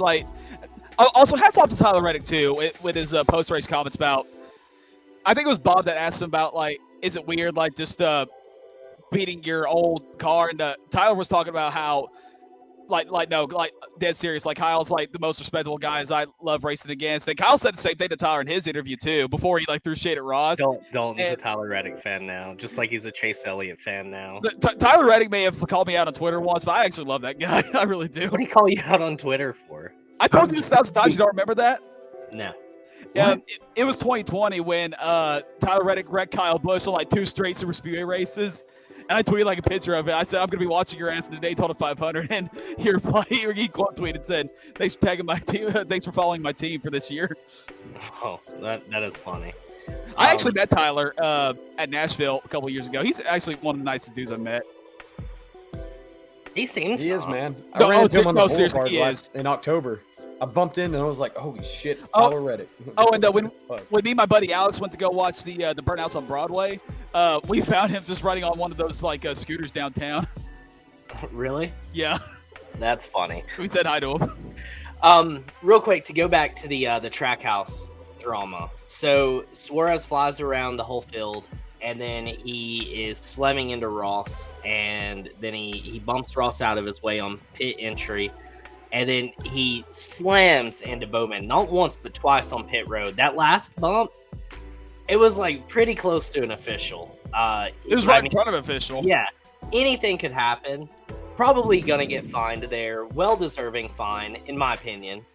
Also, hats off to Tyler Reddick too with his post-race comments about. I think it was Bob that asked him about is it weird just beating your old car? And Tyler was talking about how dead serious. Kyle's the most respectable guys I love racing against. And Kyle said the same thing to Tyler in his interview too before he threw shade at Ross. Dalton's a Tyler Reddick fan now, just like he's a Chase Elliott fan now. Tyler Reddick may have called me out on Twitter once, but I actually love that guy. I really do. What did he call you out on Twitter for? I told you this 1,000 times. You don't remember that? No. Yeah, it was 2020 when Tyler Reddick wrecked Kyle Busch on 2 straight Super Speedway races. And I tweeted a picture of it. I said, I'm going to be watching your ass in the Daytona 500. And he quote tweeted, said, thanks for tagging my team. Thanks for following my team for this year. Oh, that is funny. I actually met Tyler at Nashville a couple years ago. He's actually one of the nicest dudes I've met. He seems he is, man. No, I ran into him on the seriously, boulevard in October. I bumped in and I was like, holy shit, it's Tyler Reddick. Oh, and when me and my buddy Alex went to go watch the Burnouts on Broadway, we found him just riding on one of those like scooters downtown. Really? Yeah. That's funny. We said hi to him. Real quick, to go back to the Trackhouse drama. So Suarez flies around the whole field, and then he is slamming into Ross, and then he bumps Ross out of his way on pit entry, and then he slams into Bowman, not once but twice on pit road. That last bump, it was like pretty close to an official. It was right in front of an official. Yeah, anything could happen. Probably gonna get fined there. Well-deserving fine, in my opinion.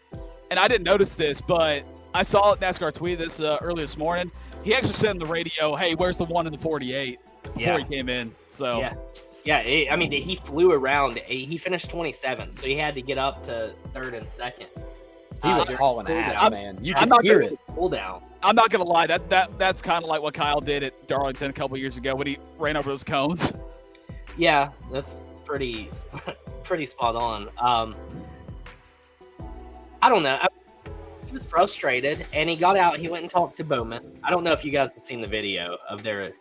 And I didn't notice this, but I saw NASCAR tweet this early this morning. He actually said on the radio, "Hey, where's the 1 in the 48?" before he came in. So yeah. I mean, he flew around. He finished 27th, so he had to get up to 3rd and 2nd. He was hauling ass, man. You can hear it. Pull down. I'm not gonna lie. That's kind of like what Kyle did at Darlington a couple years ago when he ran over those cones. Yeah, that's pretty spot on. I don't know. He was frustrated, and he got out. He went and talked to Bowman. I don't know if you guys have seen the video of their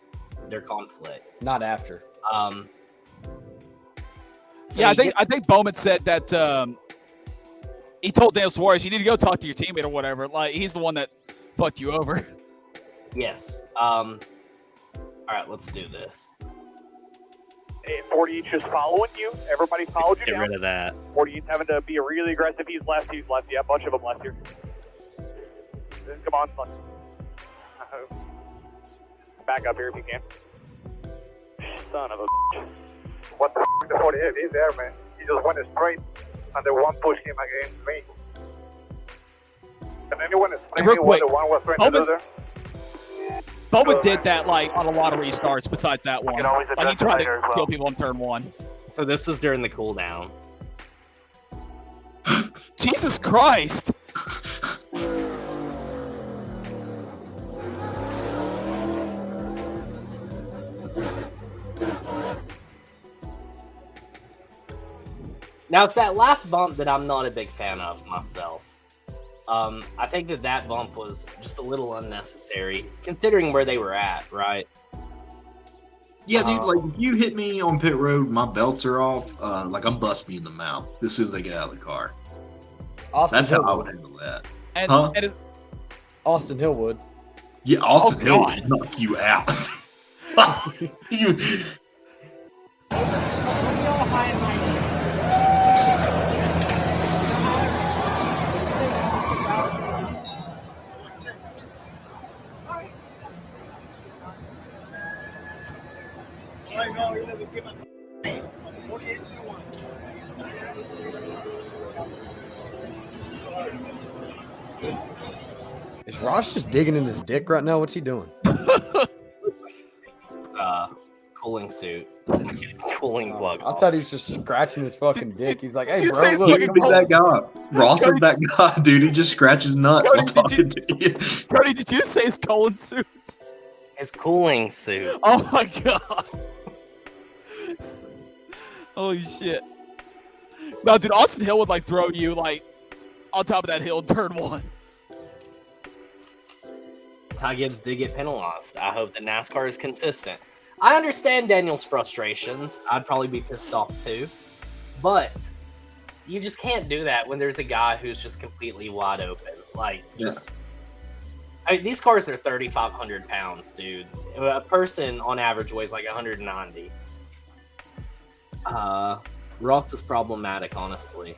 conflict. Not after. So yeah, I think Bowman said that he told Daniel Suarez, "You need to go talk to your teammate or whatever." Like he's the one that fucked you over. Yes. All right, let's do this. Hey, 48 just following you. Everybody followed you Get down. rid of that. 48's having to be really aggressive. He's left. Yeah, a bunch of them left here. Come on. Back up here if you can. Son of a bitch. What the f*** the 48? He's there, man. He just went straight, and the one pushed him against me. Can anyone explain Real me what quick, the one was trying to do there? Bowman did that like on a lot of restarts besides that one. Like he tried to kill people on turn 1. So this was during the cooldown. Jesus Christ! Now, it's that last bump that I'm not a big fan of myself. I think that bump was just a little unnecessary, considering where they were at, right? Yeah, dude, like, if you hit me on pit road, my belts are off, like, I'm busting you in the mouth as soon as I get out of the car. That's how I would handle that. And Austin Hill would. Yeah, Austin Hill would knock you out. Is Ross just digging in his dick right now? What's he doing? It's cooling suit. It's cooling plug. I thought he was just scratching his fucking dick. He's like, hey, you bro, say look, fucking come on. That guy. Ross is that guy, dude. He just scratches nuts while talking to you. Cody, did you say his cooling suit? His cooling suit. Oh my god. Holy shit. No, dude, Austin Hill would like throw you like on top of that hill in turn 1. Ty Gibbs did get penalized. I hope that NASCAR is consistent. I understand Daniel's frustrations. I'd probably be pissed off too. But you just can't do that when there's a guy who's just completely wide open. Like, just... I mean, these cars are 3,500 pounds, dude. A person on average weighs like 190. Ross is problematic, honestly.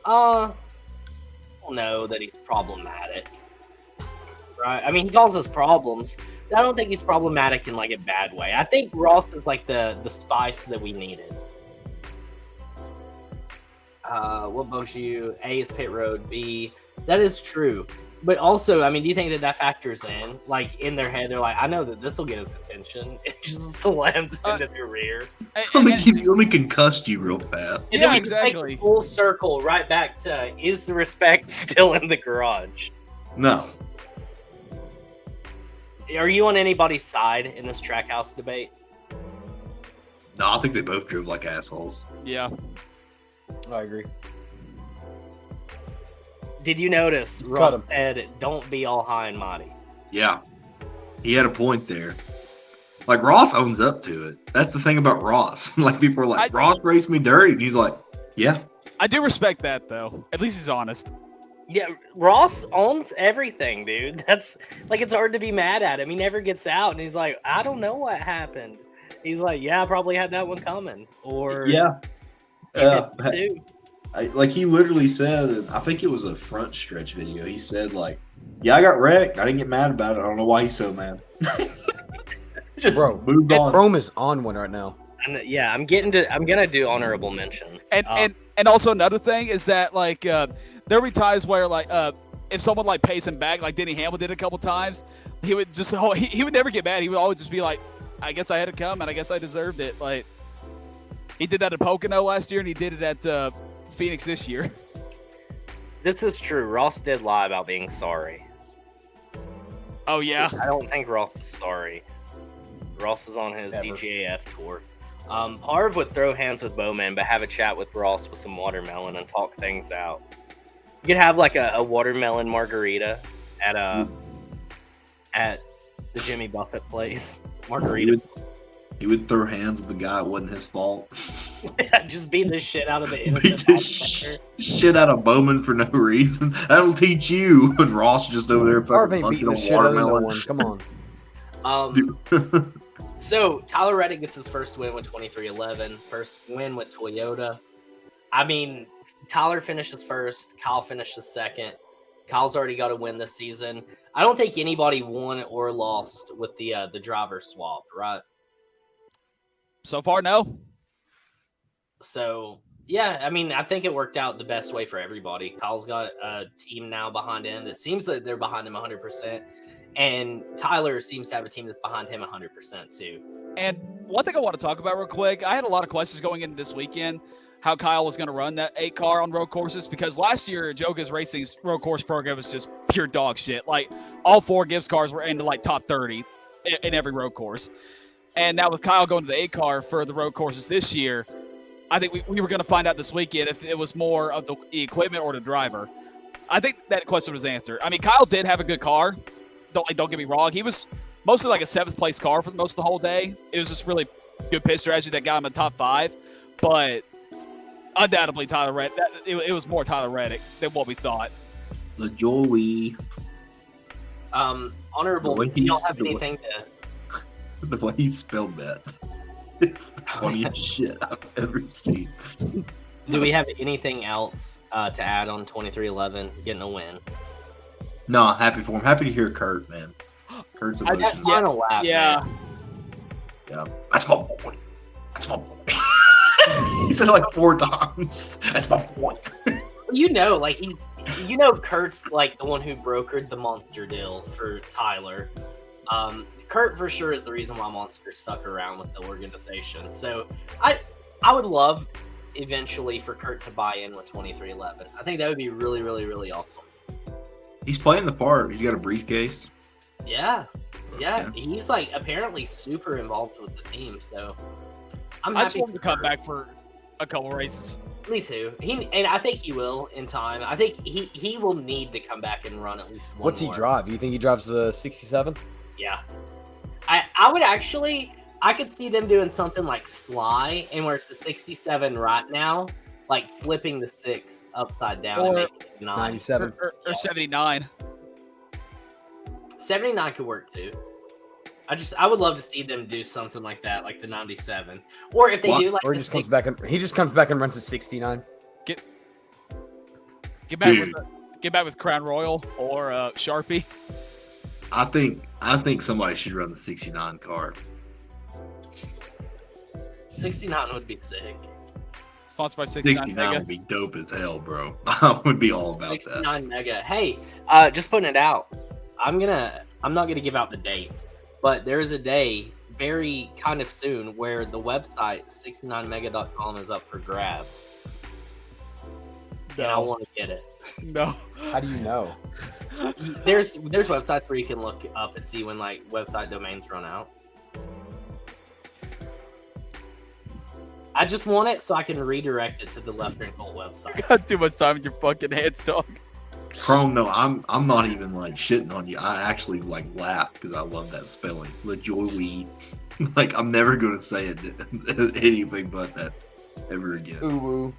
I don't know that he's problematic. Right? I mean, he causes problems. But I don't think he's problematic in like a bad way. I think Ross is like the spice that we needed. What boats you? A is pit road. B, that is true. But also, I mean, do you think that factors in? Like, in their head, they're like, I know that this will get his attention. It just slams into the rear. Let me concuss you real fast. And then we take full circle right back to, is the respect still in the garage? No. Are you on anybody's side in this Trackhouse debate? No, I think they both drove like assholes. Yeah. I agree. Did you notice Ross said, "Don't be all high and mighty"? Yeah, he had a point there. Like Ross owns up to it. That's the thing about Ross. Like people are like, Ross raced me dirty, and he's like, yeah. I do respect that though. At least he's honest. Yeah, Ross owns everything, dude. That's like it's hard to be mad at him. He never gets out, and he's like, I don't know what happened. He's like, yeah, I probably had that one coming. Or yeah, too. Like he literally said, I think it was a front stretch video. He said like, yeah, I got wrecked. I didn't get mad about it. I don't know why he's so mad. Bro, move on. Rome is on one right now. And yeah, I'm gonna do honorable mentions. And also another thing is that like there'll be times where like if someone like pays him back, like Denny Hamlin did a couple times, he would just he would never get mad. He would always just be like, I guess I had to come and I guess I deserved it. Like he did that at Pocono last year and he did it at Phoenix this year. This is true. Ross did lie about being sorry. Oh yeah. I don't think Ross is sorry. Ross is on his DGAF tour. Harv would throw hands with Bowman, but have a chat with Ross with some watermelon and talk things out. You could have like a watermelon margarita at the Jimmy Buffett place. Margarita. He would throw hands with the guy. It wasn't his fault. Just beat the shit out of the innocent. Beat the shit out of Bowman for no reason. That'll teach you. And Ross just over there fucking punching a watermelon. Come on. So Tyler Reddick gets his first win with 2311, first win with Toyota. I mean, Tyler finishes first, Kyle finishes second. Kyle's already got a win this season. I don't think anybody won or lost with the driver swap, right? So far, no. So yeah, I mean, I think it worked out the best way for everybody. Kyle's got a team now behind him that seems like they're behind him 100%. And Tyler seems to have a team that's behind him 100% too. And one thing I want to talk about real quick, I had a lot of questions going into this weekend, how Kyle was going to run that 8 car on road courses, because last year Joga's Racing's road course program was just pure dog shit. Like all 4 Gibbs cars were into like top 30 in every road course. And now with Kyle going to the 8 car for the road courses this year, I think we were going to find out this weekend if it was more of the equipment or the driver. I think that question was answered. I mean, Kyle did have a good car. Don't get me wrong. He was mostly like a 7th place car for most of the whole day. It was just really good pit strategy that got him in the top 5. But undoubtedly, Tyler Reddick. It was more Tyler Reddick than what we thought. The Joey. Honorable. Do you have anything to? The way he spelled that. It's the funniest shit I've ever seen. Do we have anything else to add on 2311 getting a win? No, happy for him. Happy to hear Kurt, man. Kurt's emotions. Yeah. Yeah. That's my boy. That's my boy. He said it like 4 times. That's my boy. Kurt's like the one who brokered the Monster deal for Tyler. Kurt for sure is the reason why Monster stuck around with the organization. So I would love eventually for Kurt to buy in with 2311. I think that would be really, really, really awesome. He's playing the part. He's got a briefcase. Yeah. He's like apparently super involved with the team. So I just want him to come back for a couple races. Me too. And I think he will in time. I think he will need to come back and run at least one. What's he drive? You think he drives the 67? Yeah. I would actually, I could see them doing something like Sly, and where it's the 67 right now, like flipping the 6 upside down and making it 9. 97. Or 79. 79 could work too. I would love to see them do something like that, like the 97. Or if they do like or he just comes back and runs the 69. Get back with Crown Royal or Sharpie. I think somebody should run the 69 car. 69 would be sick. Sponsored by 69 Mega. Would be dope as hell, bro. I would be all about 69 Mega. Hey, just putting it out. I'm not gonna give out the date, but there is a day very kind of soon where the website 69mega.com is up for grabs. No. And I want to get it. No. How do you know? There's websites where you can look up and see when like website domains run out. I just want it so I can redirect it to the Left Turn Colt website. Got too much time in your fucking hands, dog. Chrome, no, I'm not even like shitting on you. I actually like laugh because I love that spelling. LaJoy. Like I'm never gonna say it anything but that ever again. Ooh.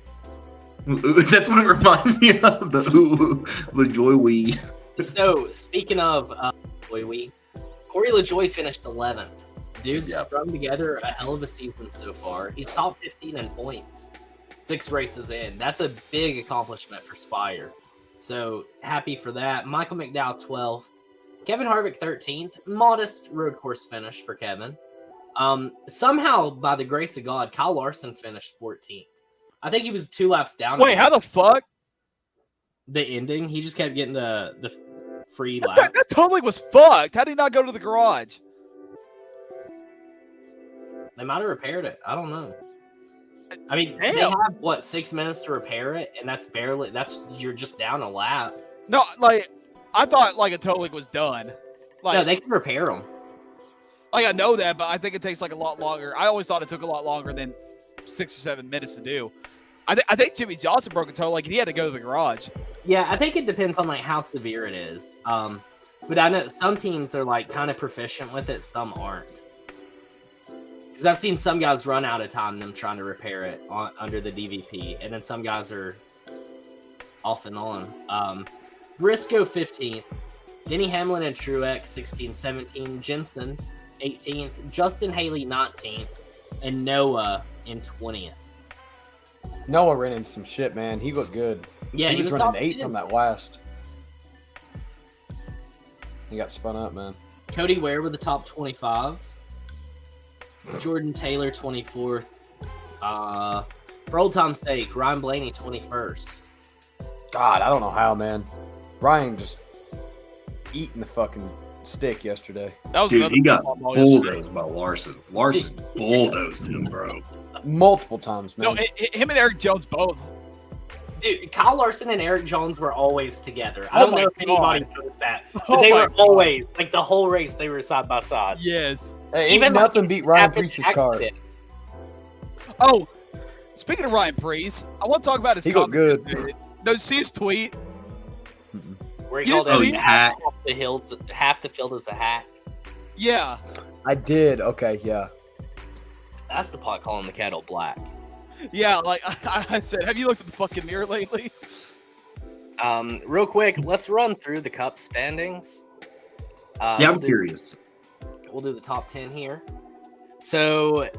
That's what it reminds me of. The ooh, LaJoy. So speaking of LaJoy, Corey LaJoy finished 11th. Dude's strung together a hell of a season so far. He's top 15 in points, 6 races in. That's a big accomplishment for Spire. So happy for that. Michael McDowell 12th. Kevin Harvick 13th. Modest road course finish for Kevin. Somehow, by the grace of God, Kyle Larson finished 14th. I think he was 2 laps down. Wait, how the fuck? The ending, he just kept getting the free lap. That totally was fucked. How did he not go to the garage? They might have repaired it. I don't know. I mean, they Damn. have what 6 minutes to repair it, and that's you're just down a lap. No, like I thought like a tow leak was done. Like, No, they can repair them. Like I know that, but I think it takes like a lot longer. I always thought it took a lot longer than 6 or 7 minutes to do. I think Jimmy Johnson broke a toe. Like he had to go to the garage. Yeah, I think it depends on like how severe it is. But I know some teams are like kind of proficient with it, some aren't. Because I've seen some guys run out of time them trying to repair it under the DVP, and then some guys are off and on. Briscoe 15th, Denny Hamlin and Truex 16, 17, Jensen 18th, Justin Haley 19th, and Noah in 20th. Noah ran in some shit, man. He looked good. Yeah, he was running top 8th 10. on that last. He got spun up, man. Cody Ware with the top 25. Jordan Taylor 24th. For old time's sake, Ryan Blaney 21st. God, I don't know how, man. Ryan just eating the fucking stick yesterday. That was Dude, he got bulldozed by Larson. Larson bulldozed him, bro. Multiple times, man. No, him and Eric Jones both. Dude, Kyle Larson and Eric Jones were always together. I Oh don't know if my God. anybody noticed that. But Oh they my were always, like the whole race, they were side by side. Yes. Hey, Even ain't nothing like, beat Ryan happened Priest's car. accident. Oh, speaking of Ryan Priest, I want to talk about his He looked good. No, see his tweet? Where he You called didn't see every it? half the field as a hack. Yeah. I did. Okay, yeah. That's the pot calling the kettle black. Yeah, like I said, have you looked at the fucking mirror lately? Real quick, let's run through the cup standings. Yeah, I'm curious. We'll do the top 10 here. So,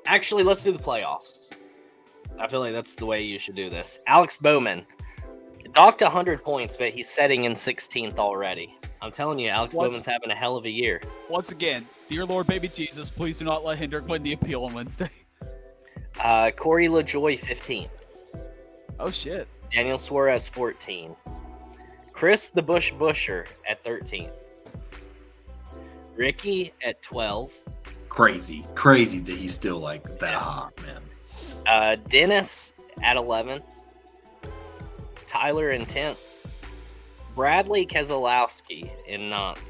actually, let's do the playoffs. I feel like that's the way you should do this. Alex Bowman docked 100 points, but he's setting in 16th already. I'm telling you, Alex Bowman's having a hell of a year. Once again, dear Lord, baby Jesus, please do not let Hendrick win the appeal on Wednesday. Corey LaJoy 15th. Oh shit. Daniel Suarez 14. Chris the Bush Busher at 13th. Ricky at 12. Crazy that he's still like that hot, man. Dennis at 11. Tyler in 10th. Bradley Keselowski in 9th.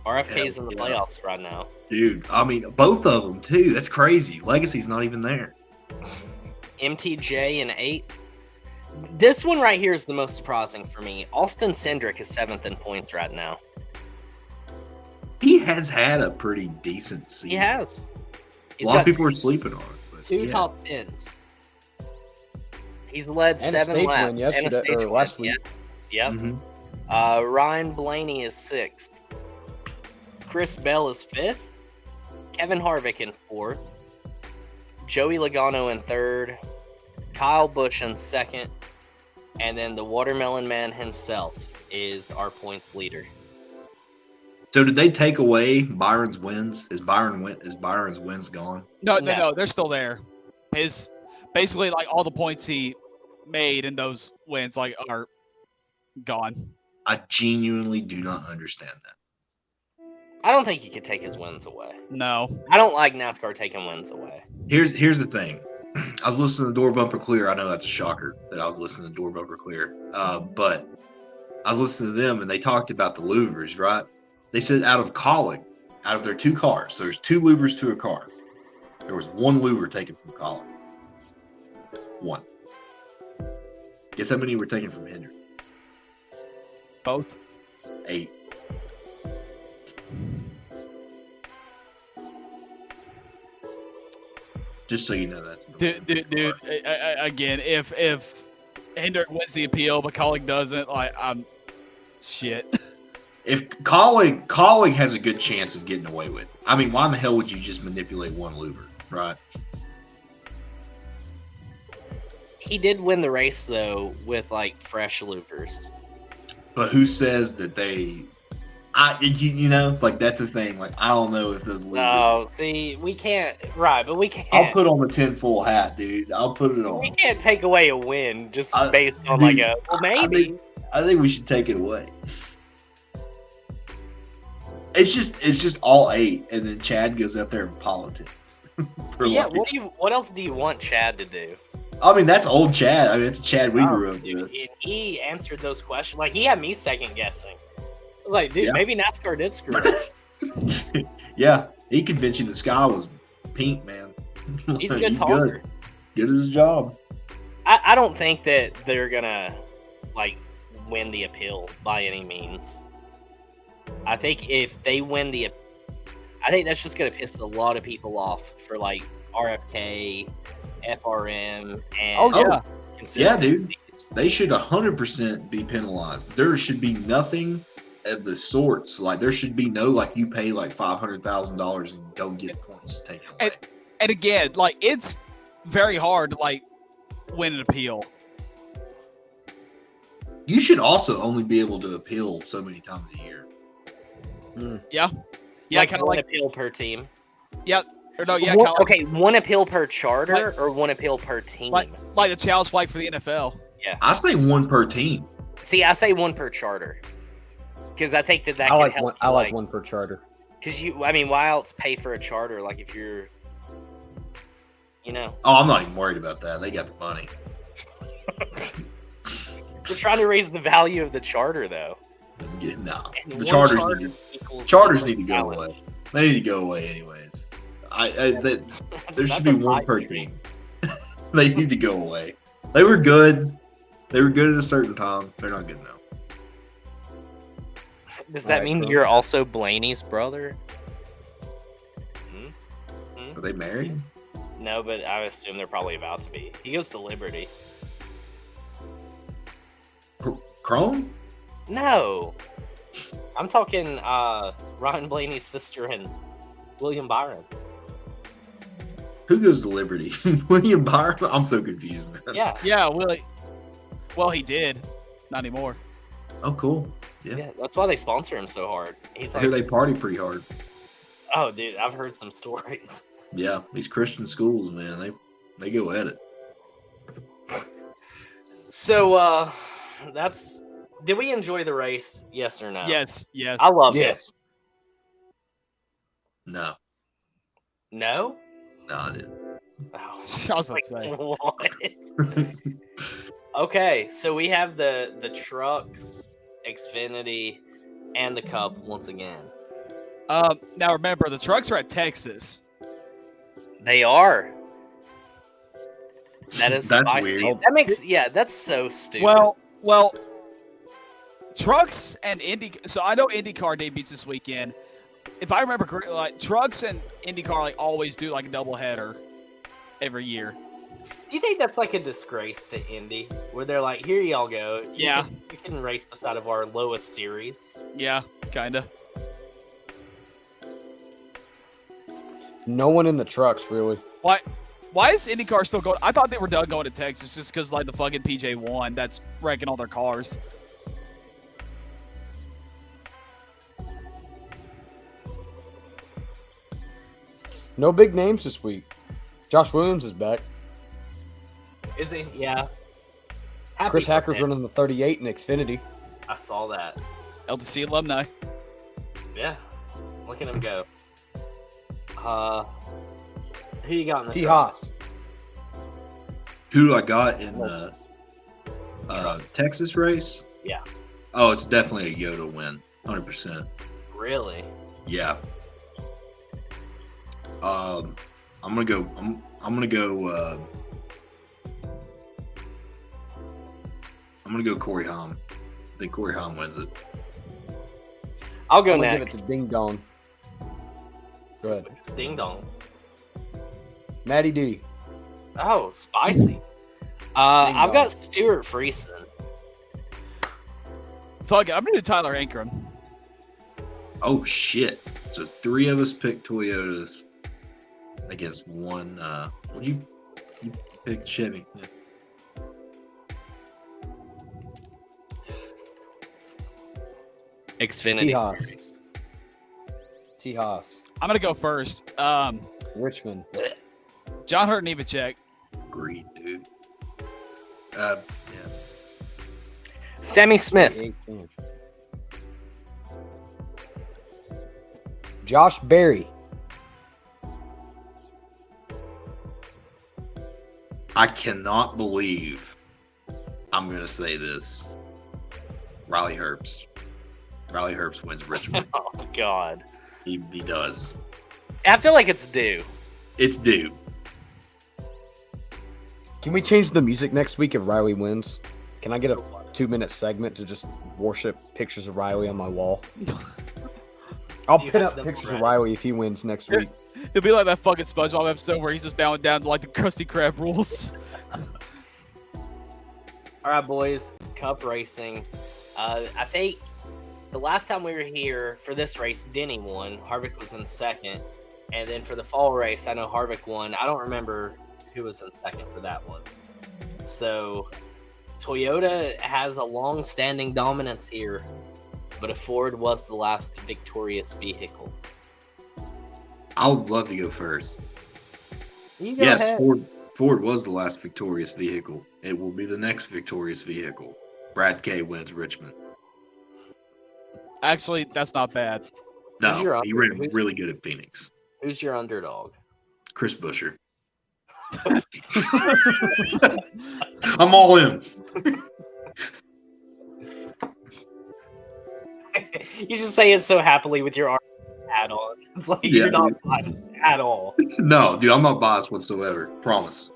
RFK's in the playoffs right now. Dude, I mean, both of them, too. That's crazy. Legacy's not even there. MTJ in 8th. This one right here is the most surprising for me. Austin Cindric is 7th in points right now. He has had a pretty decent season. He has. A lot of people are sleeping on it. But 2 yeah. top 10s. He's led And 7 a stage laps. win yesterday, or last week. Yep. Mhm. Ryan Blaney is 6th. Chris Bell is 5th. Kevin Harvick in 4th. Joey Logano in 3rd. Kyle Busch in 2nd. And then the Watermelon Man himself is our points leader. So did they take away Byron's wins? Is Byron's wins gone? No, they're still there. His basically like all the points he made in those wins like are gone. I genuinely do not understand that. I don't think you could take his wins away. No. I don't like NASCAR taking wins away. Here's the thing. I was listening to Door Bumper Clear. I know that's a shocker that I was listening to Door Bumper Clear. But I was listening to them and they talked about the louvers, right? They said out of their 2 cars, so there's 2 louvers to a car. There was 1 louver taken from Colin. 1. Guess how many were taken from Hendrick? Both. 8. Just so you know that. Dude. Again, if Hendrick wins the appeal, but Colleague doesn't, like, I'm shit. If Colleague has a good chance of getting away with it. I mean, why in the hell would you just manipulate one louver, right? He did win the race though with like fresh louvers. But who says that they? You know, like that's the thing. Like I don't know if those louvers. No, see, we can't. Right, but we can't. I'll put on the tinfoil hat, dude. I'll put it on. We can't take away a win just based on dude, like a. Well, maybe. I think we should take it away. It's just all 8, and then Chad goes out there in politics. Yeah, what else do you want Chad to do? I mean, that's old Chad. I mean, it's a Chad we grew up with. And he answered those questions. Like, he had me second guessing. I was like, dude, maybe NASCAR did screw up. Yeah, he convinced you the sky was pink, man. He's a good talker. Good at his job. I don't think that they're gonna like win the appeal by any means. I think if they win I think that's just gonna piss a lot of people off for like RFK, FRM, and yeah, dude. They should 100% be penalized. There should be nothing of the sorts. Like there should be no like you pay like $500,000 and don't get points taken away. And again, like it's very hard to like win an appeal. You should also only be able to appeal so many times a year. Yeah, like kind of one like appeal per team. Yep. Or no, yeah. Okay, one appeal per charter or one appeal per team. Like the challenge flag for the NFL. Yeah. I say 1 per team. See, I say 1 per charter because I think that can help. I like 1 per charter. Because why else pay for a charter? Like if you're, you know. Oh, I'm not even worried about that. They got the money. We're trying to raise the value of the charter, though. Yeah, no, the charters need to go away. They need to go away anyways. There should be 1 per team. They need to go away. They were good. They were good at a certain time. They're not good now. Does that mean you're also Blaney's brother? Are they married? No, but I assume they're probably about to be. He goes to Liberty. Chrome? No. I'm talking Ryan Blaney's sister and William Byron. Who goes to Liberty? William Byron? I'm so confused, man. Yeah. Yeah, Willie. Well, he did. Not anymore. Oh, cool. Yeah. That's why they sponsor him so hard. He's I hear they party pretty hard. Oh, dude, I've heard some stories. Yeah, these Christian schools, man, they go at it. So, did we enjoy the race? Yes or no? Yes. I loved it. No. No? No, I didn't. Oh, I was about to say. What? Okay, so we have the trucks, Xfinity, and the Cup once again. Now remember, the trucks are at Texas. They are. That's weird. That makes that's so stupid. Well, trucks and Indy. So I know IndyCar debuts this weekend. If I remember correctly, like trucks and IndyCar like always do like a doubleheader every year. Do you think that's like a disgrace to Indy, where they're like, "Here y'all go. You can race beside of our lowest series." Yeah, kinda. No one in the trucks, really. Why is IndyCar still going? I thought they were done going to Texas just because like the fucking PJ1 that's wrecking all their cars. No big names this week. Josh Williams is back. Is he? Yeah. Chris Hacker's running the 38 in Xfinity. I saw that. LTC alumni. Yeah. Look at him go. Who you got in the T. truck? Haas. Who I got in the Texas race? Yeah. Oh, it's definitely a Yoda win, 100%. Really? Yeah. I'm gonna go. I'm gonna go. I'm gonna go Corey Haim. think Corey Hahn wins it. I'll go I'm gonna next. give it to Ding Dong. Go ahead. It's Ding Dong. Matty D. Oh, spicy. I've got Stuart Friesen. Fuck it, I'm gonna do Tyler Ankrum. Oh shit! So 3 of us picked Toyotas against one. What you picked Chevy? Yeah. Xfinity T-Haas. Series. T-Haas. I'm gonna go first. Richmond. John Hurt Nemechek. Agreed, dude. Yeah. Sammy Smith. Josh Berry. I cannot believe I'm going to say this. Riley Herbst. Riley Herbst wins Richmond. Oh, God. He does. I feel like it's due. It's due. Can we change the music next week if Riley wins? Can I get a 2-minute segment to just worship pictures of Riley on my wall? I'll pin up pictures of Riley if he wins next week. It'll be like that fucking SpongeBob episode where he's just bowing down to like the Krusty Krab rules. All right, boys. Cup racing. I think the last time we were here for this race, Denny won. Harvick was in second. And then for the fall race, I know Harvick won. I don't remember who was in second for that one. So Toyota has a long-standing dominance here, but a Ford was the last victorious vehicle. I would love to go first. You go Yes, ahead. Ford was the last victorious vehicle. It will be the next victorious vehicle. Brad K wins Richmond. Actually, that's not bad. Who's your No, he ran really good at Phoenix. Who's your underdog? Chris Buescher. I'm all in. You just say it so happily with your arm hat on. It's like you're not biased at all. No, dude, I'm not biased whatsoever. Promise.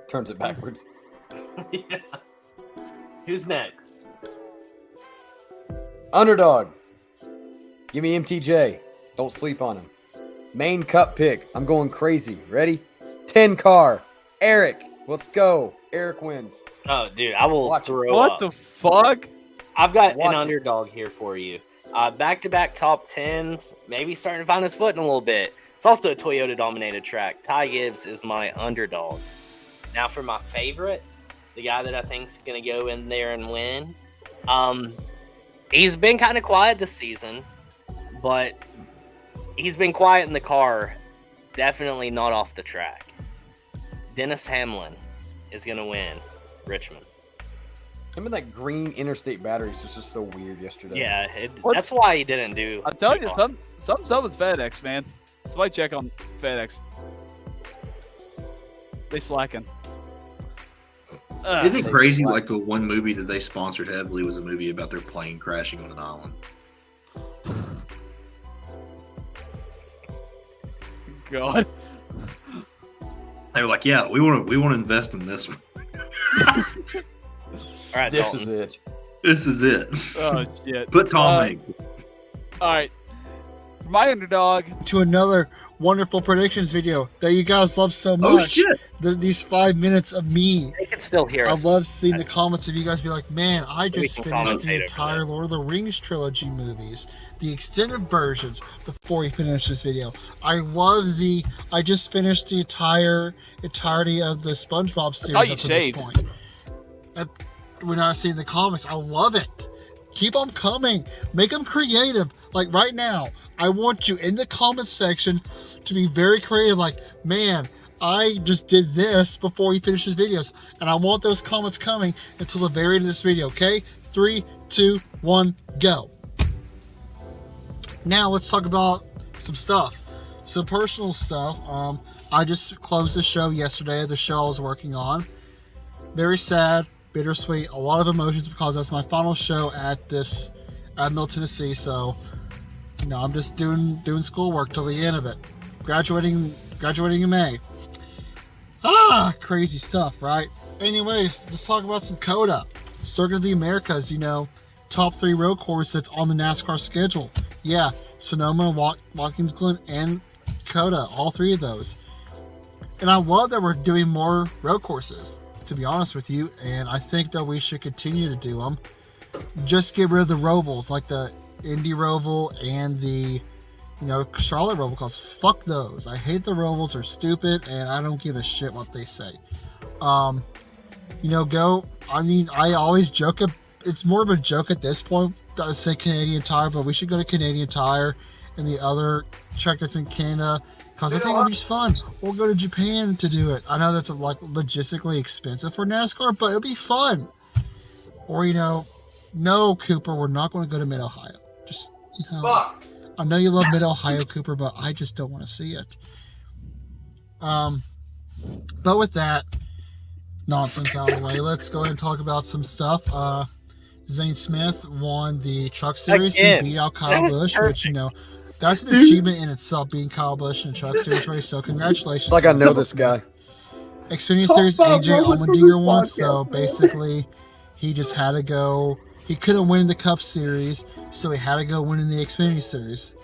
Turns it backwards. Yeah. Who's next? Underdog. Give me MTJ. Don't sleep on him. Main cup pick. I'm going crazy. Ready? 10 car. Eric. Let's go. Eric wins. Oh, dude, I will Watch it. throw What up. the fuck? I've got Watch an it. underdog here for you. Back-to-back top 10s, maybe starting to find his foot in a little bit. It's also a Toyota-dominated track. Ty Gibbs is my underdog. Now for my favorite, the guy that I think is going to go in there and win. He's been kind of quiet this season, but he's been quiet in the car, definitely not off the track. Dennis Hamlin is going to win Richmond. Him and that green interstate batteries was just so weird yesterday. Yeah, that's why he didn't do. I'm telling you, something's up with FedEx, man. Somebody check on FedEx. They slacking. Isn't it crazy? Like the one movie that they sponsored heavily was a movie about their plane crashing on an island. God. They were like, "Yeah, we want to invest in this one. All right, This Dalton. is it. This is it." Oh shit. Put Tom Hanks. All right. For my underdog. To another wonderful predictions video that you guys love so much. Oh shit! These 5 minutes of me. They can still hear I us. love seeing the comments of you guys be like, man, I So we just can finished the commentate over entire this. Lord of the Rings trilogy movies, the extended versions before we finish this video. I just finished the entirety of the SpongeBob series thought you up to shaved. this point. We're not seeing the comics. I love it. Keep them coming. Make them creative. Like right now, I want you in the comments section to be very creative. Like, man, I just did this before he finishes videos. And I want those comments coming until the very end of this video, okay? 3, 2, 1, go. Now let's talk about some stuff. Some personal stuff. I just closed the show yesterday, the show I was working on. Very sad, bittersweet, a lot of emotions because that's my final show at Middle Tennessee. So, you know, I'm just doing schoolwork till the end of it. Graduating in May. Crazy stuff, right? anyways, let's talk about some COTA. Circuit of the Americas, top 3 road course that's on the NASCAR schedule. Yeah, Sonoma, Watkins Glen, and COTA, all 3 of those. And I love that we're doing more road courses, to be honest with you, and I think that we should continue to do them. Just get rid of the Rovals, like the Indy Roval and the Charlotte Roval, because fuck those. I hate the Rovals, they're stupid, and I don't give a shit what they say. I always joke, it's more of a joke at this point, I say Canadian Tire, but we should go to Canadian Tire and the other track that's in Canada, because I think it'll be just fun. We'll go to Japan to do it. I know that's logistically expensive for NASCAR, but it'll be fun. Or, no, Cooper, we're not going to go to Mid-Ohio. Just, Fuck. I know you love Mid-Ohio, Cooper, but I just don't want to see it. But with that nonsense out of the way, let's go ahead and talk about some stuff. Zane Smith won the Truck Series. Again. He beat out Kyle Busch, which, that's an achievement in itself, being Kyle Busch in a Truck Series race. So congratulations. Like I know this guy. Xfinity Series, AJ Allmendinger won. So basically, he just had to go. He couldn't win the Cup Series, so he had to go win in the Xfinity Series.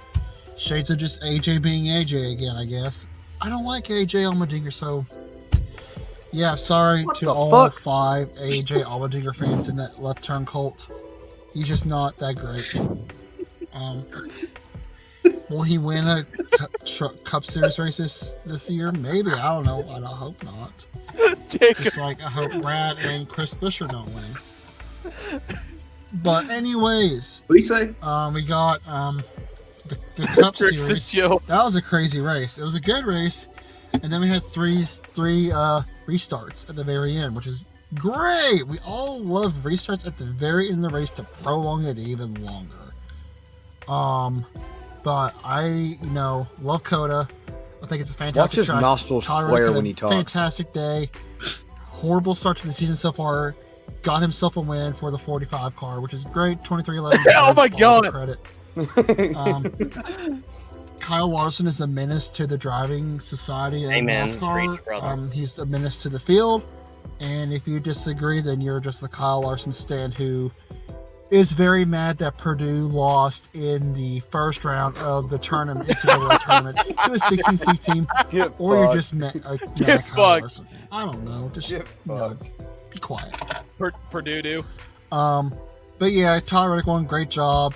Shades of just AJ being AJ again, I guess. I don't like AJ Allmendinger, so yeah, sorry to all 5 AJ Allmendinger fans in that left turn cult. He's just not that great. Will he win a Cup Series race this year? Maybe. I don't know. I hope not. Just like I hope Brad and Chris Buescher don't win. But anyways, what do you say? We got the Cup Series. That was a crazy race. It was a good race, and then we had three restarts at the very end, which is great. We all love restarts at the very end of the race to prolong it even longer. But I, love COTA. I think it's a fantastic Watch his track. nostrils Tyler flare had a when he talks. Fantastic day. Horrible start to the season so far. Got himself a win for the 45 car, which is great. 23-11. Oh my God. Credit. Kyle Larson is a menace to the driving society of NASCAR. He's a menace to the field. And if you disagree, then you're just the Kyle Larson stan who is very mad that Purdue lost in the first round of the tournament, NCAA tournament, to a 16-seed team. Or you're just mad at Kyle Larson. I don't know. Just be quiet. Purdue do. But yeah, Tyler Reddick won. Great job.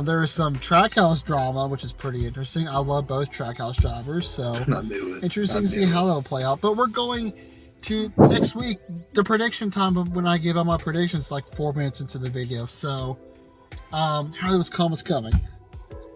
There is some Trackhouse drama, which is pretty interesting. I love both Trackhouse drivers, so interesting to see how that'll play out. But we're going to next week, the prediction time of when I give out my predictions, like 4 minutes into the video. So, how are those comments coming?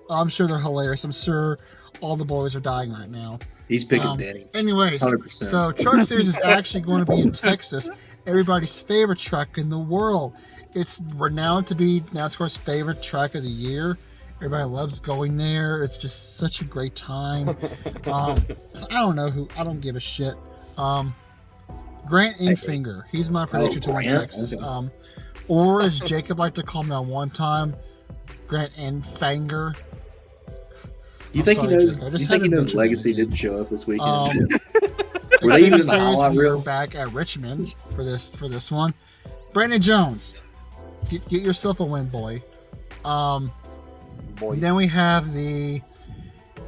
I'm sure they're hilarious. I'm sure all the boys are dying right now. He's picking Danny. Anyways, 100%. So Truck Series is actually going to be in Texas, everybody's favorite track in the world. It's renowned to be NASCAR's favorite track of the year. Everybody loves going there. It's just such a great time. I don't give a shit. Grant Enfinger, he's my prediction to win Texas. Okay. Or as Jacob liked to call him that one time, Grant Enfinger. You think he knows Legacy didn't show up this weekend? Were they even in the highlight reel? Back at Richmond for this one. Brandon Jones, get yourself a win, boy. Then we have the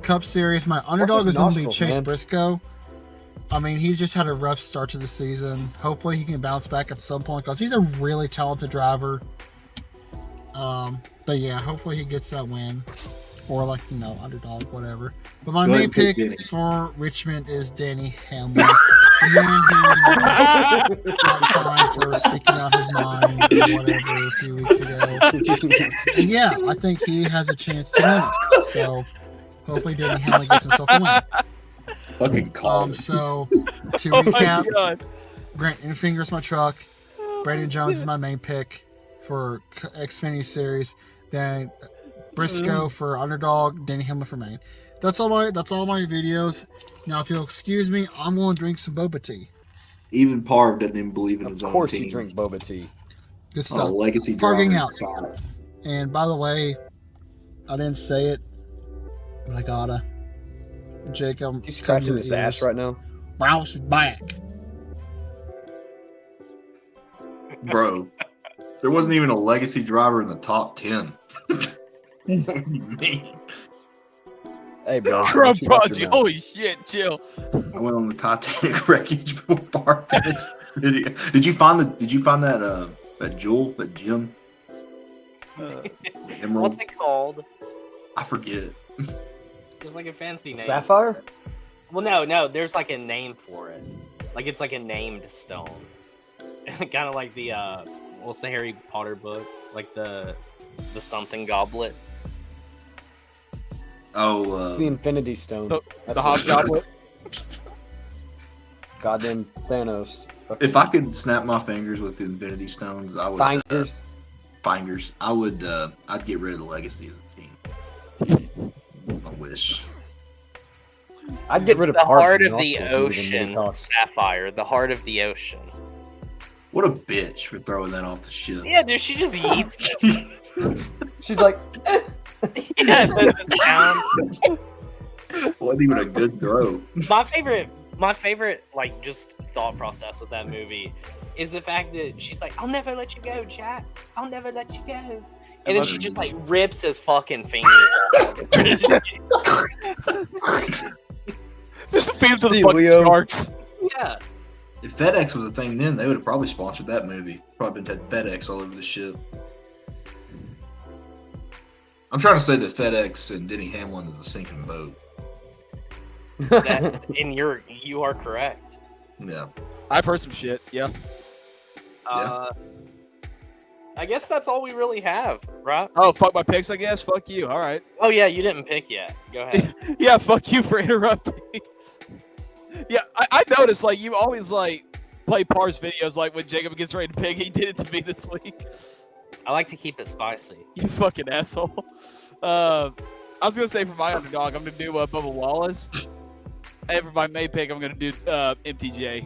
Cup Series. My underdog is going to be Chase Briscoe. I mean, he's just had a rough start to the season. Hopefully, he can bounce back at some point because he's a really talented driver. But yeah, hopefully he gets that win. Or underdog, whatever. But my main pick for Richmond is Danny Hamlin. The man who got fined for speaking out his mind or whatever a few weeks ago. And yeah, I think he has a chance to win it. So hopefully Danny Hamlin gets himself a win. Fucking call. So to recap, Grant Enfinger is my truck. Brandon Jones is my main pick for Xfinity Series. Then Briscoe for underdog, Danny Hamlin for main. That's all my videos. Now, if you'll excuse me, I'm going to drink some boba tea. Even Parv doesn't even believe in his own team. Of course you drink boba tea. Good stuff. Legacy Parking out. Solid. And by the way, I didn't say it, but I gotta. Jacob, you scratching his ass right now? Bounce back. Bro, there wasn't even a legacy driver in the top 10. What do you mean? Hey, bro. Crumb Prodigy. Holy shit, chill. I went on the Titanic wreckage before Bar finished this video. Did you find that jewel, that gem? Emerald? What's it called? I forget. There's like a fancy name. Sapphire? Well, no. There's like a name for it. Like it's like a named stone. Kind of like the what's the Harry Potter book? Like the something goblet. Oh, the Infinity Stone. The Hobgoblet. Goddamn Thanos. If I could snap my fingers with the Infinity Stones, I would. Fingers. I would. I'd get rid of the Legacy as a team. I wish. I'd get rid of the parts heart of of the nostrils ocean, more than Sapphire. The heart of the ocean. What a bitch for throwing that off the ship. Yeah, dude, she just yeets it. She's like, yeah, the sound. Wasn't even a good throw. My favorite, like, just thought process with that movie is the fact that she's like, "I'll never let you go, Jack. I'll never let you go," and then she just like rips his fucking fingers off. Just feed him to the fucking sharks. Yeah. If FedEx was a thing then, they would have probably sponsored that movie. Probably been had FedEx all over the ship. I'm trying to say that FedEx and Denny Hamlin is a sinking boat. And you are correct. Yeah. I've heard some shit. Yeah. I guess that's all we really have, right? Oh, fuck my picks, I guess. Fuck you. All right. Oh yeah, you didn't pick yet. Go ahead. Yeah, fuck you for interrupting. Yeah, I noticed, like, you always, like, play Par's videos, like, when Jacob gets ready to pick. He did it to me this week. I like to keep it spicy. You fucking asshole. I was going to say for my underdog, I'm going to do Bubba Wallace. And for my May pick, I'm going to do MTJ.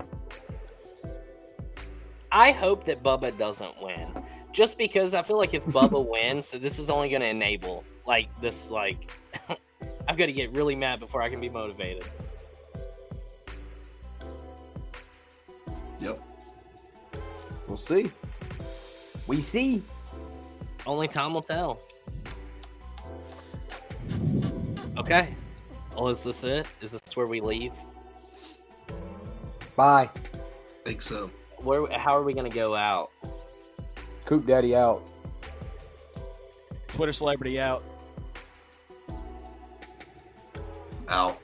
I hope that Bubba doesn't win. Just because I feel like if Bubba wins, that this is only going to enable, like, this, like, I've got to get really mad before I can be motivated. Yep. We'll see. We see. Only time will tell. Okay. Well, is this it? Is this where we leave? Bye. Think so. How are we going to go out? Coop Daddy out. Twitter celebrity out. Out.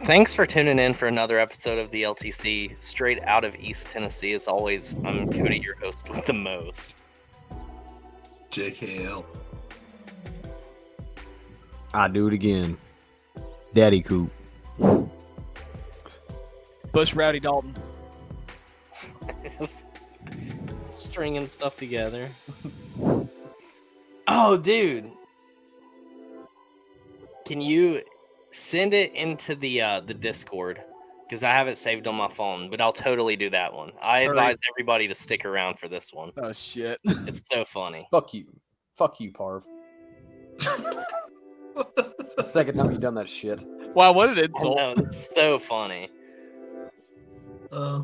Thanks for tuning in for another episode of the LTC, straight out of East Tennessee. As always, I'm Cody, your host with the most. JKL. I do it again. Daddy Coop. Bush Rowdy Dalton. Just stringing stuff together. Oh, dude. Can you send it into the Discord? Because I have it saved on my phone, but I'll totally do that one. I advise everybody to stick around for this one. Oh, shit. It's so funny. Fuck you. Fuck you, Parv. It's the second time you've done that shit. Wow, what an insult. No, it's so funny. Uh,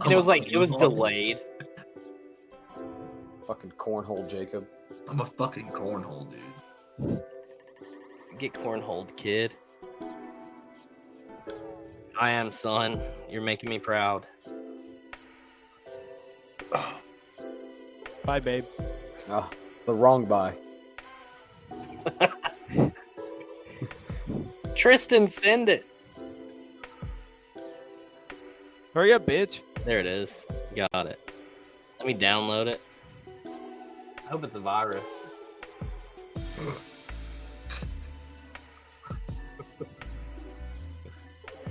And it was like, it was delayed. Fucking cornhole, Jacob. I'm a fucking cornhole, dude. Get cornholed, kid. I am, son. You're making me proud. Bye, babe. The wrong bye. Tristan, send it. Hurry up, bitch. There it is. Got it. Let me download it. I hope it's a virus.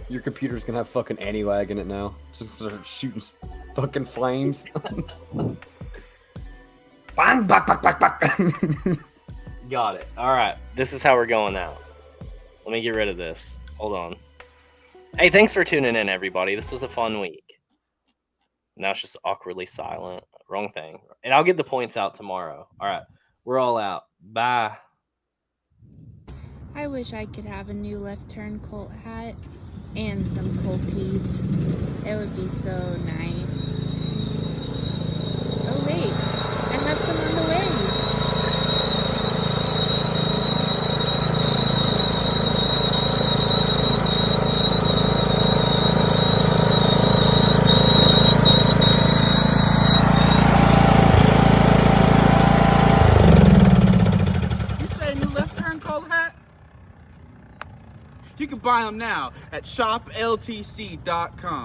Your computer's gonna have fucking anti-lag in it now. Just start shooting fucking flames. Bang, back, back, back, back. Got it. All right. This is how we're going out. Let me get rid of this. Hold on. Hey, thanks for tuning in, everybody. This was a fun week. Now it's just awkwardly silent. Wrong thing. And I'll get the points out tomorrow. All right. We're all out. Bye. I wish I could have a new left turn Colt hat and some Colties. It would be so nice. Oh wait, I have some on the way. You can buy them now at shopltc.com.